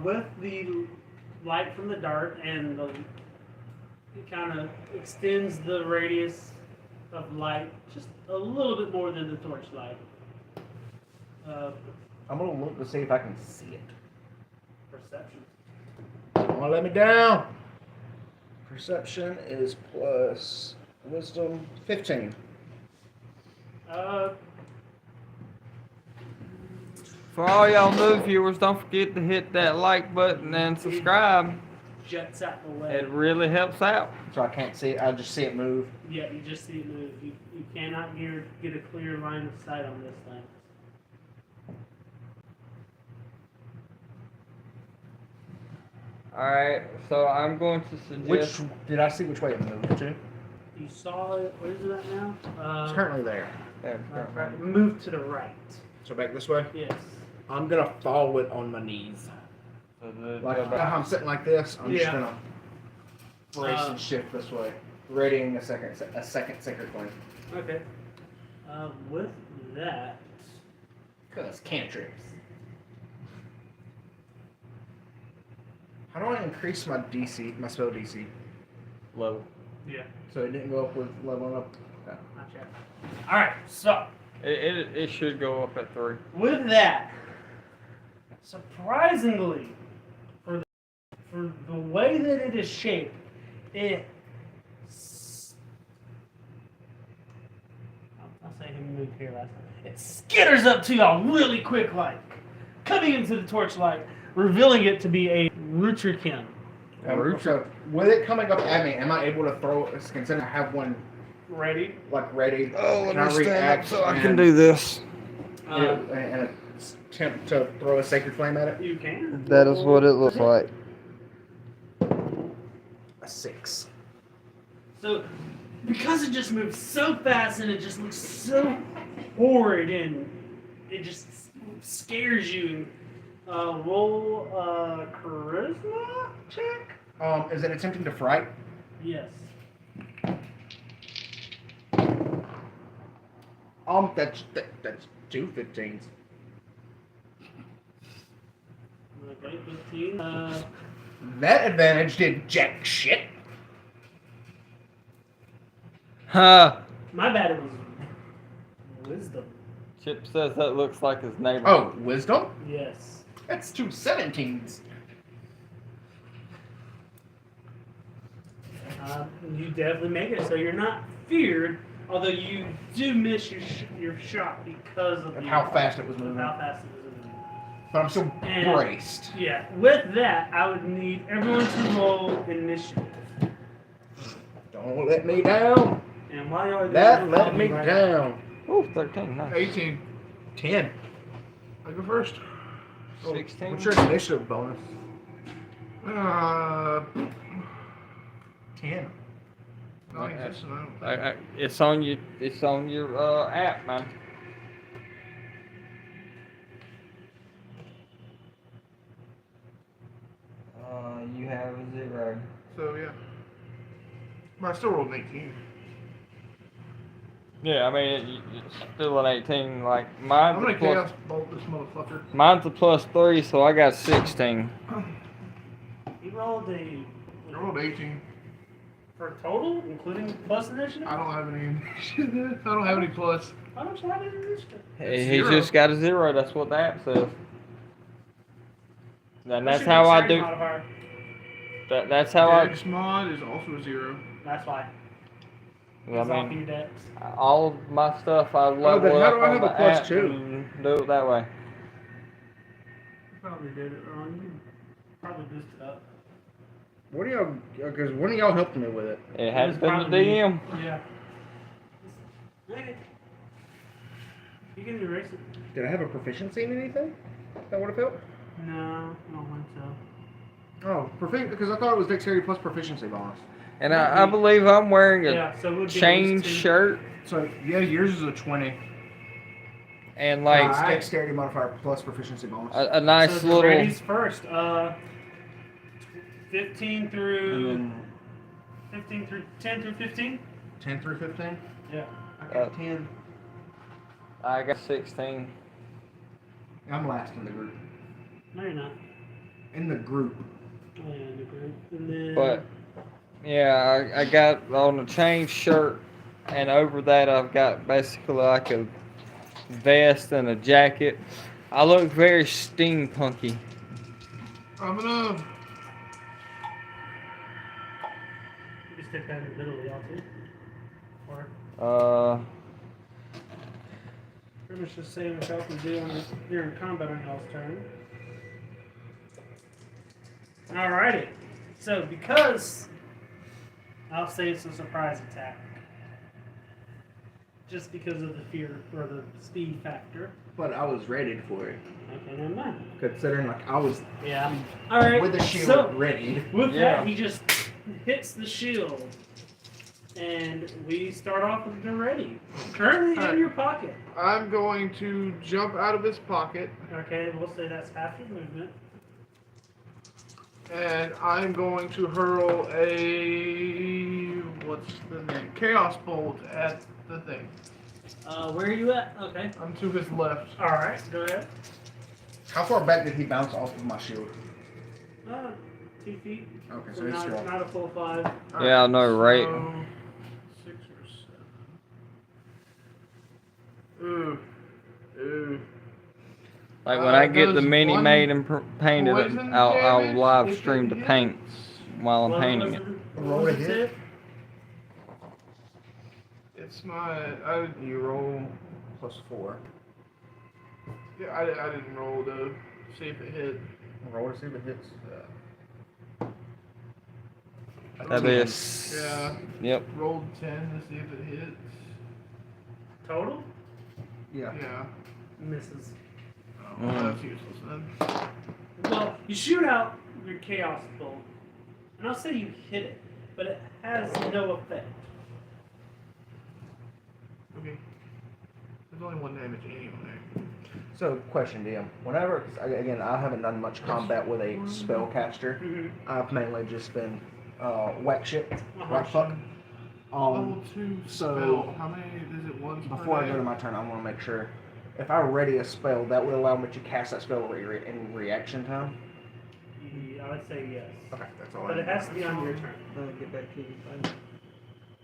Speaker 1: with the light from the dart and it kind of extends the radius of light just a little bit more than the torchlight.
Speaker 3: I'm gonna look to see if I can see it.
Speaker 1: Perception.
Speaker 3: Don't wanna let me down.
Speaker 7: Perception is plus wisdom 15.
Speaker 1: Uh,
Speaker 2: For all y'all new viewers, don't forget to hit that like button and subscribe.
Speaker 1: jets out the way.
Speaker 2: It really helps out.
Speaker 7: So I can't see it. I just see it move.
Speaker 1: Yeah, you just see it move. You cannot get a clear line of sight on this thing.
Speaker 2: Alright, so I'm going to suggest.
Speaker 7: Which did I see which way it moved to?
Speaker 1: You saw it. Where is it at now?
Speaker 3: It's currently there.
Speaker 1: Right, move to the right.
Speaker 3: So back this way.
Speaker 1: Yes.
Speaker 3: I'm gonna follow it on my knees. Like
Speaker 2: Go back.
Speaker 3: how I'm sitting like this. I'm just
Speaker 1: Yeah.
Speaker 3: gonna brace and shift this way, readying a second sacred flame.
Speaker 1: Okay. With that,
Speaker 3: Cause cantrips. How do I increase my DC, my spell DC?
Speaker 2: Low.
Speaker 1: yeah,
Speaker 3: So it didn't go up with leveling up.
Speaker 1: not yet. All right. So
Speaker 2: It should go up at 3.
Speaker 1: with that, surprisingly, for the way that it is shaped, I'll say he moved here last time. It skitters up to y'all really quick, like coming into the torchlight, revealing it to be a Rutrikin.
Speaker 3: So with it coming up at me, am I able to throw? Considering I have one
Speaker 1: Ready?
Speaker 3: like ready.
Speaker 2: Oh, let
Speaker 3: can
Speaker 2: me stand up
Speaker 3: react
Speaker 2: so I
Speaker 3: and-
Speaker 2: can do this.
Speaker 3: and attempt to throw a sacred flame at it?
Speaker 1: You can.
Speaker 2: That is what it looks like.
Speaker 3: A 6.
Speaker 1: So, because it just moves so fast and it just looks so horrid and it just scares you, roll a charisma check?
Speaker 3: Is it attempting to fright?
Speaker 1: Yes.
Speaker 3: That's 2 15s.
Speaker 1: Okay, 15.
Speaker 3: That advantage did jack shit.
Speaker 2: Huh.
Speaker 1: My bad, it was wisdom.
Speaker 2: Chip says that looks like his neighbor.
Speaker 3: Oh, wisdom?
Speaker 1: Yes.
Speaker 3: That's 2 17s.
Speaker 1: You definitely make it, so you're not feared, although you do miss your shot because of
Speaker 3: How fast it was
Speaker 1: of
Speaker 3: moving.
Speaker 1: how fast it was moving.
Speaker 3: But I'm still
Speaker 1: And-
Speaker 3: braced.
Speaker 1: Yeah, with that, I would need everyone to roll initiative.
Speaker 3: Don't let me down.
Speaker 1: And while you're
Speaker 3: That
Speaker 1: doing
Speaker 3: let me
Speaker 1: right
Speaker 3: down.
Speaker 2: Ooh, 13. Nice.
Speaker 4: 18.
Speaker 3: 10.
Speaker 4: I go first.
Speaker 2: 16.
Speaker 3: What's your initiative bonus? 10.
Speaker 4: Non-existent. I don't think.
Speaker 2: It's on you. It's on your app, man. You have a 0.
Speaker 4: So yeah. But I still rolled an 18.
Speaker 2: Yeah, I mean it's still an 18. Like
Speaker 4: I'm
Speaker 2: mine's
Speaker 4: gonna
Speaker 2: a plus.
Speaker 4: chaos bolt this motherfucker.
Speaker 2: Mine's a +3, so I got 16.
Speaker 1: You rolled
Speaker 4: I rolled 18.
Speaker 1: for total, including plus initiative?
Speaker 4: I don't have any. I don't have any plus.
Speaker 1: How much have you initiative?
Speaker 2: He
Speaker 4: Zero.
Speaker 2: just got a 0. That's what the app says. And that's
Speaker 1: What's your
Speaker 2: how I
Speaker 1: dexterity
Speaker 2: do.
Speaker 1: modifier?
Speaker 2: That's how I.
Speaker 4: Dex mod is also a 0.
Speaker 1: That's why.
Speaker 2: I
Speaker 1: It's off
Speaker 2: mean,
Speaker 1: your dex.
Speaker 2: all of my stuff I level
Speaker 3: then how
Speaker 2: up
Speaker 3: do I
Speaker 2: on
Speaker 3: have
Speaker 2: the
Speaker 3: a plus
Speaker 2: app
Speaker 3: 2?
Speaker 2: and do it that way.
Speaker 1: You probably did it wrong. You probably boosted up.
Speaker 3: What do y'all? Because one of y'all helped me with it.
Speaker 2: It has
Speaker 1: was
Speaker 2: been the
Speaker 1: probably me.
Speaker 2: DM.
Speaker 1: Yeah. Okay. You can erase it.
Speaker 3: Did I have a proficiency in anything that would have helped?
Speaker 1: No, I don't think so.
Speaker 3: Oh, because I thought it was dexterity plus proficiency bonus.
Speaker 2: And I believe I'm wearing a
Speaker 1: Yeah, so it would be
Speaker 2: chain
Speaker 1: these two.
Speaker 2: shirt
Speaker 3: So yeah, yours is a 20.
Speaker 2: and like
Speaker 3: It's dexterity modifier plus proficiency bonus.
Speaker 2: a nice
Speaker 1: so the
Speaker 2: little.
Speaker 1: ladies first. 15 through.
Speaker 3: And
Speaker 1: 15 through 10 through 15.
Speaker 3: 10 through 15.
Speaker 1: Yeah.
Speaker 3: I got 10.
Speaker 2: I got 16.
Speaker 3: I'm last in the group.
Speaker 1: No, you're not.
Speaker 3: In the group.
Speaker 1: Oh, yeah, the group. And then.
Speaker 2: But yeah, I got on a chain shirt, and over that I've got basically like a vest and a jacket. I look very steampunky.
Speaker 4: I'm gonna.
Speaker 1: stick that in the middle of y'all too? Or pretty much the same as y'all can do during combat on y'all's turn. Alrighty. So because I'll say it's a surprise attack. Just because of the fear or the speed factor.
Speaker 7: But I was ready for it.
Speaker 1: Okay, never mind.
Speaker 7: Considering like I was
Speaker 1: Yeah. Alright.
Speaker 7: with the shield
Speaker 1: so,
Speaker 7: ready.
Speaker 1: with
Speaker 2: Yeah.
Speaker 1: that, he just hits the shield. And we start off with the ready. Currently in
Speaker 4: Alright.
Speaker 1: your pocket.
Speaker 4: I'm going to jump out of his pocket,
Speaker 1: Okay, we'll say that's half your movement.
Speaker 4: and I'm going to hurl a what's the name? Chaos bolt at the thing.
Speaker 1: Where are you at? Okay.
Speaker 4: I'm to his left.
Speaker 1: Alright, go ahead.
Speaker 7: How far back did he bounce off of my shield?
Speaker 1: 2 feet.
Speaker 7: Okay,
Speaker 1: So
Speaker 7: so it's still.
Speaker 1: not a full 5.
Speaker 2: Yeah, I know, right?
Speaker 4: So, 6 or 7. Ooh.
Speaker 2: Like when I get the
Speaker 4: does
Speaker 2: mini
Speaker 4: one
Speaker 2: made and painted,
Speaker 4: poison
Speaker 2: I'll
Speaker 4: damage
Speaker 2: live
Speaker 4: if
Speaker 2: stream
Speaker 4: it
Speaker 2: the
Speaker 4: hits?
Speaker 2: paint while I'm
Speaker 1: What
Speaker 2: painting
Speaker 1: was
Speaker 2: it.
Speaker 1: What
Speaker 3: Roll
Speaker 1: was
Speaker 3: a
Speaker 1: it?
Speaker 3: hit.
Speaker 4: It's my.
Speaker 7: You roll +4.
Speaker 4: Yeah, I didn't roll to see if it hit.
Speaker 7: Roll to see if it hits.
Speaker 2: That is.
Speaker 4: Yeah.
Speaker 2: Yep.
Speaker 4: Rolled 10 to see if it hits.
Speaker 1: Total?
Speaker 7: Yeah.
Speaker 4: Yeah.
Speaker 1: Misses.
Speaker 4: Oh,
Speaker 2: Mm.
Speaker 4: that's useless then.
Speaker 1: Well, you shoot out your chaos bolt, and I'll say you hit it, but it has no effect.
Speaker 4: Okay. There's only 1 damage anyway.
Speaker 7: So, question, DM. Whenever, 'cause again, I haven't done much combat with a spellcaster.
Speaker 1: Mm-hmm.
Speaker 7: I've mainly just been whack shit,
Speaker 1: Uh-huh.
Speaker 7: whack fuck.
Speaker 4: Level 2
Speaker 7: so-
Speaker 4: spell. How many is it? Once per
Speaker 7: Before I
Speaker 4: day?
Speaker 7: go to my turn, I want to make sure if I ready a spell, that would allow me to cast that spell in reaction time.
Speaker 1: I would say yes.
Speaker 7: Okay, that's all.
Speaker 1: But it has to be on your turn.
Speaker 6: Get back to you.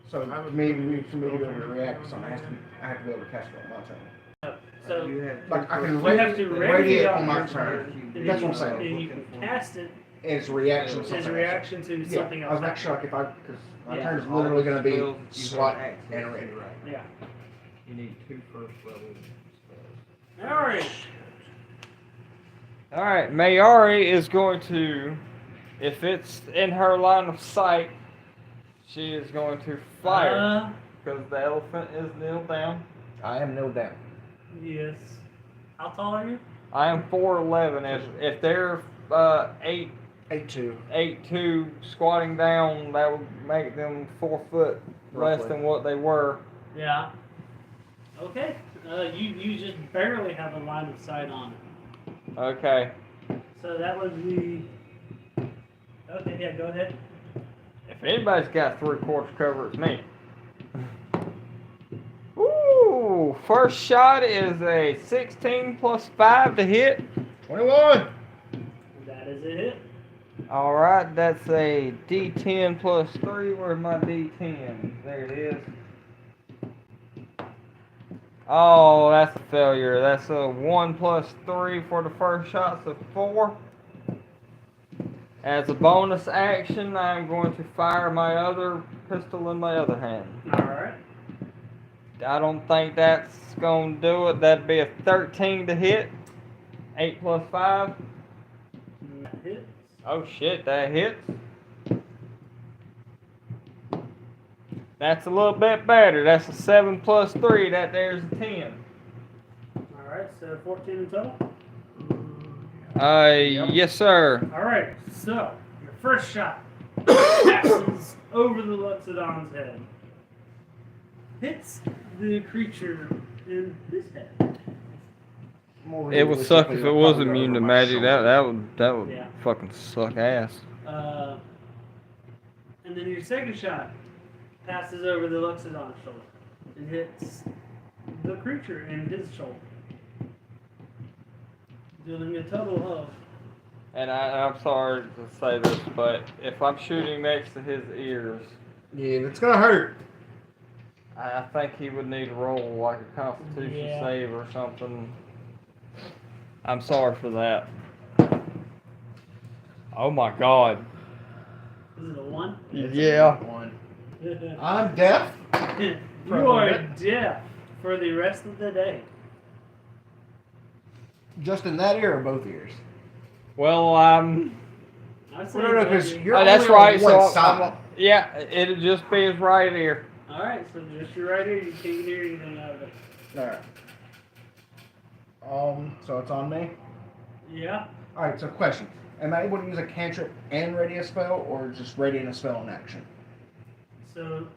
Speaker 7: So
Speaker 4: I would-
Speaker 7: for me to be able to react to something, I have to be able to cast it on my turn.
Speaker 1: So
Speaker 6: you
Speaker 1: you
Speaker 6: have
Speaker 7: Like I can
Speaker 1: have to
Speaker 7: ready
Speaker 1: ready
Speaker 7: it
Speaker 1: it
Speaker 7: on my
Speaker 1: your
Speaker 7: turn.
Speaker 1: and
Speaker 7: That's
Speaker 1: then
Speaker 7: what I'm saying.
Speaker 1: And you can cast it
Speaker 7: It's reaction to
Speaker 1: as
Speaker 7: something
Speaker 1: a reaction to
Speaker 7: else.
Speaker 1: something
Speaker 7: Yeah, I
Speaker 1: else.
Speaker 7: was making sure like if because my
Speaker 1: Yeah.
Speaker 7: turn is literally going to be
Speaker 6: spells you
Speaker 7: slot
Speaker 6: have access
Speaker 7: and
Speaker 6: to,
Speaker 7: ready.
Speaker 6: right?
Speaker 1: Yeah.
Speaker 6: You need 2 first level spells.
Speaker 1: Alright.
Speaker 2: Alright, Mayari is going to, if it's in her line of sight, she is going to fire. Because the elephant is kneeled down.
Speaker 7: I am no down.
Speaker 1: Yes. How tall are you?
Speaker 2: I am 4'11". If they're 8'2",
Speaker 7: 8-2.
Speaker 2: squatting down, that would make them 4 foot less
Speaker 7: Roughly.
Speaker 2: than what they were.
Speaker 1: Yeah. Okay. You just barely have a line of sight on it.
Speaker 2: Okay.
Speaker 1: So that would be. Okay, yeah, go ahead.
Speaker 2: If anybody's got 3/4 cover, it's me. Ooh, first shot is a 16 plus 5 to hit.
Speaker 3: 21.
Speaker 1: That is a hit.
Speaker 2: Alright, that's a D10 plus 3. Where's my D10? There it is. Oh, that's a failure. That's a 1 plus 3 for the first shot, so 4. As a bonus action, I'm going to fire my other pistol in my other hand.
Speaker 1: Alright.
Speaker 2: I don't think that's going to do it. That'd be a 13 to hit. 8 plus 5.
Speaker 1: That hits.
Speaker 2: Oh shit, that hits. That's a little bit better. That's a 7 plus 3. That there's a 10.
Speaker 1: Alright, so 14 in total.
Speaker 2: Yes, sir.
Speaker 1: Alright, so your first shot passes over the Luxodon's head. Hits the creature in his head.
Speaker 2: It would suck if it was immune to magic. That would
Speaker 1: Yeah.
Speaker 2: fucking suck ass.
Speaker 1: And then your second shot passes over the Luxodon's shoulder and hits the creature in his shoulder, dealing a total of.
Speaker 2: And I'm sorry to say this, but if I'm shooting next to his ears,
Speaker 3: Yeah, it's gonna hurt.
Speaker 2: I think he would need to roll like a Constitution
Speaker 1: Yeah.
Speaker 2: save or something. I'm sorry for that. Oh my God.
Speaker 1: Is it a 1?
Speaker 2: Yeah.
Speaker 3: 1. I'm deaf.
Speaker 1: You
Speaker 3: For a
Speaker 1: are
Speaker 3: minute.
Speaker 1: deaf for the rest of the day.
Speaker 3: Just in that ear or both ears?
Speaker 2: Well,
Speaker 1: I'd say
Speaker 3: Well, no,
Speaker 1: both
Speaker 3: because
Speaker 1: ears.
Speaker 3: you're
Speaker 2: oh, that's
Speaker 3: only on
Speaker 2: right.
Speaker 3: one
Speaker 2: So
Speaker 3: side.
Speaker 2: yeah, it'll just be his right ear.
Speaker 1: All right, so just your right ear. You can't hear anything out of it.
Speaker 3: Alright. So it's on me?
Speaker 1: Yeah.
Speaker 3: Alright, so question. Am I able to use a cantrip and ready a spell, or just ready a spell in action?
Speaker 1: So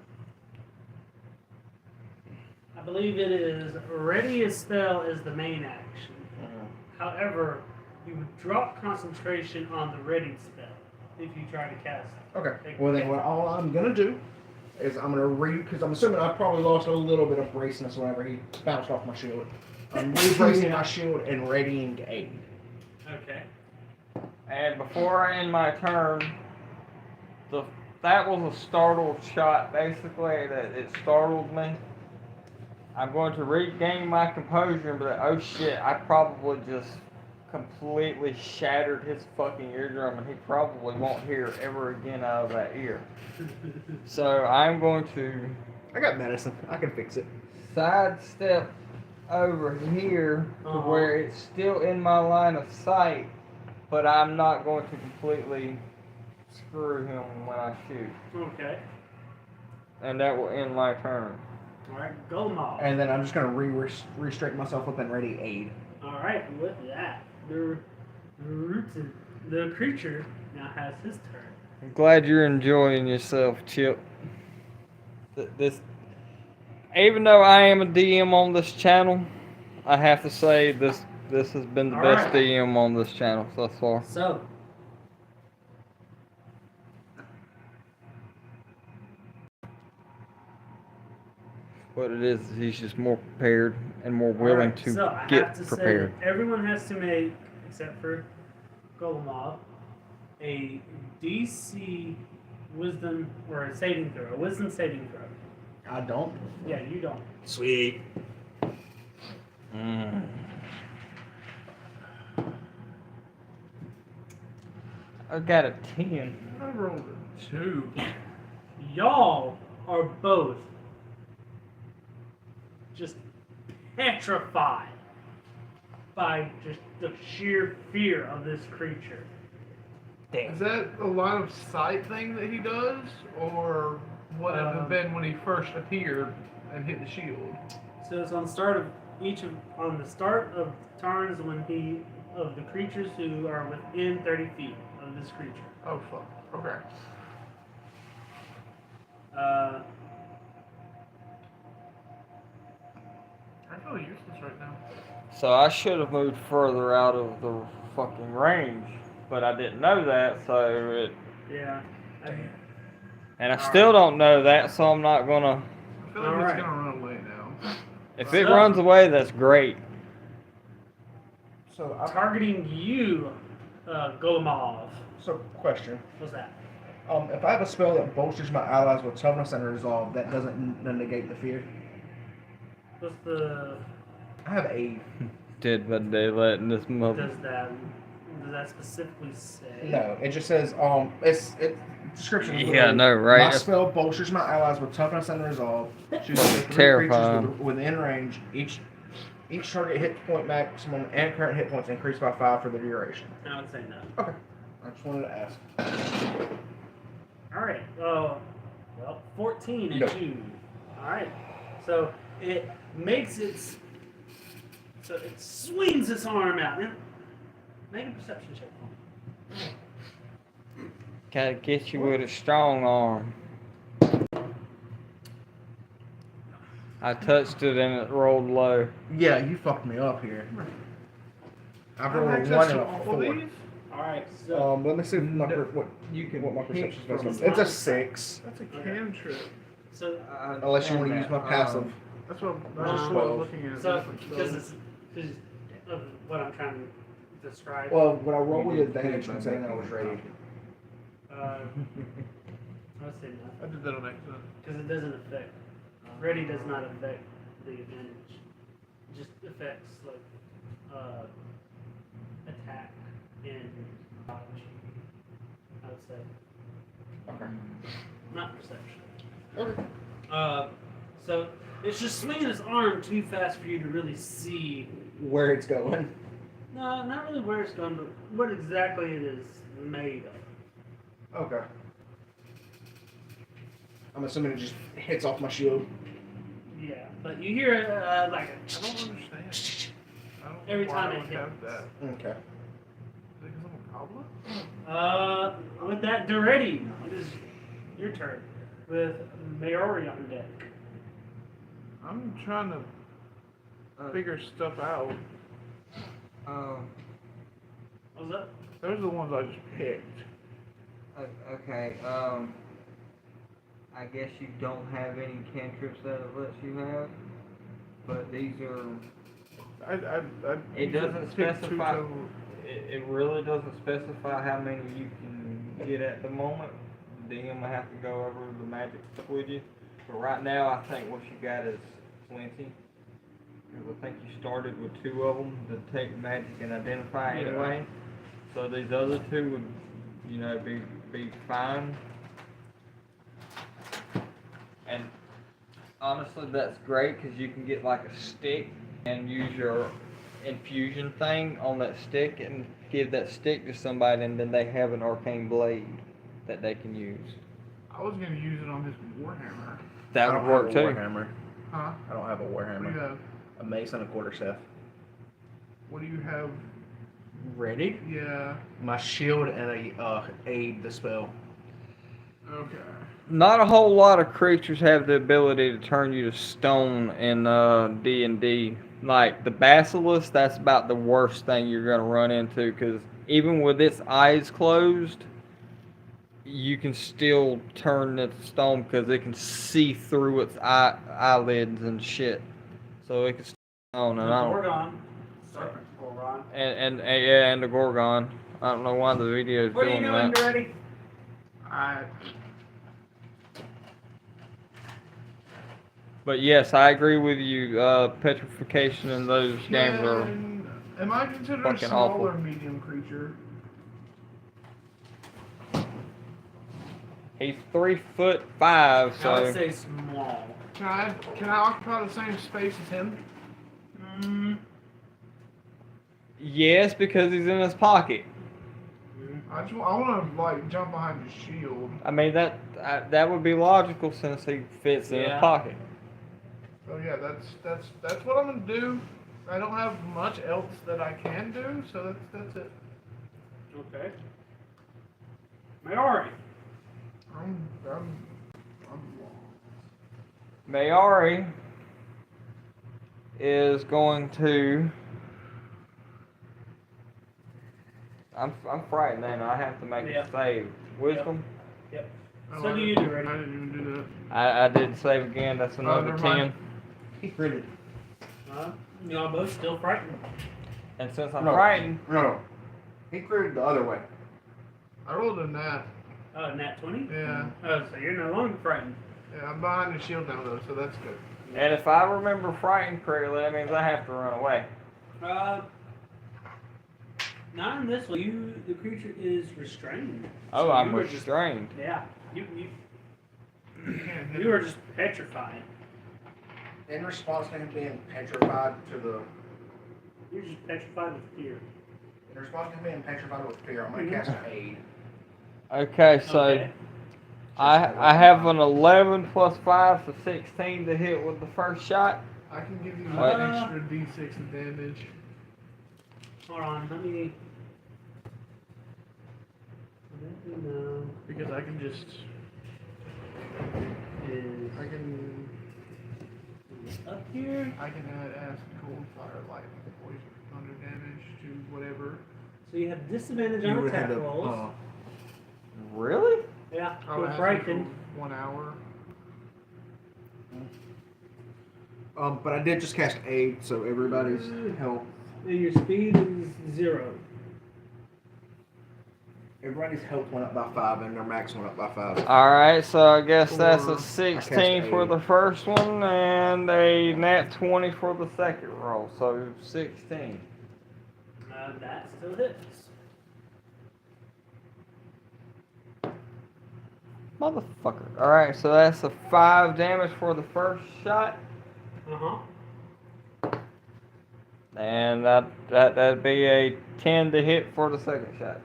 Speaker 1: I believe it is ready a spell is the main action. However, you would drop concentration on the ready spell if you try to cast.
Speaker 3: Okay. Well, then all I'm gonna do is I'm gonna because I'm assuming I probably lost a little bit of braceness whenever he bounced off my shield. I'm re-bracing my shield and readying aid.
Speaker 1: Okay.
Speaker 2: And before I end my turn, that was a startled shot, basically, that it startled me. I'm going to regain my composure and be like, oh shit, I probably just completely shattered his fucking eardrum and he probably won't hear ever again out of that ear. So I'm going to
Speaker 3: I got medicine. I can fix it.
Speaker 2: sidestep over here to where it's still in my line of sight, but I'm not going to completely screw him when I shoot.
Speaker 1: Okay.
Speaker 2: And that will end my turn.
Speaker 1: All right. Go Maul.
Speaker 3: And then I'm just gonna restrict myself up and ready aid.
Speaker 1: All right. With that, the creature now has his turn.
Speaker 2: I'm glad you're enjoying yourself, Chip. This, even though I am a DM on this channel, I have to say this has been the
Speaker 1: All
Speaker 2: best
Speaker 1: right.
Speaker 2: DM on this channel thus far.
Speaker 1: So.
Speaker 2: What it is he's just more prepared and more willing
Speaker 1: Alright,
Speaker 2: to
Speaker 1: so I
Speaker 2: get
Speaker 1: have to
Speaker 2: prepared.
Speaker 1: Say, everyone has to make, except for Golemov, a DC wisdom or a saving throw, a wisdom saving throw.
Speaker 3: I don't.
Speaker 1: Yeah, you don't.
Speaker 3: Sweet.
Speaker 2: I got a 10.
Speaker 4: I rolled a 2.
Speaker 1: Y'all are both just petrified by just the sheer fear of this creature.
Speaker 4: Is that a line of sight thing that he does, or what it have been when he first appeared and hit the shield?
Speaker 1: So it's on the start of on the start of turns when of the creatures who are within 30 feet of this creature.
Speaker 4: Oh fuck. Okay. I feel useless right now.
Speaker 2: So I should have moved further out of the fucking range, but I didn't know that, so it.
Speaker 1: Yeah.
Speaker 2: And I still don't know that, so I'm not gonna.
Speaker 4: I feel like
Speaker 1: Alright.
Speaker 4: it's gonna run away now.
Speaker 2: If it
Speaker 1: So-
Speaker 2: runs away, that's great.
Speaker 3: So
Speaker 1: Targeting you, Golemov.
Speaker 3: So question.
Speaker 1: What's that?
Speaker 3: If I have a spell that bolsters my allies with toughness and resolve, that doesn't negate the fear.
Speaker 1: What's the
Speaker 3: I have aid.
Speaker 2: Did but they letting this mother.
Speaker 1: does that specifically say?
Speaker 3: No, it just says it description. is
Speaker 2: Yeah,
Speaker 3: literally,
Speaker 2: no, right?
Speaker 3: My spell bolsters my allies with toughness and resolve. Choose up to 3
Speaker 2: Terrifying.
Speaker 3: creatures within range. Each target hit point maximum and current hit points increase by 5 for the duration.
Speaker 1: I would say no.
Speaker 3: Okay. I just wanted to ask.
Speaker 1: All right. Well, 14 at
Speaker 3: No.
Speaker 1: you. All right. So it makes its. So it swings its arm out. Now, make a perception check.
Speaker 2: Gotta get you with a strong arm. I touched it and it rolled low.
Speaker 3: Yeah, you fucked me up here. I've rolled a
Speaker 4: Access
Speaker 3: 1 and
Speaker 4: to
Speaker 3: a
Speaker 4: all of
Speaker 3: 4.
Speaker 4: these?
Speaker 1: All right. So
Speaker 3: Let me see what my
Speaker 6: hit
Speaker 3: perception
Speaker 6: from-
Speaker 3: is. It's a 6.
Speaker 4: That's a
Speaker 1: Okay.
Speaker 4: cantrip.
Speaker 1: so
Speaker 3: Unless you want to use my passive.
Speaker 4: That's what
Speaker 1: Um,
Speaker 4: what I was looking at.
Speaker 1: so
Speaker 4: different
Speaker 1: because
Speaker 4: spells.
Speaker 1: because of what I'm trying to describe.
Speaker 3: Well, when I roll with advantage, considering I was ready.
Speaker 1: I would say no.
Speaker 4: I did that on accident.
Speaker 1: Because it doesn't affect. Ready does not affect the advantage. It just affects like attack and dodge. I would say.
Speaker 3: Okay.
Speaker 1: Not perception.
Speaker 7: Okay.
Speaker 1: So it's just swinging his arm too fast for you to really see.
Speaker 7: Where it's going.
Speaker 1: No, not really where it's going, but what exactly it is made of.
Speaker 7: Okay. I'm assuming it just hits off my shield.
Speaker 1: Yeah, but you hear like
Speaker 4: I don't understand. I don't know
Speaker 1: Every
Speaker 4: why
Speaker 1: time
Speaker 4: I
Speaker 1: it
Speaker 4: would have
Speaker 1: hits.
Speaker 4: that.
Speaker 7: Okay.
Speaker 4: Is it because I'm a goblin?
Speaker 1: with that Duretti, it is your turn with Maori on deck.
Speaker 4: I'm trying to figure stuff out.
Speaker 1: What's up?
Speaker 4: Those are the ones I just picked.
Speaker 2: Okay, I guess you don't have any cantrips that it lets you have, but these are. It doesn't
Speaker 4: pick two
Speaker 2: specify.
Speaker 4: total.
Speaker 2: It really doesn't specify how many you can get at the moment. DM will have to go over the magic stuff with you. But right now, I think what you got is plenty. Because I think you started with 2 of them, detect magic and identify
Speaker 4: Yeah.
Speaker 2: anyway. So these other 2 would, you know, be fine. And honestly, that's great because you can get like a stick and use your infusion thing on that stick and give that stick to somebody, and then they have an arcane blade that they can use.
Speaker 4: I was gonna use it on this warhammer.
Speaker 2: That
Speaker 3: I
Speaker 2: would
Speaker 3: don't
Speaker 2: work
Speaker 3: have a
Speaker 2: too.
Speaker 3: Warhammer.
Speaker 4: Huh?
Speaker 3: I don't have a
Speaker 4: What do you
Speaker 3: Warhammer.
Speaker 4: have?
Speaker 3: A mace and a quarterstaff.
Speaker 4: What do you have?
Speaker 3: Ready?
Speaker 4: Yeah.
Speaker 3: My shield and a aid the spell.
Speaker 4: Okay.
Speaker 2: Not a whole lot of creatures have the ability to turn you to stone in D&D. Like the basilisk, that's about the worst thing you're gonna run into because even with its eyes closed, you can still turn it to stone because it can see through its eyelids and shit. So it can stone, and I don't.
Speaker 1: Gorgon. Serpent Gorgon.
Speaker 2: And yeah, and the Gorgon. I don't know why the video is
Speaker 1: What are you
Speaker 2: doing
Speaker 1: doing,
Speaker 2: that.
Speaker 1: Duretti?
Speaker 4: I.
Speaker 2: But yes, I agree with you. Petrification and those games are.
Speaker 4: Am I considered a
Speaker 2: fucking
Speaker 4: small
Speaker 2: awful.
Speaker 4: or medium creature?
Speaker 2: He's 3'5",
Speaker 1: I would
Speaker 2: so
Speaker 1: say small.
Speaker 4: Can I occupy the same space as him?
Speaker 2: yes, because he's in his pocket.
Speaker 4: I want to like jump behind his shield.
Speaker 2: I mean that would be logical since he fits in his
Speaker 1: Yeah.
Speaker 2: pocket.
Speaker 4: So yeah, that's what I'm gonna do. I don't have much else that I can do, so that's it.
Speaker 1: Okay. Maori.
Speaker 4: I'm lost.
Speaker 2: Maori is going to. I'm frightened, and I have to make
Speaker 1: Yeah.
Speaker 2: a save. Wisdom.
Speaker 4: Oh,
Speaker 1: So
Speaker 4: I
Speaker 1: do you,
Speaker 4: didn't-
Speaker 1: Duretti.
Speaker 4: I didn't even do that.
Speaker 2: I did save again. That's another
Speaker 4: never
Speaker 2: 10.
Speaker 4: mind.
Speaker 7: He critted.
Speaker 1: Y'all both still frightened.
Speaker 2: And since I'm
Speaker 7: No.
Speaker 2: frightened,
Speaker 7: No. He critted the other way.
Speaker 4: I rolled a nat.
Speaker 1: Nat 20?
Speaker 4: Yeah.
Speaker 1: Oh, so you're no longer frightened.
Speaker 4: Yeah, I'm behind the shield now though, so that's good.
Speaker 2: and if I remember frightened correctly, that means I have to run away.
Speaker 1: Not in this one. The creature is restrained.
Speaker 2: Oh,
Speaker 1: So
Speaker 2: I'm
Speaker 1: you were just-
Speaker 2: restrained.
Speaker 1: Yeah. You
Speaker 4: Can't hit
Speaker 1: you were
Speaker 4: him.
Speaker 1: just petrified.
Speaker 3: In response to him being petrified to the.
Speaker 1: You're just petrified with fear.
Speaker 3: In response to him being petrified with fear, I'm gonna cast aid.
Speaker 2: Okay, so
Speaker 1: Okay.
Speaker 2: I have an 11 plus 5, so 16 to hit with the first shot.
Speaker 4: I can give you
Speaker 2: What?
Speaker 4: an extra d6 of damage.
Speaker 1: Hold on. Let me. No.
Speaker 4: Because I can just
Speaker 1: Is
Speaker 4: I can
Speaker 1: up here.
Speaker 4: add acid, cold, fire, lightning, poison, thunder damage to whatever.
Speaker 1: So you have disadvantage
Speaker 3: You
Speaker 1: on
Speaker 3: would
Speaker 1: attack
Speaker 3: have
Speaker 1: rolls.
Speaker 2: Really?
Speaker 1: Yeah.
Speaker 4: Oh,
Speaker 1: With
Speaker 4: acid
Speaker 1: frightened.
Speaker 4: for 1 hour.
Speaker 7: But I did just cast aid, so everybody's health.
Speaker 1: And your speed is 0.
Speaker 7: Everybody's health went up by 5, and their max went up by 5.
Speaker 2: Alright, so I guess that's
Speaker 4: Or-
Speaker 2: a
Speaker 4: I
Speaker 2: 16
Speaker 7: cast
Speaker 2: for
Speaker 7: eight.
Speaker 2: the first one and a nat 20 for the second roll, so 16.
Speaker 1: That still hits.
Speaker 2: Motherfucker. Alright, so that's a 5 damage for the first shot.
Speaker 1: Uh-huh.
Speaker 2: And that'd be a 10 to hit for the second shot.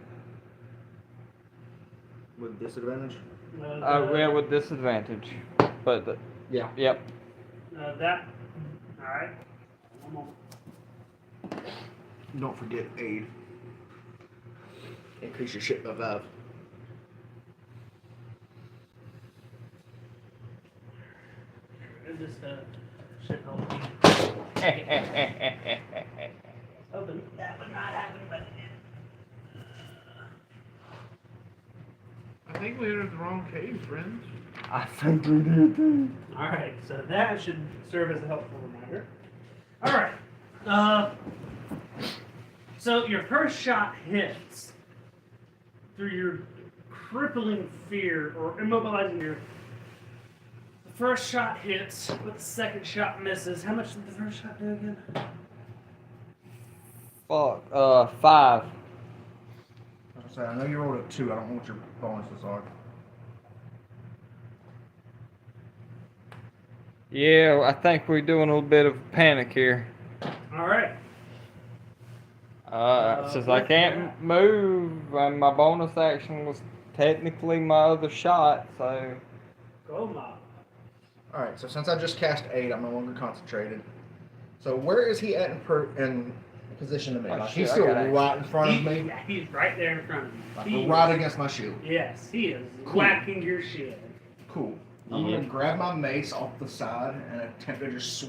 Speaker 7: With disadvantage?
Speaker 2: Yeah, with disadvantage. But,
Speaker 7: Yeah.
Speaker 2: yep.
Speaker 1: That. Alright. One moment.
Speaker 7: Don't forget aid. Increase your shit by 5.
Speaker 1: Where's this shit hole? Open. That would not happen, but it did.
Speaker 4: I think we entered the wrong cave, friends.
Speaker 2: I think we did too.
Speaker 1: Alright, so that should serve as a helpful reminder. Alright. So your first shot hits through your crippling fear or immobilizing your. The first shot hits, but the second shot misses. How much did the first shot do again?
Speaker 2: Fuck. 5.
Speaker 7: I know you rolled a 2. I don't know what your bonuses are.
Speaker 2: Yeah, I think we're doing a little bit of panic here.
Speaker 1: Alright.
Speaker 2: Since I can't move, and my bonus action was technically my other shot, so.
Speaker 1: Go, Mob.
Speaker 3: Alright, so since I just cast 8, I'm no longer concentrated. So where is he at in position to me?
Speaker 2: Oh,
Speaker 3: Like,
Speaker 2: shit,
Speaker 3: he's
Speaker 2: I
Speaker 3: still
Speaker 2: got it.
Speaker 3: right in front of me?
Speaker 1: Yeah, he's right there in front of you.
Speaker 3: Like,
Speaker 1: He
Speaker 3: right
Speaker 1: is-
Speaker 3: against my shield.
Speaker 1: Yes, he is
Speaker 3: Cool.
Speaker 1: whacking your shield.
Speaker 3: Cool. I'm
Speaker 2: Yeah.
Speaker 3: gonna grab my mace off the side and attempt to just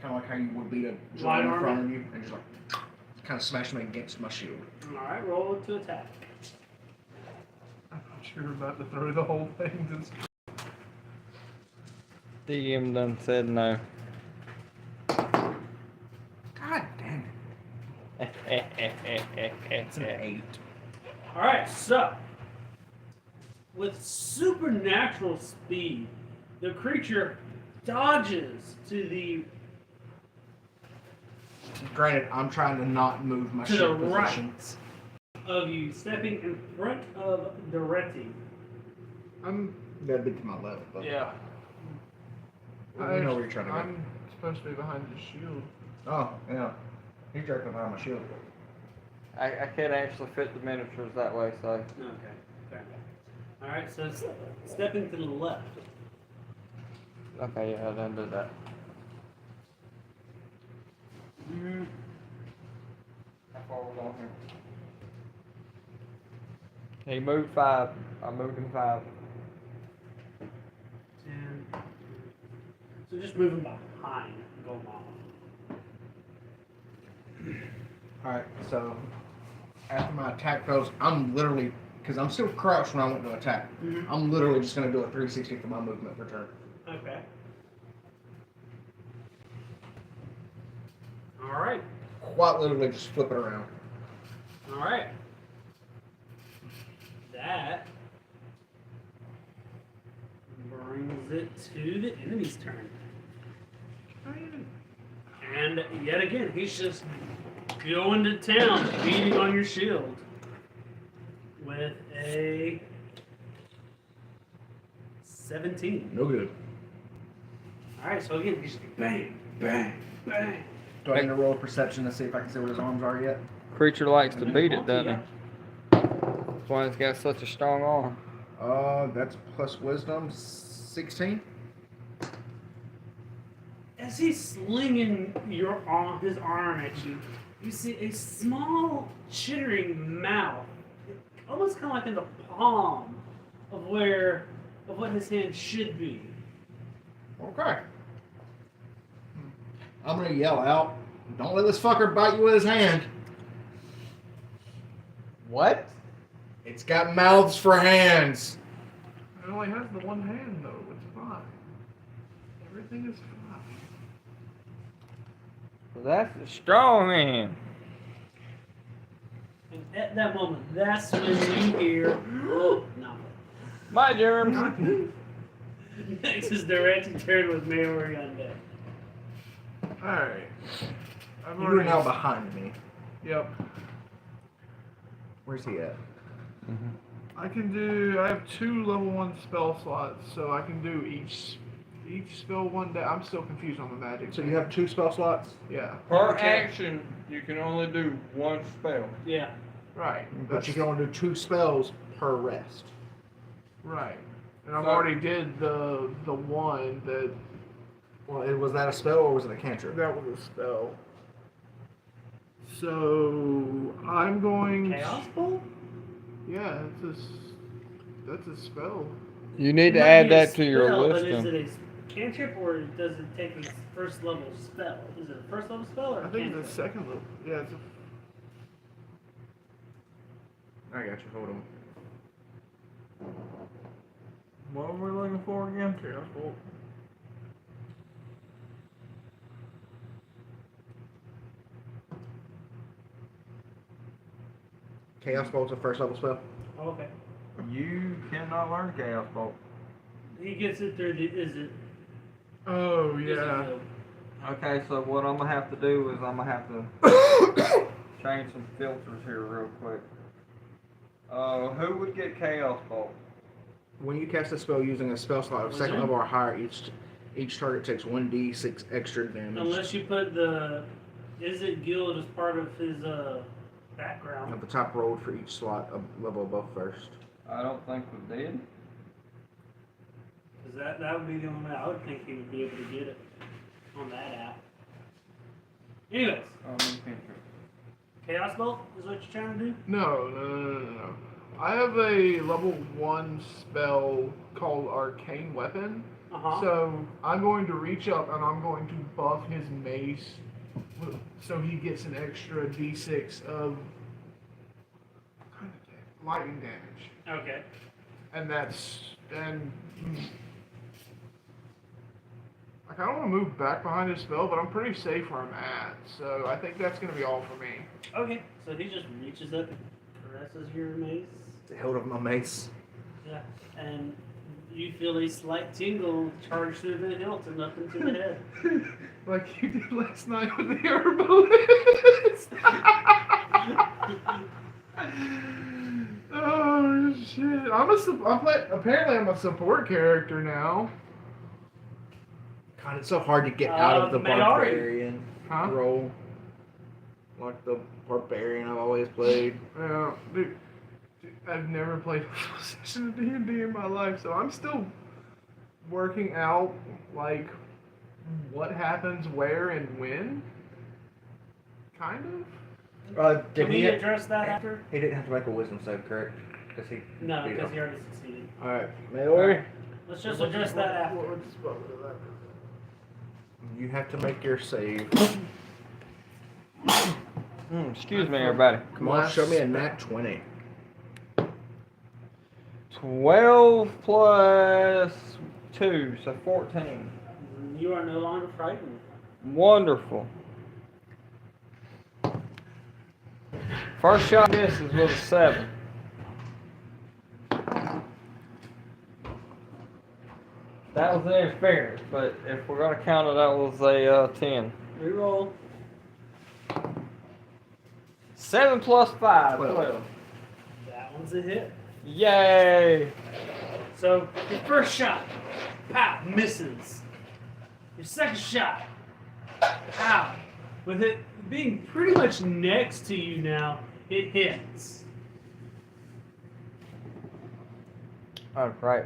Speaker 3: kind of like how you would beat a
Speaker 1: Light
Speaker 3: giant in
Speaker 1: armor?
Speaker 3: front of you and just like kind of smash him against my shield.
Speaker 1: Alright, roll to attack.
Speaker 4: I thought you were about to throw the whole thing to
Speaker 2: DM done said no.
Speaker 3: God damn it. It's an 8.
Speaker 1: Alright, so with supernatural speed, the creature dodges to the
Speaker 3: Granted, I'm trying to not move my
Speaker 1: to the
Speaker 3: shield
Speaker 1: right
Speaker 3: position.
Speaker 1: of you, stepping in front of Doretti.
Speaker 4: I'm
Speaker 3: That'd be to my left, but
Speaker 2: Yeah.
Speaker 3: we know where you're trying to go.
Speaker 4: I'm supposed to be behind your shield.
Speaker 3: Oh, yeah. He's directly behind my shield.
Speaker 2: I can't actually fit the miniatures that way, so.
Speaker 1: Okay, fair enough. Alright, so stepping to the left.
Speaker 2: Okay, yeah, I done did that. How far was on here? He moved 5. I moved him 5.
Speaker 1: 10. So just moving behind Golmama.
Speaker 3: Alright, so after my attack fails, I'm literally, because I'm still crouched when I went to attack,
Speaker 1: Mhm.
Speaker 3: I'm literally just going to do a 360 for my movement per turn.
Speaker 1: Okay. Alright.
Speaker 3: Quite literally just flip it around.
Speaker 1: Alright. That brings it to the enemy's turn. And yet again, he's just going to town, beating on your shield with a 17.
Speaker 3: No good.
Speaker 1: Alright, so again, he's bang, bang, bang.
Speaker 3: Do I need to roll a perception to see if I can see what his arms are yet?
Speaker 2: Creature likes to beat it, doesn't he? That's why he's got such a strong arm.
Speaker 3: That's plus wisdom, 16.
Speaker 1: As he's slinging his arm at you, you see a small chittering mouth, almost kind of like in the palm of what his hand should be.
Speaker 3: Okay. I'm gonna yell out, don't let this fucker bite you with his hand.
Speaker 2: What?
Speaker 3: It's got mouths for hands.
Speaker 4: It only has the one hand though. It's fine. Everything is fine.
Speaker 2: That's a strong man.
Speaker 1: And at that moment, that's when you hear, no.
Speaker 2: My germs.
Speaker 1: Next is Doretti's turn with Maori on deck.
Speaker 4: Alright. I've
Speaker 3: You are now behind me.
Speaker 4: Yep.
Speaker 3: Where's he at?
Speaker 4: I have 2 level 1 spell slots, so I can do each spell one day. I'm still confused on the magic.
Speaker 3: So you have 2 spell slots?
Speaker 4: Yeah.
Speaker 2: Per
Speaker 1: Okay.
Speaker 2: action, you can only do 1 spell.
Speaker 1: Yeah.
Speaker 4: Right.
Speaker 3: But you can only do 2 spells per rest.
Speaker 4: Right. And I've
Speaker 2: So-
Speaker 4: already did the one
Speaker 3: Well, was that a spell or was it a cantrip?
Speaker 4: that was a spell. So I'm going.
Speaker 1: Chaos Bolt?
Speaker 4: Yeah, that's a spell.
Speaker 2: You need
Speaker 1: It
Speaker 2: to
Speaker 1: might
Speaker 2: add
Speaker 1: be a
Speaker 2: that to your
Speaker 1: spell, But is
Speaker 2: listing.
Speaker 1: it a cantrip or does it take a first level spell? Is it a first level spell or a
Speaker 4: I think
Speaker 1: cantrip?
Speaker 4: it's a second level. Yeah, it's a
Speaker 3: I got you. Hold on.
Speaker 2: What were we looking for again?
Speaker 4: Chaos Bolt.
Speaker 3: Chaos Bolt's a first level spell.
Speaker 1: Oh, okay.
Speaker 2: You cannot learn Chaos Bolt.
Speaker 1: He gets it through the. Is it?
Speaker 4: Oh
Speaker 1: is it
Speaker 4: yeah.
Speaker 1: the-
Speaker 2: Okay, so what I'm gonna have to do is I'm gonna have to change some filters here real quick. Who would get Chaos Bolt?
Speaker 3: When you cast a spell using a spell slot of second
Speaker 1: Wizard?
Speaker 3: level or higher, each target takes 1d6 extra damage
Speaker 1: Unless you put the. Is it guild as part of his background?
Speaker 3: of the top rolled for each slot a level above first.
Speaker 2: I don't think we did.
Speaker 1: Because that would be the only way I would think he would be able to get it on that app. Anyways, Chaos Bolt is what you're trying to do?
Speaker 4: No. I have a level 1 spell called Arcane Weapon.
Speaker 1: Uh-huh.
Speaker 4: So I'm going to reach up and I'm going to buff his mace so he gets an extra d6 of lightning damage.
Speaker 1: Okay.
Speaker 4: And I kind of want to move back behind his spell, but I'm pretty safe where I'm at. So I think that's going to be all for me.
Speaker 1: Okay. So he just reaches up and caresses your mace.
Speaker 3: The hilt of my mace.
Speaker 1: Yeah. And you feel a slight tingle charge through the hilt and up into the head.
Speaker 4: Like you did last night with the herbalist. Oh shit! Apparently I'm a support character now.
Speaker 3: God, it's so hard to get out of the
Speaker 1: Mayari.
Speaker 3: barbarian
Speaker 4: Huh?
Speaker 3: role. Like the barbarian I've always played.
Speaker 4: Yeah, dude, I've never played a full session of D&D in my life, so I'm still working out like what happens where and when. Kind of.
Speaker 1: Can we address that after?
Speaker 3: He didn't have to make a wisdom save, correct? Because he.
Speaker 1: No,
Speaker 3: beat
Speaker 1: because
Speaker 3: him.
Speaker 1: he already succeeded.
Speaker 3: All right, Maori.
Speaker 1: Let's just address that after.
Speaker 4: What spell was that?
Speaker 3: You have to make your save.
Speaker 2: Excuse me, everybody.
Speaker 3: Come on, show me a nat 20.
Speaker 2: 12 plus 2, so 14.
Speaker 1: You are no longer frightened.
Speaker 2: Wonderful. First shot misses with a 7. That was an interference, but if we're gonna count it, that was a 10.
Speaker 1: Reroll.
Speaker 2: 7 plus 5,
Speaker 3: 12.
Speaker 2: 12.
Speaker 1: That one's a hit.
Speaker 2: Yay!
Speaker 1: So your first shot, pow, misses. Your second shot, pow, with it being pretty much next to you now, it hits.
Speaker 2: Oh, right.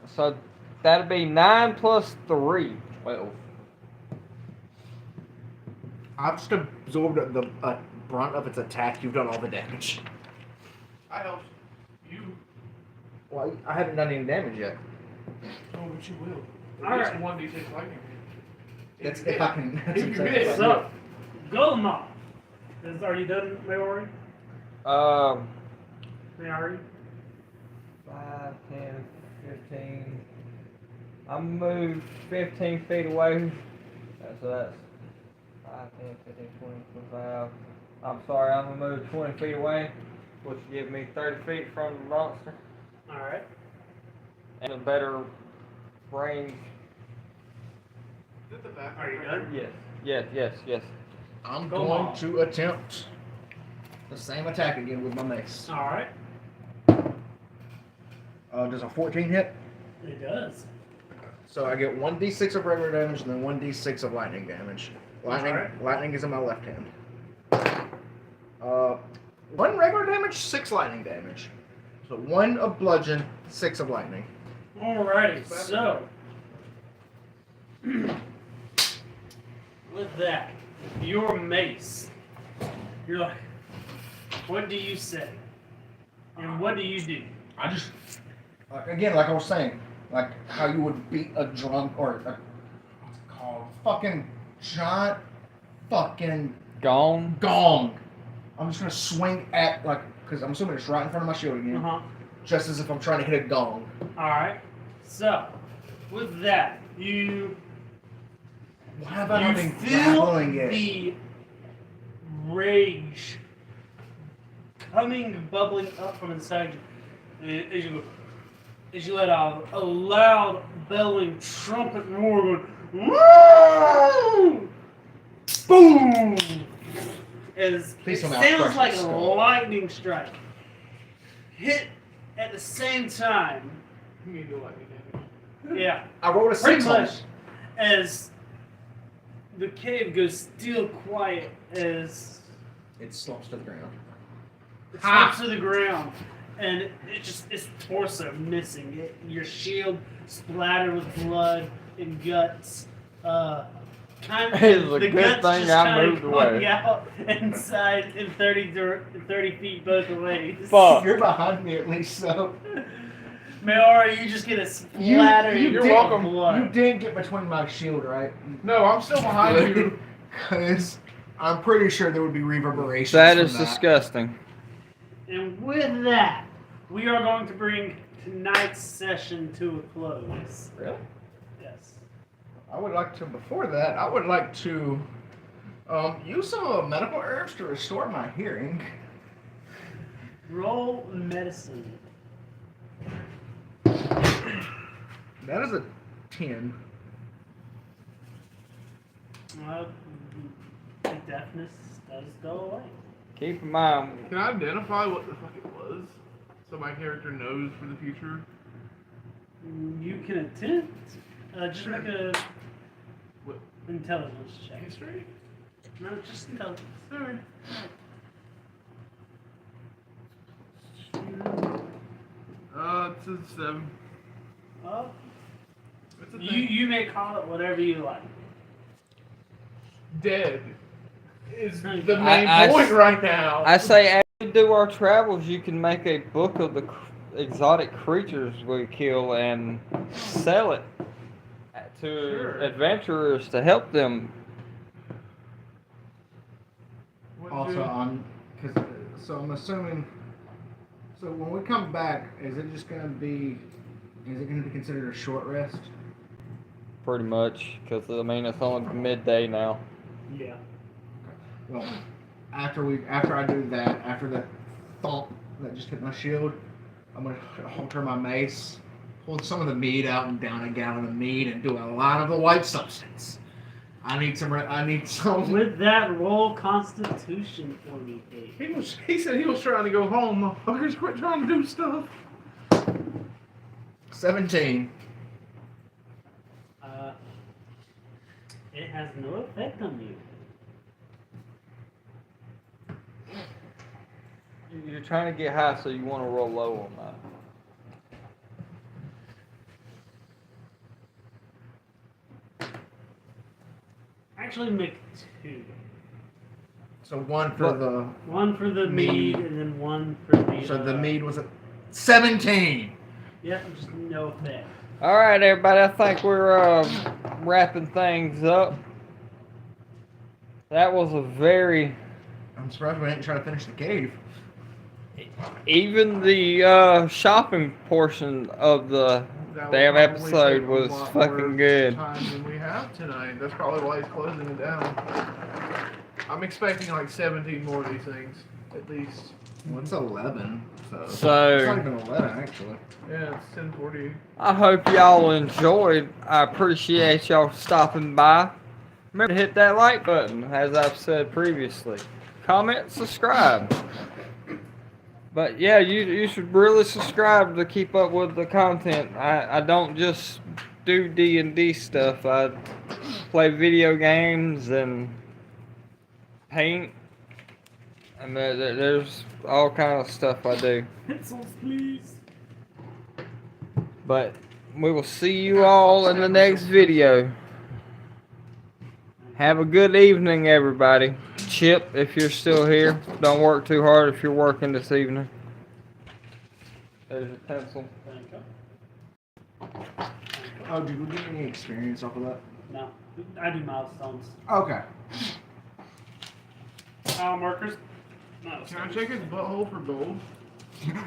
Speaker 2: So that'd be 9 plus 3.
Speaker 3: 12. I've just absorbed the brunt of its attack. You've done all the damage.
Speaker 4: I helped you.
Speaker 3: Well, I haven't done any damage yet.
Speaker 4: Oh, but you will.
Speaker 1: All
Speaker 4: It's
Speaker 1: right.
Speaker 4: 1d6 lightning.
Speaker 3: That's if I can. That's
Speaker 4: If you
Speaker 3: exactly
Speaker 4: miss,
Speaker 3: what I
Speaker 1: So, Golomov. Are you done, Maori? Maori?
Speaker 2: 5, 10, 15. I'm moved 15 feet away. So that's 5, 10, 15, 20, 25. I'm sorry, I'm gonna move 20 feet away, which will give me 30 feet from the monster
Speaker 1: Alright.
Speaker 2: and a better range.
Speaker 4: Is it the back?
Speaker 1: Are you done?
Speaker 2: Yes.
Speaker 3: I'm
Speaker 1: Go
Speaker 3: going
Speaker 1: on.
Speaker 3: to attempt the same attack again with my mace.
Speaker 1: Alright.
Speaker 3: Does a 14 hit?
Speaker 1: It does.
Speaker 3: So I get 1d6 of regular damage and then 1d6 of lightning damage.
Speaker 1: Alright.
Speaker 3: Lightning is in my left hand. 1 regular damage, 6 lightning damage. So 1 of bludgeon, 6 of lightning.
Speaker 1: Alrighty, so with that, your mace, you're like, what do you say? And what do you do?
Speaker 3: I just, again, like I was saying, like how you would beat a drum or a, what's it called? Fucking giant fucking
Speaker 2: Gone.
Speaker 3: gong. I'm just gonna swing at, like, because I'm assuming it's right in front of my shield again.
Speaker 1: Uh-huh.
Speaker 3: Just as if I'm trying to hit a gong.
Speaker 1: Alright. So, with that, you
Speaker 3: Why have I not been
Speaker 1: feel
Speaker 3: grappling it?
Speaker 1: the rage bubbling up from inside you. As you let out a loud bellowing trumpet roar going, woo! Boom! As
Speaker 3: Please
Speaker 1: it
Speaker 3: tell me I'll
Speaker 1: sounds
Speaker 3: crush
Speaker 1: like a
Speaker 3: this skull.
Speaker 1: lightning strike. Hit at the same time.
Speaker 4: You need to lightning damage.
Speaker 1: Yeah.
Speaker 3: I rolled a
Speaker 1: Pretty
Speaker 3: 6 on
Speaker 1: much
Speaker 3: it.
Speaker 1: as the cave goes still quiet as
Speaker 3: It slumps to the ground.
Speaker 1: it slips to the ground and its torso missing. Your shield splattered with blood and guts. Kind of,
Speaker 2: It's a
Speaker 1: the
Speaker 2: good
Speaker 1: guts
Speaker 2: thing
Speaker 1: just
Speaker 2: I
Speaker 1: kind
Speaker 2: moved
Speaker 1: of
Speaker 2: away.
Speaker 1: going out inside in 30 feet both ways.
Speaker 2: Fuck.
Speaker 3: You're behind me at least, so.
Speaker 1: Mayora, you just get a splatter.
Speaker 3: You're
Speaker 1: of
Speaker 3: welcome.
Speaker 1: blood.
Speaker 3: You did get between my shield, right?
Speaker 4: No, I'm still behind you.
Speaker 3: Because I'm pretty sure there would be reverberations.
Speaker 2: That
Speaker 3: from
Speaker 2: is disgusting.
Speaker 1: And with that, we are going to bring tonight's session to a close.
Speaker 3: Really?
Speaker 1: Yes.
Speaker 3: I would like to, before that, I would like to use some of the medical herbs to restore my hearing.
Speaker 1: Roll medicine.
Speaker 3: That is a 10.
Speaker 1: The deafness does go away.
Speaker 2: Keep in mind,
Speaker 4: Can I identify what the fuck it was? So my character knows for the future?
Speaker 1: You can attempt. Just make a
Speaker 4: What?
Speaker 1: intelligence check.
Speaker 4: History?
Speaker 1: No, just intelligence.
Speaker 4: Alright. It's a 7.
Speaker 1: Well,
Speaker 4: It's a
Speaker 1: you may call it whatever you like.
Speaker 4: dead is the main
Speaker 2: I-
Speaker 4: point right now.
Speaker 2: I say as we do our travels, you can make a book of the exotic creatures we kill and sell it to
Speaker 4: Sure.
Speaker 2: adventurers to help them.
Speaker 4: What
Speaker 3: Also,
Speaker 4: do-
Speaker 3: so I'm assuming, so when we come back, is it going to be considered a short rest?
Speaker 2: Pretty much, because I mean it's only midday now.
Speaker 1: Yeah.
Speaker 3: Well, after I do that, after that thump that just hit my shield, I'm gonna halter my mace, hold some of the mead out and down a gallon of mead, and do a lot of the white substance. I need some.
Speaker 1: With that, roll Constitution for me, Dave.
Speaker 4: He said he was trying to go home. Motherfuckers, quit trying to do stuff.
Speaker 3: 17.
Speaker 1: It has no effect on you.
Speaker 2: You're trying to get high, so you want to roll low on that.
Speaker 1: Actually, make 2.
Speaker 3: So one for the.
Speaker 1: One for the
Speaker 3: Mead.
Speaker 1: mead, and then one for the.
Speaker 3: So the mead was a 17.
Speaker 1: Yep, just no effect.
Speaker 2: All right, everybody. I think we're wrapping things up. That was a very,
Speaker 3: I'm surprised we didn't try to finish the cave.
Speaker 2: even the shopping portion of the
Speaker 4: That
Speaker 2: damn
Speaker 4: will probably
Speaker 2: episode
Speaker 4: take a
Speaker 2: was
Speaker 4: lot
Speaker 2: fucking
Speaker 4: more
Speaker 2: good.
Speaker 4: Time than we have tonight. That's probably why he's closing it down. I'm expecting like 17 more of these things, at least.
Speaker 3: Well, it's 11. So.
Speaker 2: So-
Speaker 3: It's not even 11, actually.
Speaker 4: Yeah, it's 10:40.
Speaker 2: I hope y'all enjoyed. I appreciate y'all stopping by. Remember to hit that like button, as I've said previously. Comment, subscribe. But yeah, you should really subscribe to keep up with the content. I don't just do D&D stuff. I play video games and paint, and there's all kind of stuff I do.
Speaker 1: Pencils, please.
Speaker 2: But we will see you all in the next video. Have a good evening, everybody. Chip, if you're still here, don't work too hard if you're working this evening. There's your pencil.
Speaker 1: Thank you.
Speaker 7: Oh, did we get any experience off of that?
Speaker 1: No, I do milestones.
Speaker 7: Okay.
Speaker 1: Mile markers.
Speaker 4: Can I
Speaker 1: Milestones.
Speaker 4: check his butthole for gold?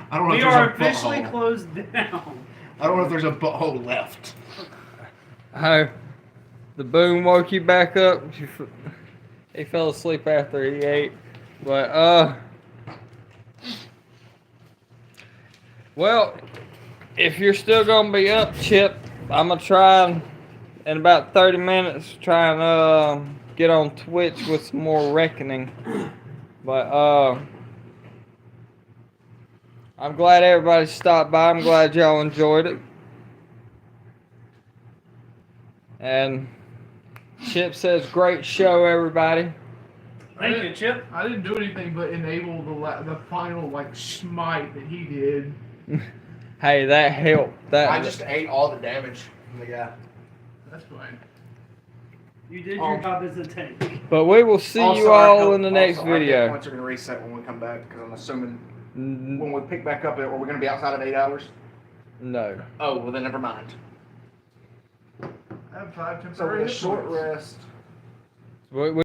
Speaker 7: I don't know
Speaker 1: We
Speaker 7: if there's
Speaker 1: are
Speaker 7: a
Speaker 1: officially
Speaker 7: butthole.
Speaker 1: closed down.
Speaker 7: I don't know if there's a butthole left.
Speaker 2: Oh, the boom woke you back up. He fell asleep after he ate. But, well, if you're still going to be up, Chip, I'm going to try in about 30 minutes, try and get on Twitch with some more Reckoning. But, I'm glad everybody stopped by. I'm glad y'all enjoyed it. And Chip says, great show, everybody.
Speaker 1: Thank you, Chip.
Speaker 4: I didn't do anything but enable the final like smite that he did.
Speaker 2: Hey, that helped.
Speaker 7: I just ate all the damage from the guy.
Speaker 4: That's fine.
Speaker 1: You did your job as a tank.
Speaker 2: But we will see
Speaker 7: Also,
Speaker 2: you
Speaker 7: our
Speaker 2: all
Speaker 7: health-
Speaker 2: in the next
Speaker 7: also, our hit
Speaker 2: video.
Speaker 7: points are going to reset when we come back, because I'm assuming
Speaker 2: N-
Speaker 7: when we pick back up, are we going to be outside of 8 hours?
Speaker 2: No.
Speaker 7: Oh, well then never mind.
Speaker 4: I have 5
Speaker 7: So
Speaker 4: temporary
Speaker 7: with a
Speaker 4: hit
Speaker 7: short
Speaker 4: points.
Speaker 7: rest.
Speaker 2: We